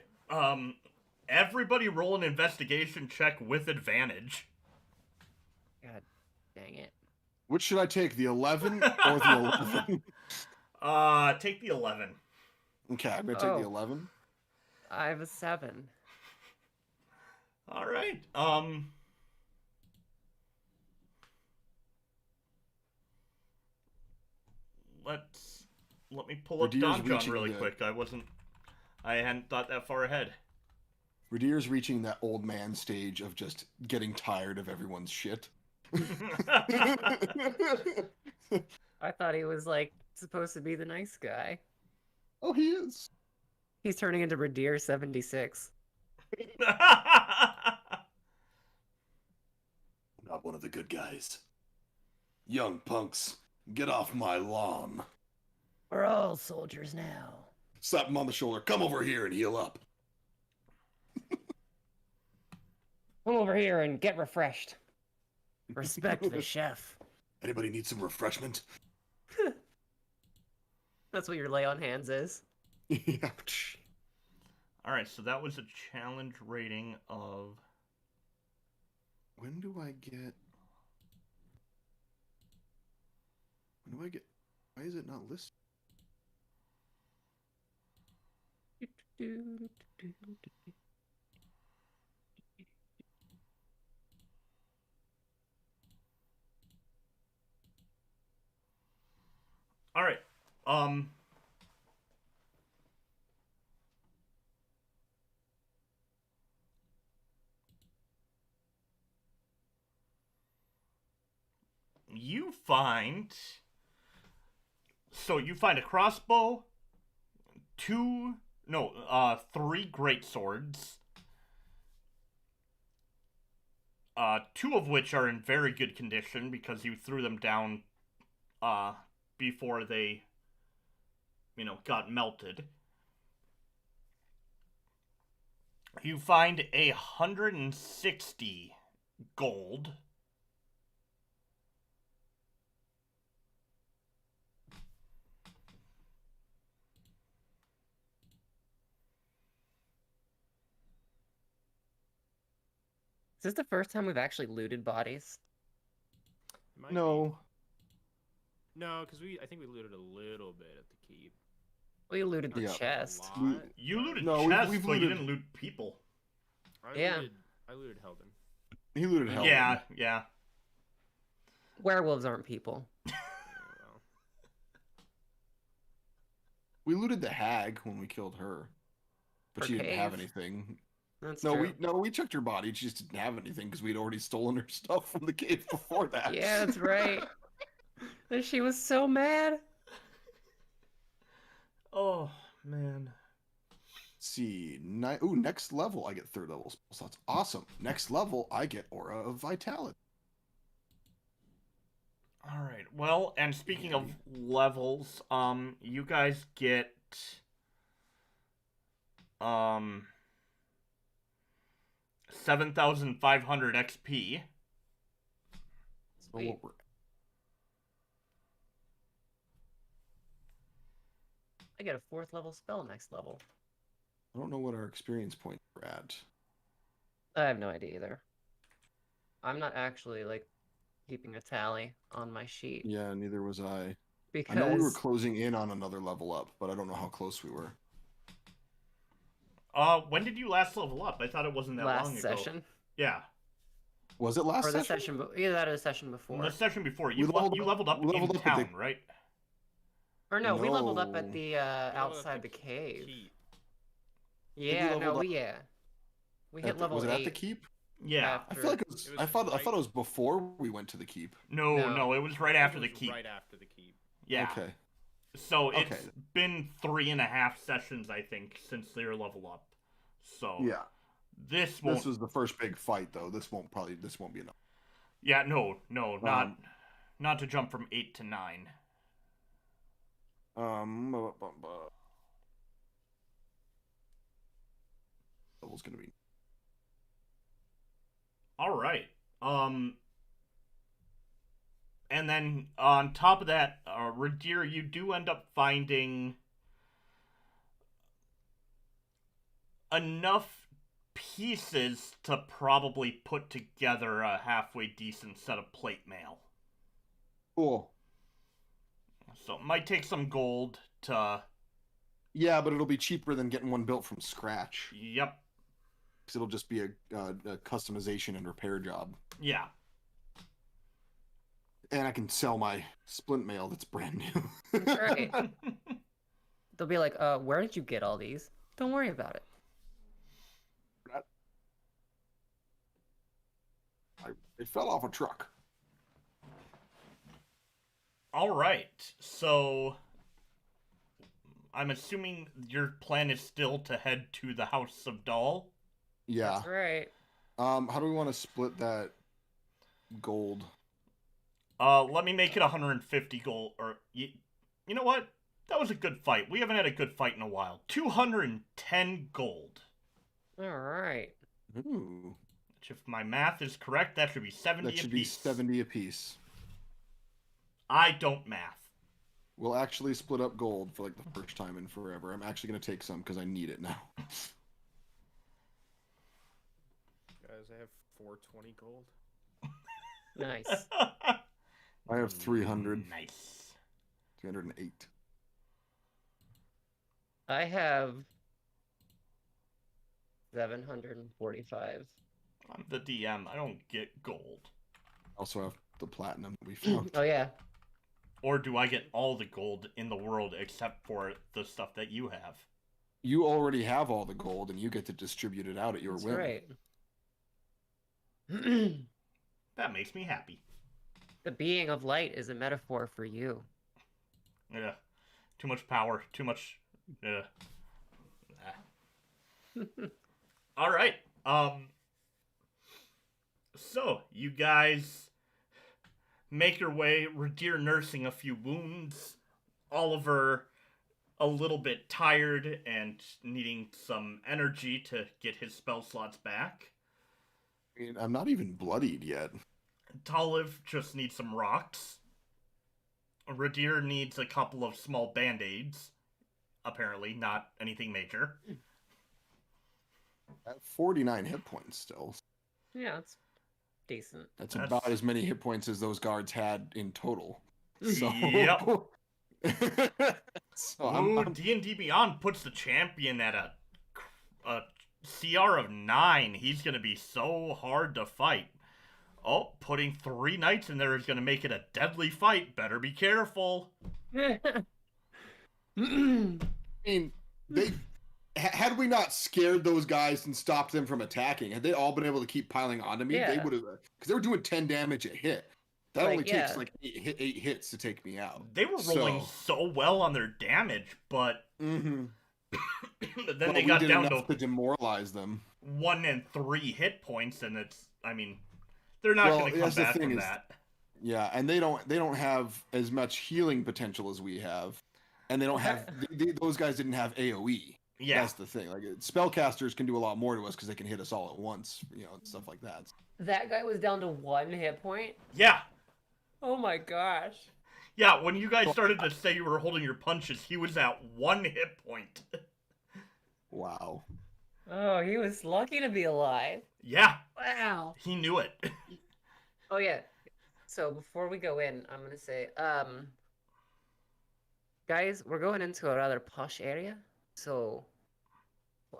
Everybody roll an investigation check with advantage. God dang it. Which should I take, the 11 or the 11? Take the 11. Okay, I'm gonna take the 11. I have a 7. All right. Let's let me pull up Ridire's Don John reaching really the- quick. I hadn't thought that far ahead. Ridire's reaching that old man stage of just getting tired of everyone's shit. I thought he was like supposed to be the nice guy. Oh, he is. He's turning into Ridire 76. Not one of the good guys. Young punks, get off my lawn. We're all soldiers now. Slap him on the shoulder. Come over here and heal up. Come over here and get refreshed. Respect the chef. Anybody need some refreshment? That's what your lay on hands is. Yeah. All right, so that was a challenge rating of. When do I get? Why is it not listed? All right. You find a crossbow, 3 great swords. 2 of which are in very good condition because you threw them down before they got melted. You find 160 gold. Is this the first time we've actually looted bodies? Might be. No. No, because I think we looted a little bit at the keep. We looted the Yeah. chest. A lot, You looted No, chests, we've but you looted- didn't loot people. Yeah. I looted Heldon. He looted hell. Yeah. Werewolves aren't people. Yeah, well. We looted the hag when we killed her, but Her she didn't have cave. anything. That's No, true. we checked her body. She just didn't have anything because we'd already stolen her stuff from the cave before that. Yeah, that's right. And she was so mad. Oh man. See, next level I get 3rd level spell slots. Awesome. Next level I get Aura of Vitality. All right. Well, and speaking of levels, you guys get 7,500 XP. So Sweet. what I get a 4th level spell next level. I don't know what our experience points are at. I have no idea either. I'm not actually like keeping a tally on my sheet Yeah, neither was I. because I know we were closing in on another level up, but I don't know how close we were. When did you last level up? I thought it wasn't that long last ago. session Yeah. Was it last or the session? session, either that or the session before. The session before. We You leveled leveled up up in at town, the- right? Or no, we leveled up No. at the We leveled outside at the cave. keep. Yeah, leveled up we hit level was it 8. at the keep? Yeah. I feel like it was. It was I thought right- it was before we went to the keep. No, No. it was right I think after it the was keep. Right after the keep. Yeah. Okay. So it's Okay. been 3.5 sessions, I think, since their level up. So Yeah. this won't. This was the first big fight, though. This won't be enough. Yeah, no, not to jump from 8 to 9. Level's gonna be. All right. And then on top of that, Ridire, you do end up finding enough pieces to probably put together a halfway decent set of plate mail. Cool. So it might take some gold to. Yeah, but it'll be cheaper than getting one built from scratch. Yep. Because it'll just be a customization and repair job. Yeah. And I can sell my splint mail that's brand new. That's right. They'll be like, where did you get all these? Don't worry about it. It fell off a truck. All right. So I'm assuming your plan is still to head to the House of Dall. Yeah. That's right. How do we want to split that gold? Let me make it 150 gold. Or you know what? That was a good fight. We haven't had a good fight in a while. 210 gold. All right. Ooh. Which, if my math is correct, that should be 70 That should apiece. be 70 apiece. I don't math. We'll actually split up gold for like the first time in forever. I'm actually going to take some because I need it now. Guys, I have 420 gold. Nice. I have 300. Nice. 308. I have 745. I'm the DM. I don't get gold. I also have the platinum we found. Oh yeah. Or do I get all the gold in the world except for the stuff that you have? You already have all the gold and you get to distribute it out at your That's whim. right. That makes me happy. The being of light is a metaphor for you. Yeah. Too much power. Too much... All right. So, you guys make your way, Ridire nursing a few wounds, Oliver a little bit tired and needing some energy to get his spell slots back. I mean, I'm not even bloodied yet. Talamh just needs some rocks. Ridire needs a couple of small band-aids. Apparently, not anything major. I have 49 hit points still. Yeah, that's decent. That's about as many hit points as those guards had in total. So, Yep. so Ooh, I'm D&D Beyond puts the champion at a CR of 9. He's going to be so hard to fight. Oh, putting 3 knights in there is going to make it a deadly fight. Better be careful. I mean, they had we not scared those guys and stopped them from attacking, had they all been able to keep piling onto me, they Yeah. would have, because they were doing 10 damage a hit. That Like, only takes yeah. like 8 hits to take me out. They were rolling so well on their damage, but Mhm. then they we got did down enough to to demoralize them. 1 and 3 hit points, and it's, I mean, they're not Well, going to come that's the back thing from is- that. Yeah, and they don't have as much healing potential as we have, and they don't have those guys didn't have AOE. Yeah. That's the thing. Like spellcasters can do a lot more to us because they can hit us all at once, and stuff like that. That guy was down to 1 hit point. Yeah. Oh my gosh. Yeah, when you guys started to say you were holding your punches, he was at 1 hit point. Wow. Oh, he was lucky to be alive. Yeah, Wow. he knew it. Oh yeah. So before we go in, I'm gonna say, guys, we're going into a rather posh area, so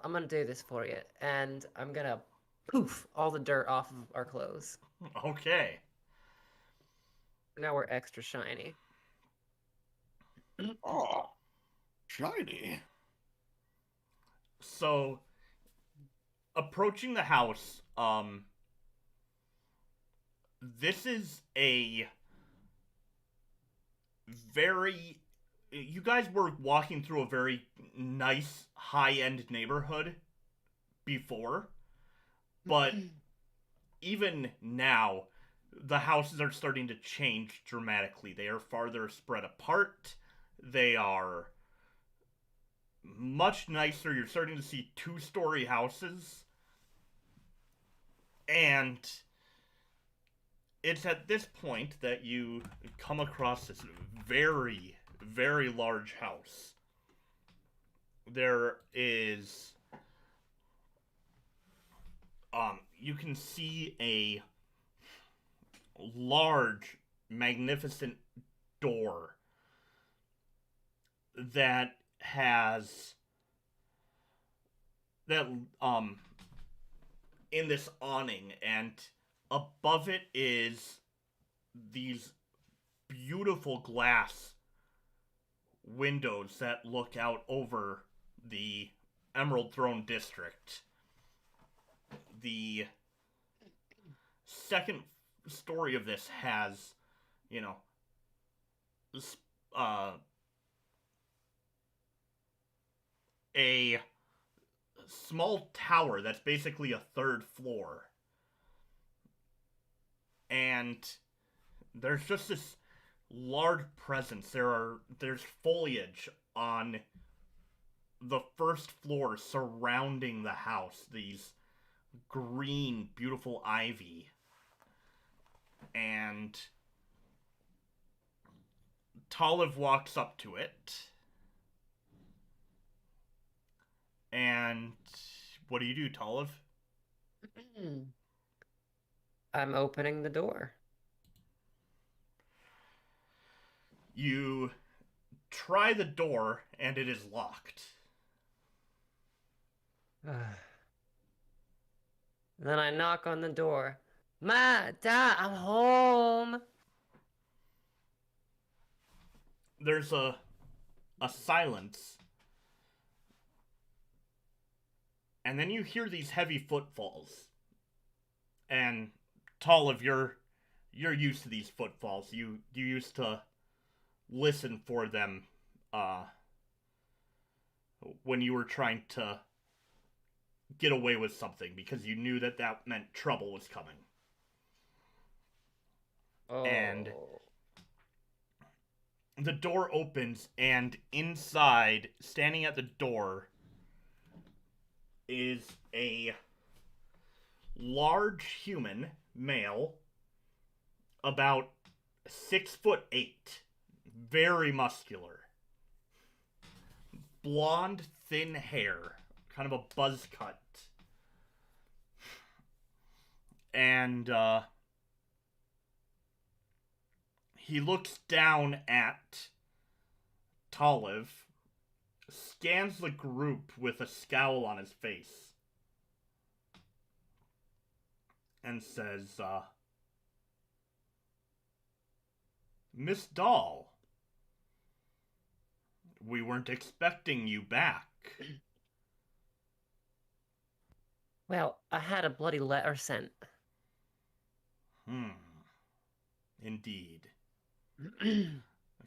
I'm gonna do this for you, and I'm gonna poof all the dirt off of our clothes. Okay. Now we're extra shiny. Oh, shiny. So, approaching the house, this is a very... You guys were walking through a very nice, high-end neighborhood before, but even now, the houses are starting to change dramatically. They are farther spread apart. They are much nicer. You're starting to see 2-story houses. And it's at this point that you come across this very, very large house. There is... you can see a large, magnificent door that has in this awning, and above it is these beautiful glass windows that look out over the Emerald Throne District. The second story of this has, you know, a small tower that's basically a third floor. And there's just this large presence. There's foliage on the first floor surrounding the house. These green, beautiful ivy. And Talamh walks up to it. And what do, Talamh? I'm opening the door. You try the door, and it is locked. Then I knock on the door. Ma, Dad, I'm home. There's a silence. And then you hear these heavy footfalls. And Talamh, you're used to these footfalls. You used to listen for them when you were trying to get away with something, because you knew that meant trouble was coming. Oh. And the door opens, and inside, standing at the door, is a large human male, about 6'8", very muscular, blonde, thin hair, kind of a buzz cut, and he looks down at Talamh, scans the group with a scowl on his face, and says, Miss Dall, we weren't expecting you back. Well, I had a bloody letter sent. Indeed.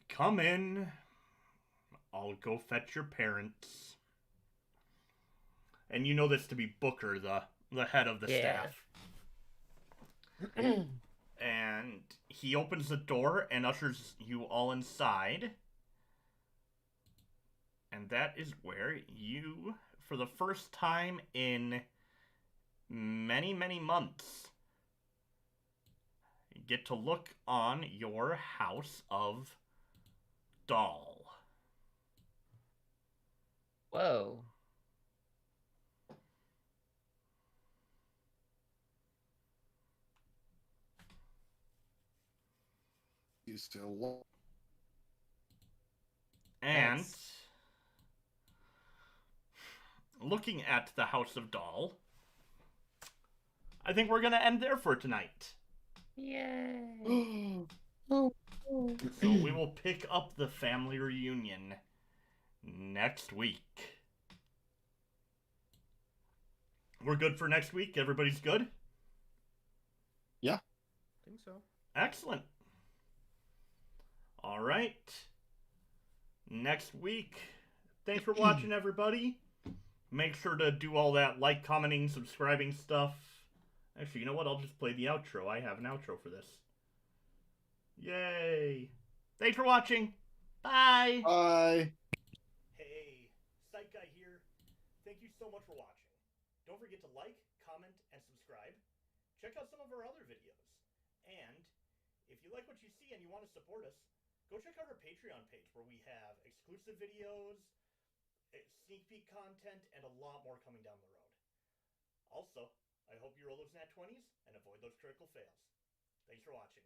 Come in. I'll go fetch your parents. And you know this to be Booker, the head of the staff. And he opens the door and ushers you all inside. And that is where you, for the first time in many, many months, get to look on your house of Dall. Whoa. You still And That's- looking at the house of Dall, I think we're going to end there for tonight. Yay. Oh. So we will pick up the family reunion next week. We're good for next week? Everybody's good? I think so. Excellent. All right. Next week. Thanks for watching, everybody. Make sure to do all that like, commenting, subscribing stuff. Actually, you know what? I'll just play the outro. I have an outro for this. Yay. Thanks for watching. Bye. Bye. Hey, PsychGuy here. Thank you so much for watching. Don't forget to like, comment, and subscribe. Check out some of our other videos. And if you like what you see and you want to support us, go check out our Patreon page where we have exclusive videos, sneak peek content, and a lot more coming down the road. Also, I hope you roll those nat 20s and avoid those critical fails. Thanks for watching.